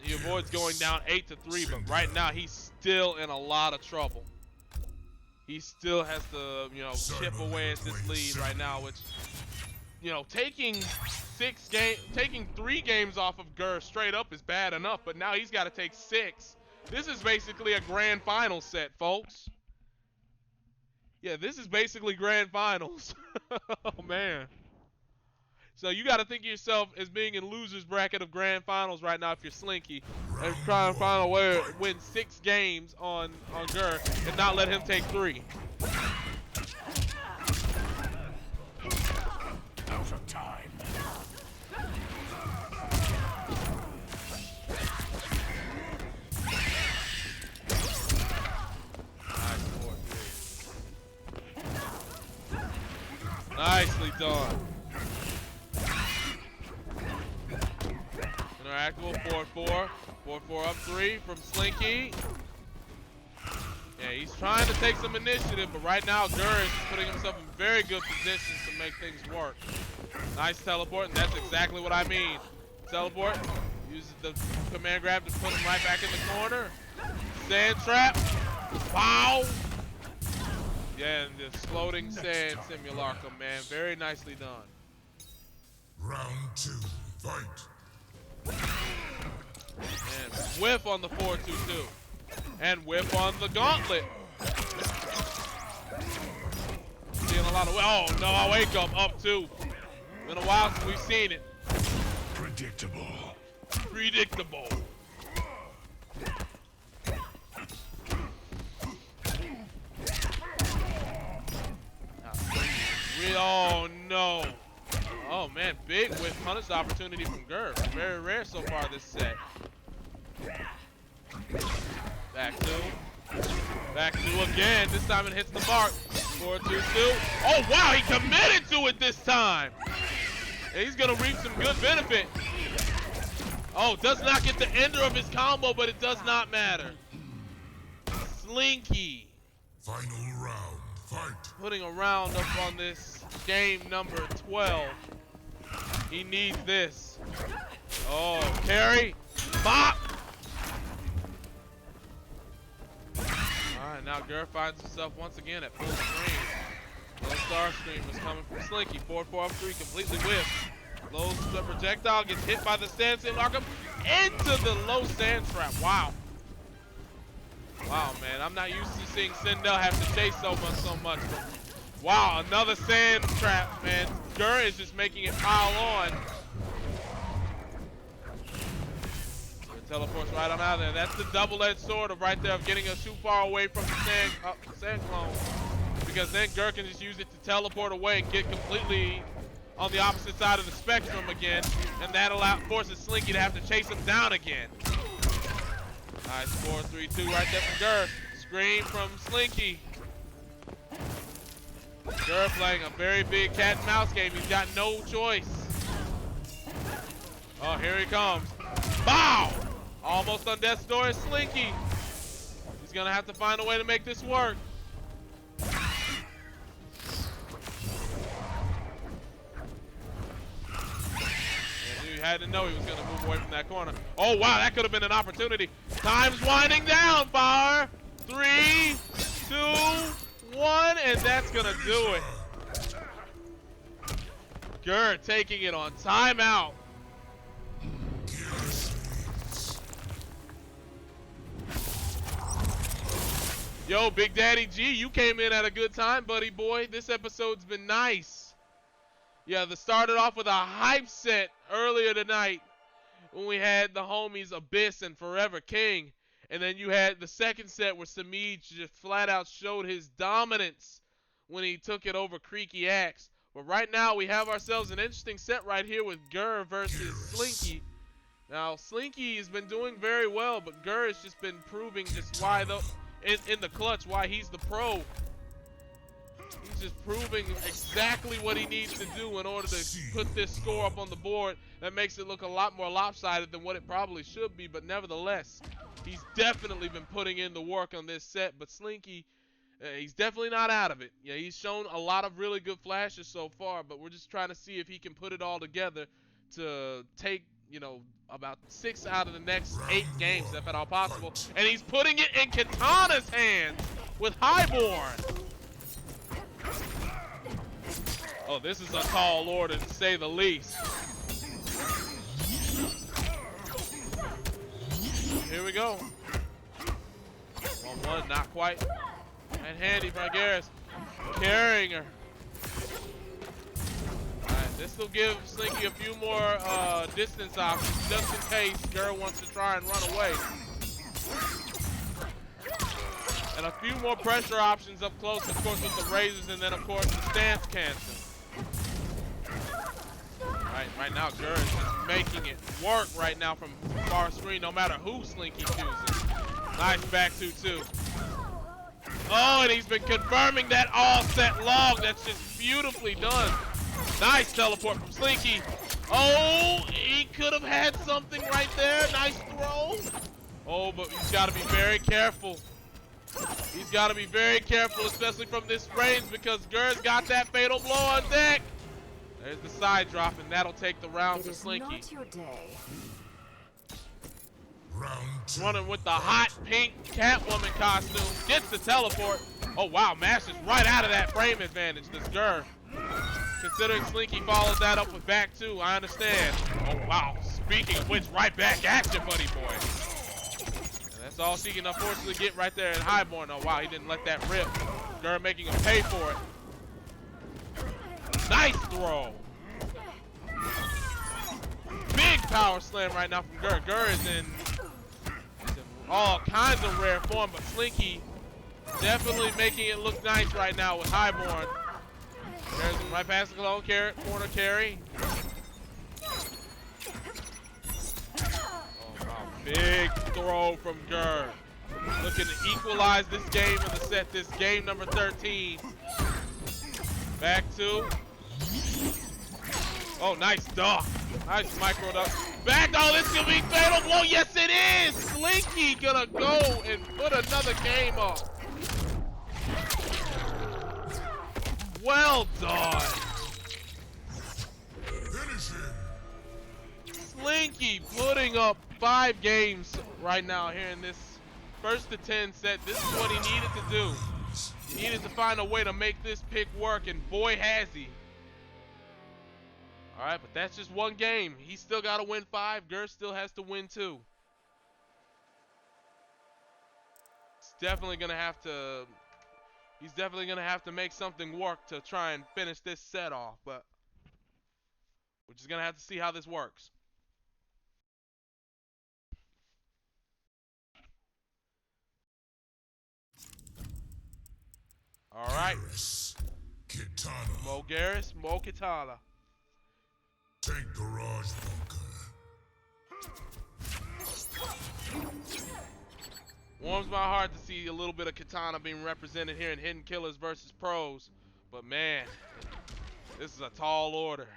he avoids going down 8-3, but right now he's still in a lot of trouble. He still has to, you know, chip away at this lead right now, which, you know, taking 3 games off of Gur straight up is bad enough, but now he's got to take 6. This is basically a grand final set, folks. Yeah, this is basically grand finals. Oh man. So you got to think of yourself as being in loser's bracket of grand finals right now if you're Slinky, and try and find a way to win 6 games on Gur and not let him take 3. Out of time. Nicely done. Interactable 4-4. 4-4 up 3 from Slinky. Yeah, he's trying to take some initiative, but right now Gur is putting himself in very good positions to make things work. Nice teleport, and that's exactly what I mean. Teleport, uses the command grab to put him right back in the corner. Sand trap. Wow. Yeah, and this floating sand simulacrum, man. Very nicely done. Round 2, fight. And whiff on the 4-2-2. And whiff on the gauntlet. Seeing a lot of, oh no, wake up 2. Been a while since we've seen it. Predictable. Predictable. Oh no. Oh man, big whiff punish opportunity from Gur. Very rare so far this set. Back 2 again. This time it hits the mark. 4-2-2. Oh wow, he committed to it this time. And he's gonna reap some good benefit. Oh, does not get the ender of his combo, but it does not matter. Slinky. Final round, fight. Putting a round up on this game number 12. He needs this. Oh, carry. Bop. Alright, now Gur finds himself once again at full screen. Low star stream is coming from Slinky. 4-4 up 3, completely whiffed. Low projectile gets hit by the stand Arkham into the low sand trap. Wow. Wow, man. I'm not used to seeing Sindel have to chase so much. But wow, another sand trap, man. Gur is just making it pile on. Teleports right on out of there. That's the double-edged sword of right there of getting us too far away from the sand clone. Because then Gur can just use it to teleport away and get completely on the opposite side of the spectrum again. And that forces Slinky to have to chase him down again. Nice 4-3-2 right there from Gur. Screen from Slinky. Gur playing a very big cat and mouse game. He's got no choice. Oh, here he comes. Bow! Almost on death's door is Slinky. He's gonna have to find a way to make this work. And you had to know he was gonna move away from that corner. Oh wow, that could have been an opportunity. Time's winding down, Fire. 3, 2, 1, and that's gonna do it. Gurr taking it on timeout. Yo, Big Daddy G, you came in at a good time, buddy boy. This episode's been nice. Yeah, they started off with a hype set earlier tonight when we had the homies Abyss and Forever King. And then you had the second set where Semiij just flat out showed his dominance when he took it over Creaky Axe. But right now we have ourselves an interesting set right here with Gurr versus Slinky. Now Slinky has been doing very well, but Gurr has just been proving just why in the clutch why he's the pro. He's just proving exactly what he needs to do in order to put this score up on the board. That makes it look a lot more lopsided than what it probably should be, but nevertheless, he's definitely been putting in the work on this set. But Slinky, he's definitely not out of it. Yeah, he's shown a lot of really good flashes so far, but we're just trying to see if he can put it all together to take, you know, about 6 out of the next 8 games, if at all possible. And he's putting it in Katana's hands with Highborn. Oh, this is a tall order to say the least. Here we go. 1-1, not quite. And handy by Garrus. Carrying her. Alright, this will give Slinky a few more distance options just in case Gurr wants to try and run away. And a few more pressure options up close, of course, with the razors, and then, of course, the stance cancel. Right now, Gurr is just making it work right now from far screen, no matter who Slinky chooses. Nice back 2-2. Oh, and he's been confirming that all set long. That's just beautifully done. Nice teleport from Slinky. Oh, he could have had something right there. Nice throw. Oh, but he's got to be very careful. He's got to be very careful, especially from this range, because Gurr's got that fatal blow on deck. There's the side drop, and that'll take the round for Slinky. Not your day. Round 2. Running with the hot pink Catwoman costume. Gets the teleport. Oh, wow. Mashes right out of that frame advantage. This Gurr. Considering Slinky follows that up with back 2, I understand. Oh, wow. Speaking of which, right back at you, buddy boy. And that's all she can unfortunately get right there in Highborn. Oh, wow. He didn't let that rip. Gurr making him pay for it. Nice throw. Big power slam right now from Gurr. Gurr is in all kinds of rare form, but Slinky definitely making it look nice right now with Highborn. There's him right past the corner carry. Oh, wow. Big throw from Gurr. Looking to equalize this game in the set. This game number 13. Back 2. Oh, nice duck. Nice micro duck. Back. Oh, this could be fatal blow. Yes, it is. Slinky gonna go and put another game up. Well done. Finish him. Slinky putting up 5 games right now here in this first to 10 set. This is what he needed to do. He needed to find a way to make this pick work, and boy has he. All right, but that's just one game. He's still got to win 5. Gurr still has to win 2. He's definitely gonna have to make something work to try and finish this set off, but we're just gonna have to see how this works. All right. Garrus, Kitana. Mo Garrus, Mo Kitana. Take garage bunker. Warms my heart to see a little bit of Kitana being represented here in Hidden Killers versus Pros. But man, this is a tall order.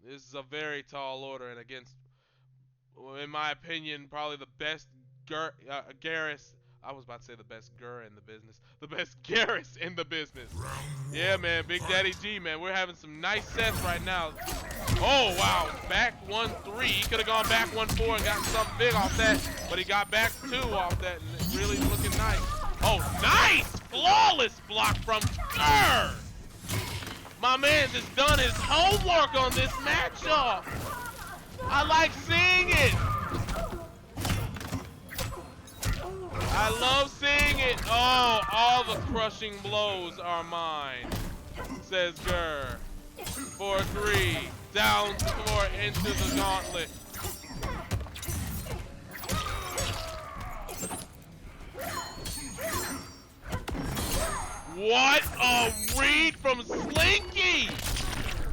This is a very tall order, and against, in my opinion, probably the best Garrus. I was about to say the best Gurr in the business. The best Garrus in the business. Yeah, man. Big Daddy G, man. We're having some nice sets right now. Oh, wow. Back 1-3. He could have gone back 1-4 and gotten something big off that. But he got back 2 off that. And it's really looking nice. Oh, nice. Flawless block from Gurr. My man just done his homework on this matchup. I like seeing it. I love seeing it. Oh, all the crushing blows are mine, says Gurr. 4-3, down 4 into the gauntlet. What a read from Slinky!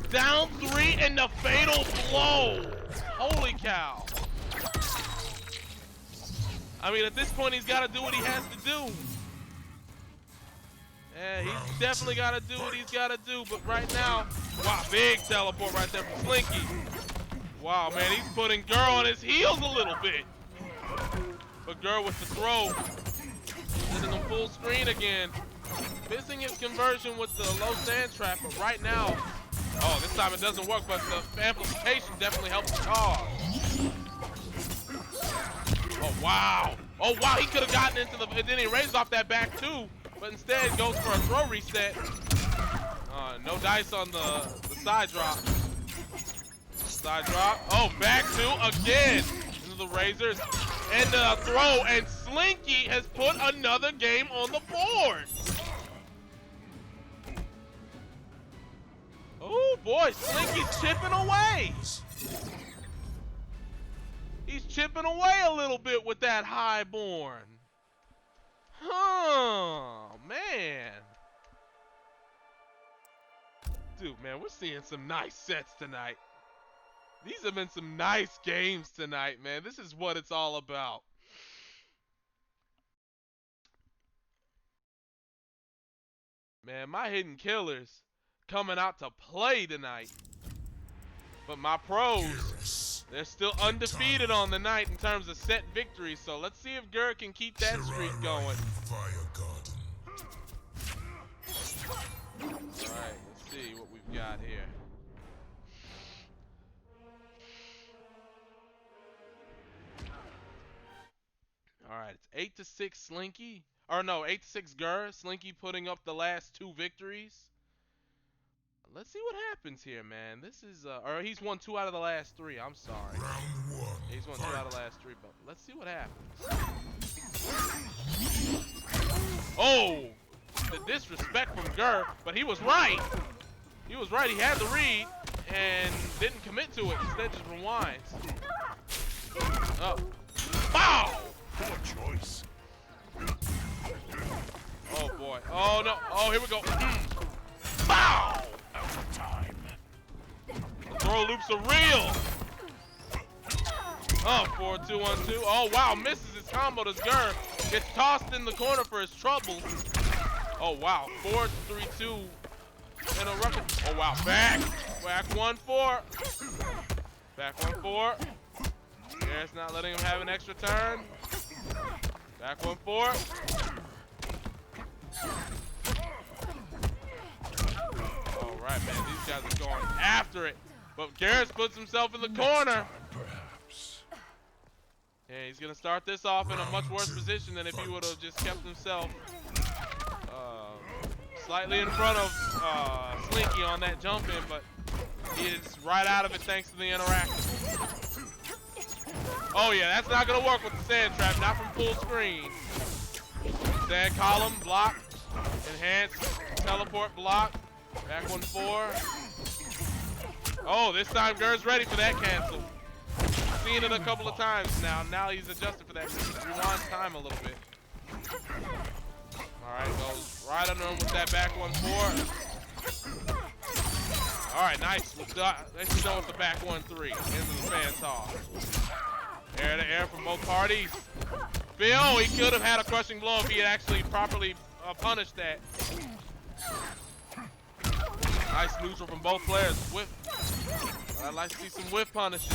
Down 3 and the fatal blow. Holy cow. I mean, at this point, he's got to do what he has to do. Yeah, he's definitely got to do what he's got to do. But right now, wow, big teleport right there from Slinky. Wow, man, he's putting Gurr on his heels a little bit. But Gurr with the throw. Sending him full screen again. Missing his conversion with the low sand trap, but right now, oh, this time it doesn't work, but the amplification definitely helps the cause. Oh, wow. Oh, wow, he could have gotten into the, and then he raised off that back too, but instead goes for a throw reset. No dice on the side drop. Side drop. Oh, back two again. Into the razors. And the throw, and Slinky has put another game on the board. Oh boy, Slinky's chipping away. He's chipping away a little bit with that highborn. Oh, man. Dude, man, we're seeing some nice sets tonight. These have been some nice games tonight, man. This is what it's all about. Man, my hidden killers coming out to play tonight. But my pros, they're still undefeated on the night in terms of set victories. So let's see if Gurr can keep that streak going. Alright, let's see what we've got here. Alright, it's 8-6 Slinky. Or no, 8-6 Gurr. Slinky putting up the last 2 victories. Let's see what happens here, man. This is, or he's won 2 out of the last 3. I'm sorry. Round 1. He's won 2 out of the last 3, but let's see what happens. Oh, the disrespect from Gurr, but he was right. He was right. He had the read and didn't commit to it. Instead, just rewinds. Oh, wow! Poor choice. Oh boy. Oh no. Oh, here we go. Bow! Out of time. The throw loops are real. Oh, 4-2-1-2. Oh wow, misses his combo. Does Gurr gets tossed in the corner for his troubles. Oh wow, 4-3-2 and a record. Oh wow, back 1-4. Back 1-4. Garrett's not letting him have an extra turn. Back 1-4. All right, man, these guys are going after it. But Garrett puts himself in the corner. Perhaps. Yeah, he's gonna start this off in a much worse position than if he would have just kept himself slightly in front of Slinky on that jump in, but he is right out of it thanks to the interaction. Oh yeah, that's not gonna work with the sand trap, not from full screen. Sand column, block, enhance, teleport, block, back 1-4. Oh, this time Gurr's ready for that cancel. Seen it a couple of times now. Now he's adjusted for that. Rewinds time a little bit. All right, goes right under him with that back 1-4. All right, nice. Let's done with the back 1-3 into the fan toss. Air to air from both parties. Phil, he could have had a crushing blow if he had actually properly punished that. Nice neutral from both players. Whiff. I'd like to see some whiff punishes.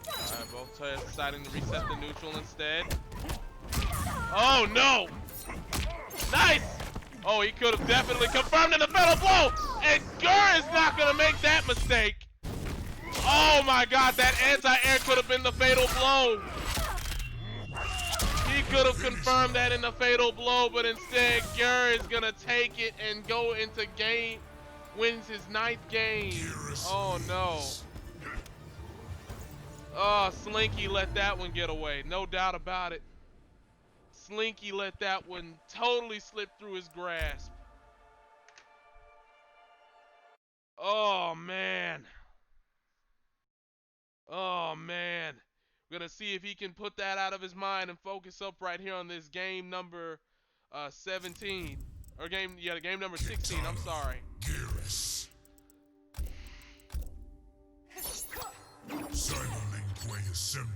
Alright, both players deciding to reset the neutral instead. Oh no! Nice! Oh, he could have definitely confirmed in the fatal blow! And Gurr is not gonna make that mistake! Oh my god, that anti-air could have been the fatal blow! He could have confirmed that in the fatal blow, but instead Gur is gonna take it and go into game, wins his 9th game. Oh no. Oh, Slinky let that one get away, no doubt about it. Slinky let that one totally slip through his grasp. Oh man. Oh man. We're gonna see if he can put that out of his mind and focus up right here on this game number 17. Or game number 16, I'm sorry. Geras. Cyberlink Way Assembly.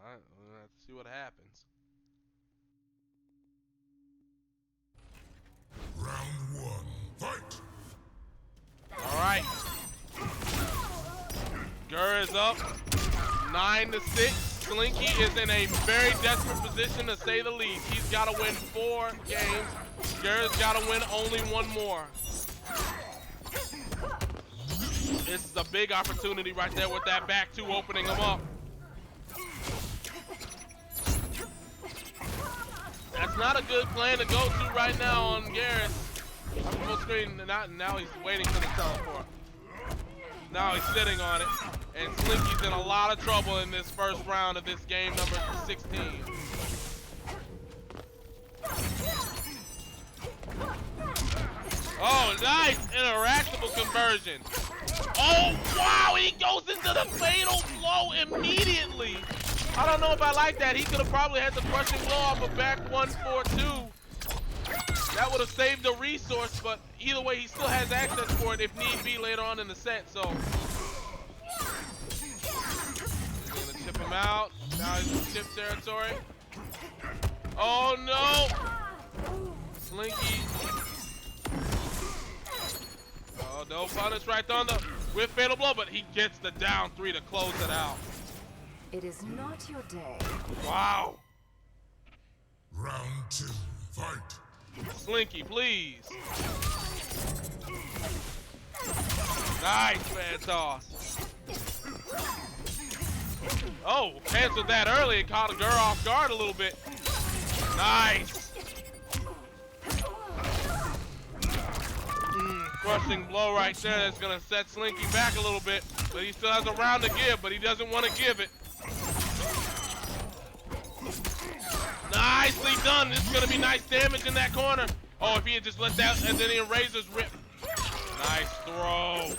Alright, we'll have to see what happens. Round 1, fight! Alright. Gur is up 9-6. Slinky is in a very desperate position to say the least. He's got to win 4 games. Gur's got to win only 1 more. This is a big opportunity right there with that back 2 opening him up. That's not a good plan to go to right now on Garrus. I'm full screen, now he's waiting for the teleport. Now he's sitting on it. And Slinky's in a lot of trouble in this first round of this game number 16. Oh, nice interactable conversion. Oh, wow, he goes into the fatal blow immediately. I don't know if I like that. He could have probably had the crushing blow off of back 1-4-2. That would have saved the resource, but either way, he still has access for it if need be later on in the set, so. He's gonna chip him out. Now he's in chip territory. Oh no! Slinky. Oh, no punish right on the with fatal blow, but he gets the down 3 to close it out. It is not your day. Wow. Round 2, fight! Slinky, please. Nice fan toss. Oh, canceled that early and caught a Gur off guard a little bit. Nice. Crushing blow right there. That's gonna set Slinky back a little bit, but he still has a round to give, but he doesn't want to give it. Nicely done. This is going to be nice damage in that corner. Oh, if he had just let that and then the erasers rip. Nice throw.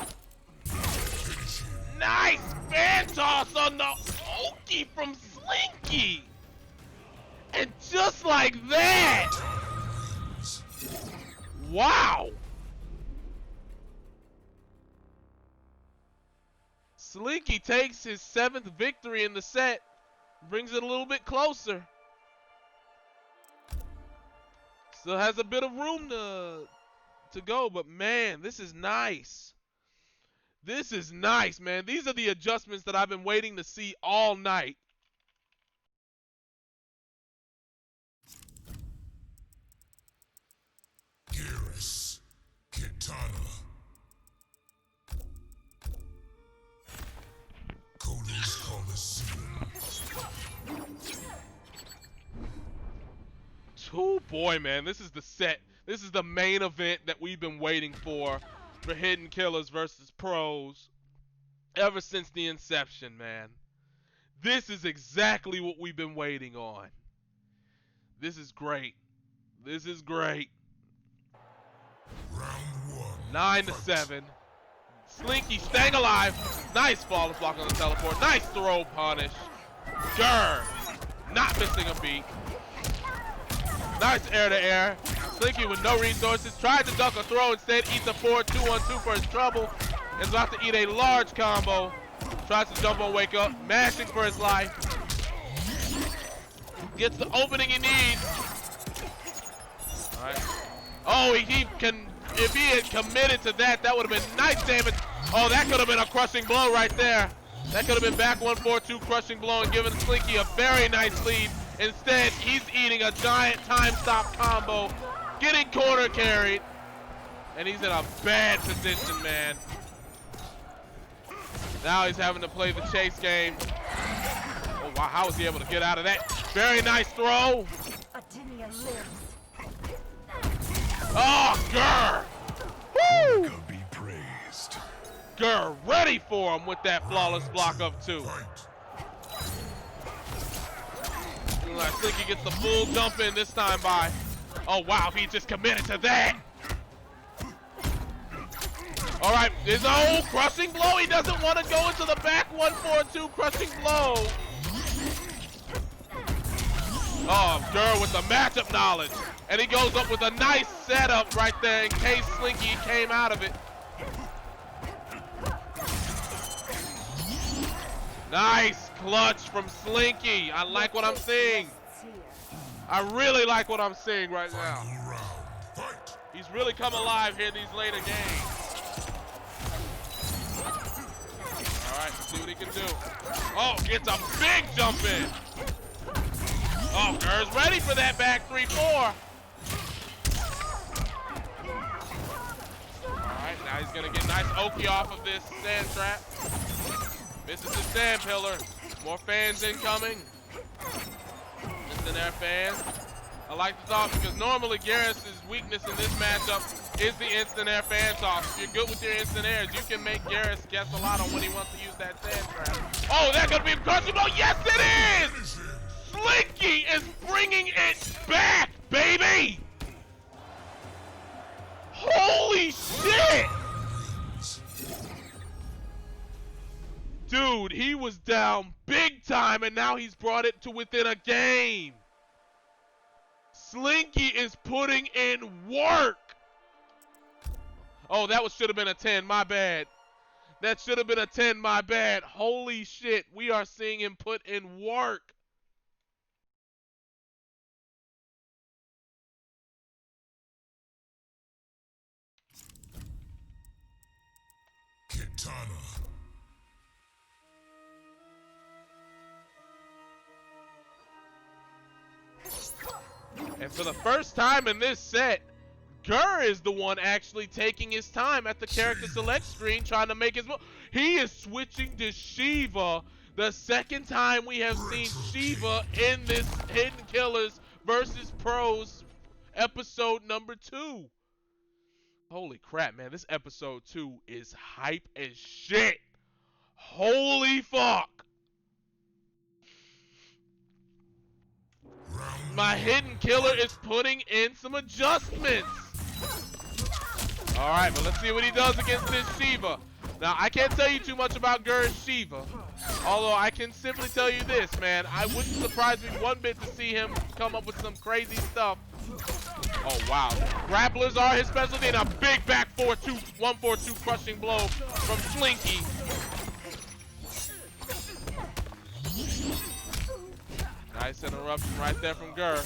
Nice fan toss on the Oki from Slinky. And just like that. Wow. Slinky takes his 7th victory in the set. Brings it a little bit closer. Still has a bit of room to go, but man, this is nice. This is nice, man. These are the adjustments that I've been waiting to see all night. Geras. Kitana. Kodo's Coliseum. Oh boy, man, this is the set. This is the main event that we've been waiting for Hidden Killers versus Pros ever since the inception, man. This is exactly what we've been waiting on. This is great. This is great. Round 1. 9-7. Slinky staying alive. Nice flawless block on the teleport. Nice throw punish. Gur not missing a beat. Nice air to air. Slinky with no resources. Tried to duck a throw, instead eats a 4-2-1-2 for his trouble. Is about to eat a large combo. Tries to jump on wake up. Mashing for his life. Gets the opening he needs. Alright. Oh, he can, if he had committed to that, that would have been nice damage. Oh, that could have been a crushing blow right there. That could have been back 1-4-2 crushing blow and giving Slinky a very nice lead Instead, he's eating a giant time stop combo, getting corner carried, and he's in a bad position, man. Now he's having to play the chase game. Oh, wow, how was he able to get out of that? Very nice throw. Oh, Gurr! Woo! God be praised. Gurr ready for him with that flawless block of 2. I think he gets the full jump in this time by. Oh, wow, he just committed to that. All right, his own crushing blow. He doesn't want to go into the back 1-4-2 crushing blow. Oh, Gurr with the matchup knowledge. And he goes up with a nice setup right there in case Slinky came out of it. Nice clutch from Slinky. I like what I'm seeing. I really like what I'm seeing right now. He's really come alive here in these later games. All right, let's see what he can do. Oh, gets a big jump in. Oh, Gurr's ready for that back 3-4. All right, now he's gonna get nice Oki off of this sand trap. Misses the sand pillar. More fans incoming. Instant air fans. I like the toss because normally Garrus' weakness in this matchup is the instant air fan toss. If you're good with your instant airs, you can make Garrus guess a lot on when he wants to use that sand trap. Oh, that's gonna be a crushing blow. Yes, it is! Slinky is bringing it back, baby! Holy shit! Dude, he was down big time and now he's brought it to within a game. Slinky is putting in work. Oh, that should have been a 10, my bad. That should have been a 10, my bad. Holy shit, we are seeing him put in work. Kitana. And for the first time in this set, Gurr is the one actually taking his time at the character select screen trying to make his move. He is switching to Shiva. The second time we have seen Shiva in this Hidden Killers versus Pros episode number 2. Holy crap, man. This episode 2 is hype as shit. Holy fuck. My Hidden Killer is putting in some adjustments. All right, but let's see what he does against this Shiva. Now, I can't tell you too much about Gurr's Shiva. Although I can simply tell you this, man. I wouldn't surprise me one bit to see him come up with some crazy stuff. Oh, wow. Grapplers are his specialty, and a big back 1-4-2 crushing blow from Slinky. Nice interruption right there from Gurr.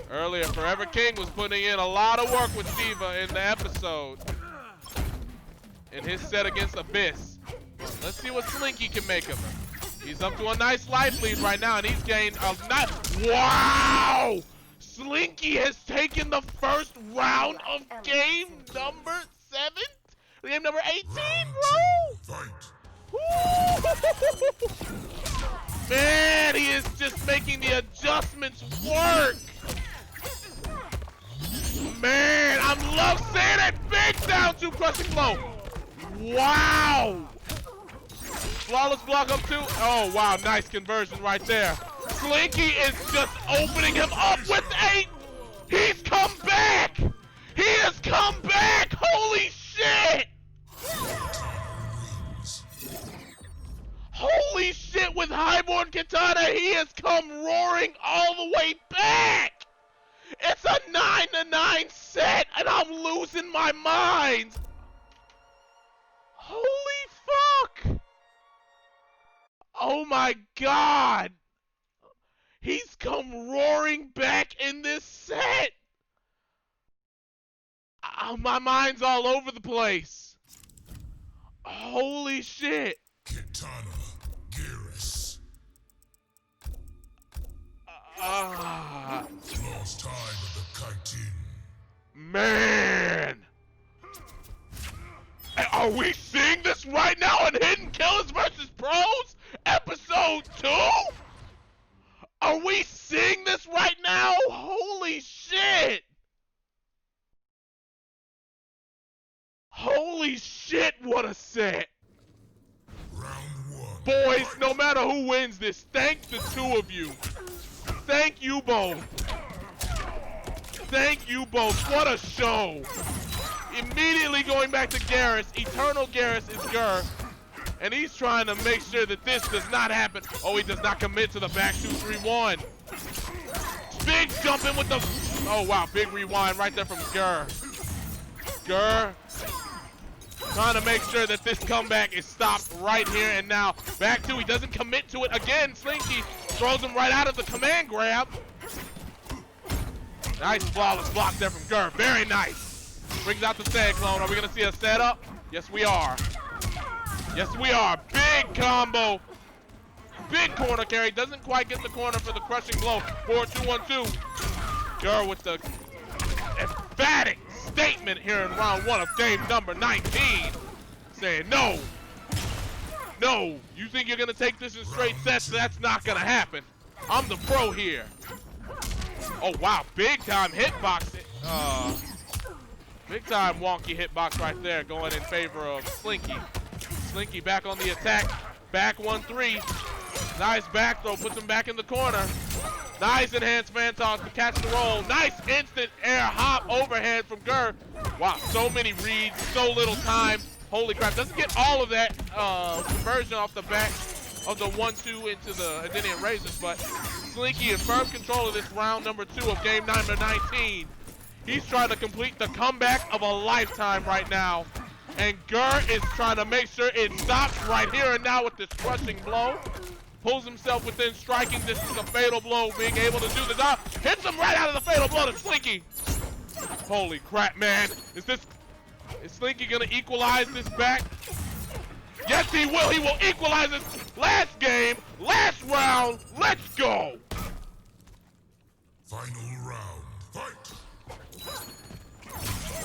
Earlier, Forever King was putting in a lot of work with Shiva in the episode. In his set against Abyss. Let's see what Slinky can make of him. He's up to a nice life lead right now, and he's gained a nice... Wow! Slinky has taken the first round of game number 7? Game number 18, bro! Man, he is just making the adjustments work. Man, I love seeing that big down 2 crushing blow. Wow. Flawless block up 2. Oh, wow, nice conversion right there. Slinky is just opening him up with 8. He's come back. He has come back. Holy shit. Holy shit, with Highborn Katana, he has come roaring all the way back! It's a 9-9 set, and I'm losing my mind! Holy fuck! Oh my god! He's come roaring back in this set! My mind's all over the place. Holy shit! Kitana, Garrus. Lost time of the kiting. Man! Hey, are we seeing this right now on Hidden Killers vs. Pros? Episode 2? Are we seeing this right now? Holy shit! Holy shit, what a set! Round 1. Boys, no matter who wins this, thank the two of you. Thank you both. Thank you both. What a show. Immediately going back to Garrus. Eternal Garrus is Gur. And he's trying to make sure that this does not happen. Oh, he does not commit to the back 2-3-1. Big jump in with the... Oh, wow. Big rewind right there from Gur. Gur trying to make sure that this comeback is stopped right here and now. Back two, he doesn't commit to it again. Slinky throws him right out of the command grab. Nice flawless block there from Gur. Very nice. Brings out the Sand Clone. Are we going to see a setup? Yes, we are. Yes, we are. Big combo. Big corner carry. Doesn't quite get the corner for the crushing blow. 4-2-1-2. Gur with the emphatic statement here in round 1 of game number 19. Saying, no. No. You think you're going to take this in straight sets? That's not going to happen. I'm the pro here. Oh, wow. Big time hitbox. Big time wonky hitbox right there going in favor of Slinky. Slinky back on the attack. Back 1-3. Nice back throw. Puts him back in the corner. Nice enhanced fan toss to catch the roll. Nice instant air hop overhead from Gur. Wow, so many reads, so little time. Holy crap, doesn't get all of that conversion off the back of the 1-2 into the Adenian Razors, but Slinky in firm control of this round number 2 of game number 19. He's trying to complete the comeback of a lifetime right now. And Gur is trying to make sure it stops right here and now with this crushing blow. Pulls himself within striking distance of fatal blow, being able to do the job. Hits him right out of the fatal blow to Slinky. Holy crap, man. Is Slinky gonna equalize this back? Yes, he will. He will equalize this. Last game, last round. Let's go. Final round. Fight.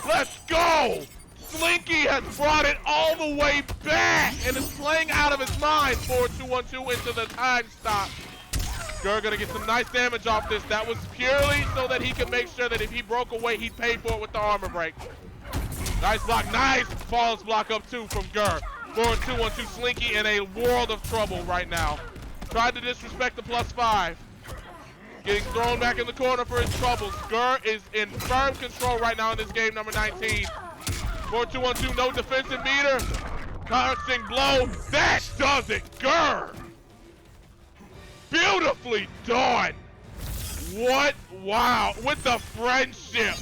Let's go. Slinky has brought it all the way back and is playing out of his mind. 4-2-1-2 into the time stop. Gur gonna get some nice damage off this. That was purely so that he could make sure that if he broke away, he'd pay for it with the armor break. Nice block, nice false block up two from Gur. 4-2-1-2 Slinky in a world of trouble right now. Tried to disrespect the +5. Getting thrown back in the corner for his troubles. Gur is in firm control right now in this game number 19. 4-2-1-2, no defensive meter. Crouching blow. That does it, Gur. Beautifully done. What? Wow. With the friendship.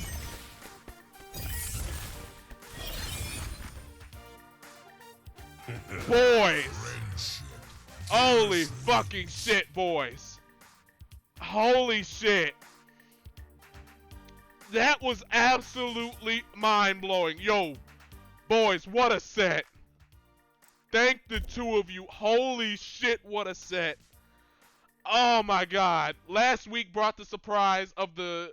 Boys. Holy fucking shit, boys. Holy shit. That was absolutely mind-blowing. Yo, boys, what a set. Thank the two of you. Holy shit, what a set. Oh my god. Last week brought the surprise of the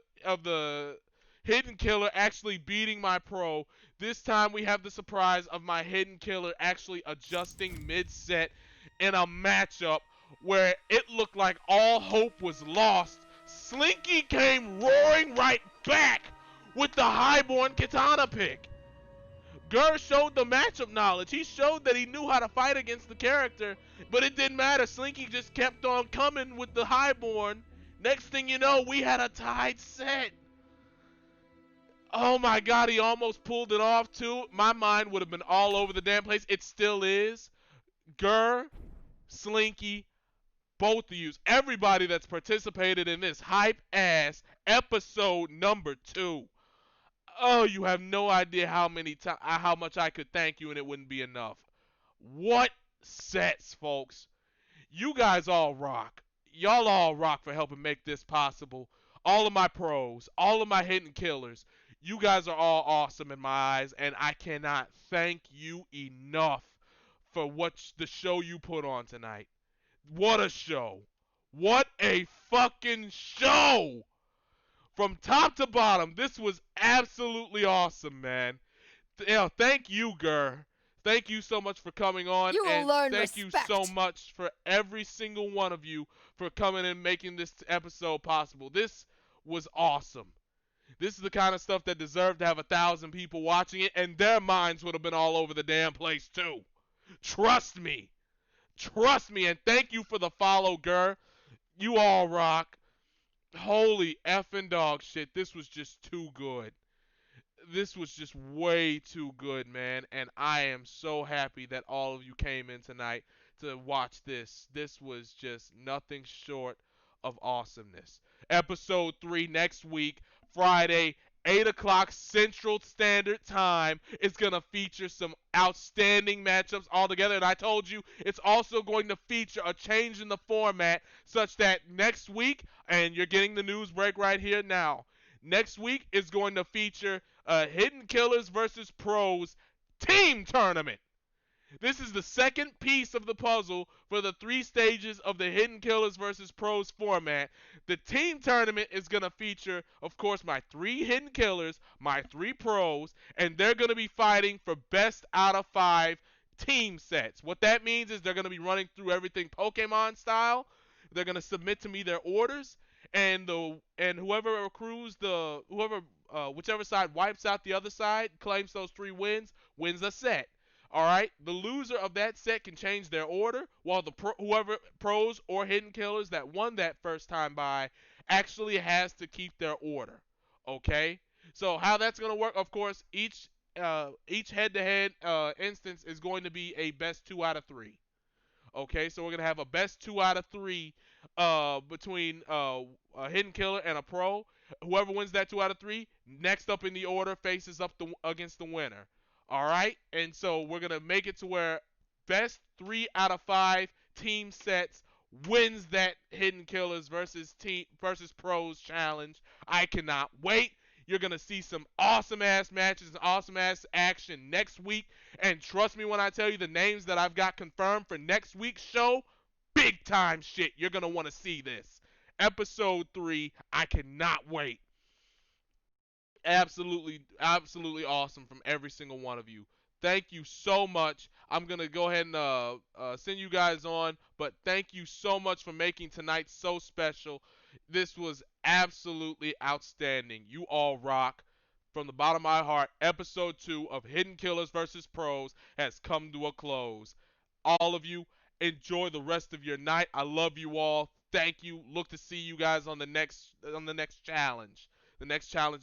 Hidden Killer actually beating my pro. This time we have the surprise of my Hidden Killer actually adjusting mid-set in a matchup where it looked like all hope was lost. Slinky came roaring right back with the highborn katana pick. Gur showed the matchup knowledge. He showed that he knew how to fight against the character, but it didn't matter. Slinky just kept on coming with the highborn. Next thing you know, we had a tied set. Oh my god, he almost pulled it off too. My mind would have been all over the damn place. It still is. Gur, Slinky, both of you, everybody that's participated in this hype-ass episode number 2. Oh, you have no idea how much I could thank you and it wouldn't be enough. What sets, folks. You guys all rock. Y'all all rock for helping make this possible. All of my pros, all of my Hidden Killers. You guys are all awesome in my eyes, and I cannot thank you enough for the show you put on tonight. What a show. What a fucking show! From top to bottom, this was absolutely awesome, man. Thank you, Gur. Thank you so much for coming on, You will and learn thank you so respect. much for every single one of you for coming and making this episode possible. This was awesome. This is the kind of stuff that deserved to have 1,000 people watching it, and their minds would have been all over the damn place too. Trust me. Trust me, and thank you for the follow, Gur. You all rock. Holy effing dog shit. This was just too good. This was just way too good, man. And I am so happy that all of you came in tonight to watch this. This was just nothing short of awesomeness. Episode 3 next week, Friday, 8 o'clock Central Standard Time. It's going to feature some outstanding matchups altogether. And I told you it's also going to feature a change in the format such that next week, and you're getting the news break right here now, next week is going to feature a Hidden Killers versus Pros team tournament. This is the second piece of the puzzle for the 3 stages of the Hidden Killers versus Pros format. The team tournament is going to feature, of course, my 3 Hidden Killers, my 3 Pros, and they're going to be fighting for best out of 5 team sets. What that means is they're going to be running through everything Pokemon style. They're going to submit to me their orders, and whoever accrues whichever side wipes out the other side, claims those 3 wins a set. All right, the loser of that set can change their order, while whoever pros or hidden killers that won that first time by actually has to keep their order. Okay, so how that's gonna work? Of course, each head-to-head instance is going to be a best 2 out of 3. Okay, so we're gonna have a best 2 out of 3 between a hidden killer and a pro. Whoever wins that 2 out of 3, next up in the order faces up against the winner. All right, and so we're gonna make it to where best 3 out of 5 team sets wins that hidden killers versus pros challenge. I cannot wait. You're gonna see some awesome ass matches and awesome ass action next week. And trust me when I tell you the names that I've got confirmed for next week's show, big time shit. You're gonna want to see this. Episode 3, I cannot wait. Absolutely awesome from every single one of you. Thank you so much. I'm gonna go ahead and send you guys on, but thank you so much for making tonight so special. This was absolutely outstanding. You all rock. From the bottom of my heart, episode 2 of Hidden Killers vs. Pros has come to a close. All of you, enjoy the rest of your night. I love you all. Thank you. Look to see you guys on the next challenge. The next challenge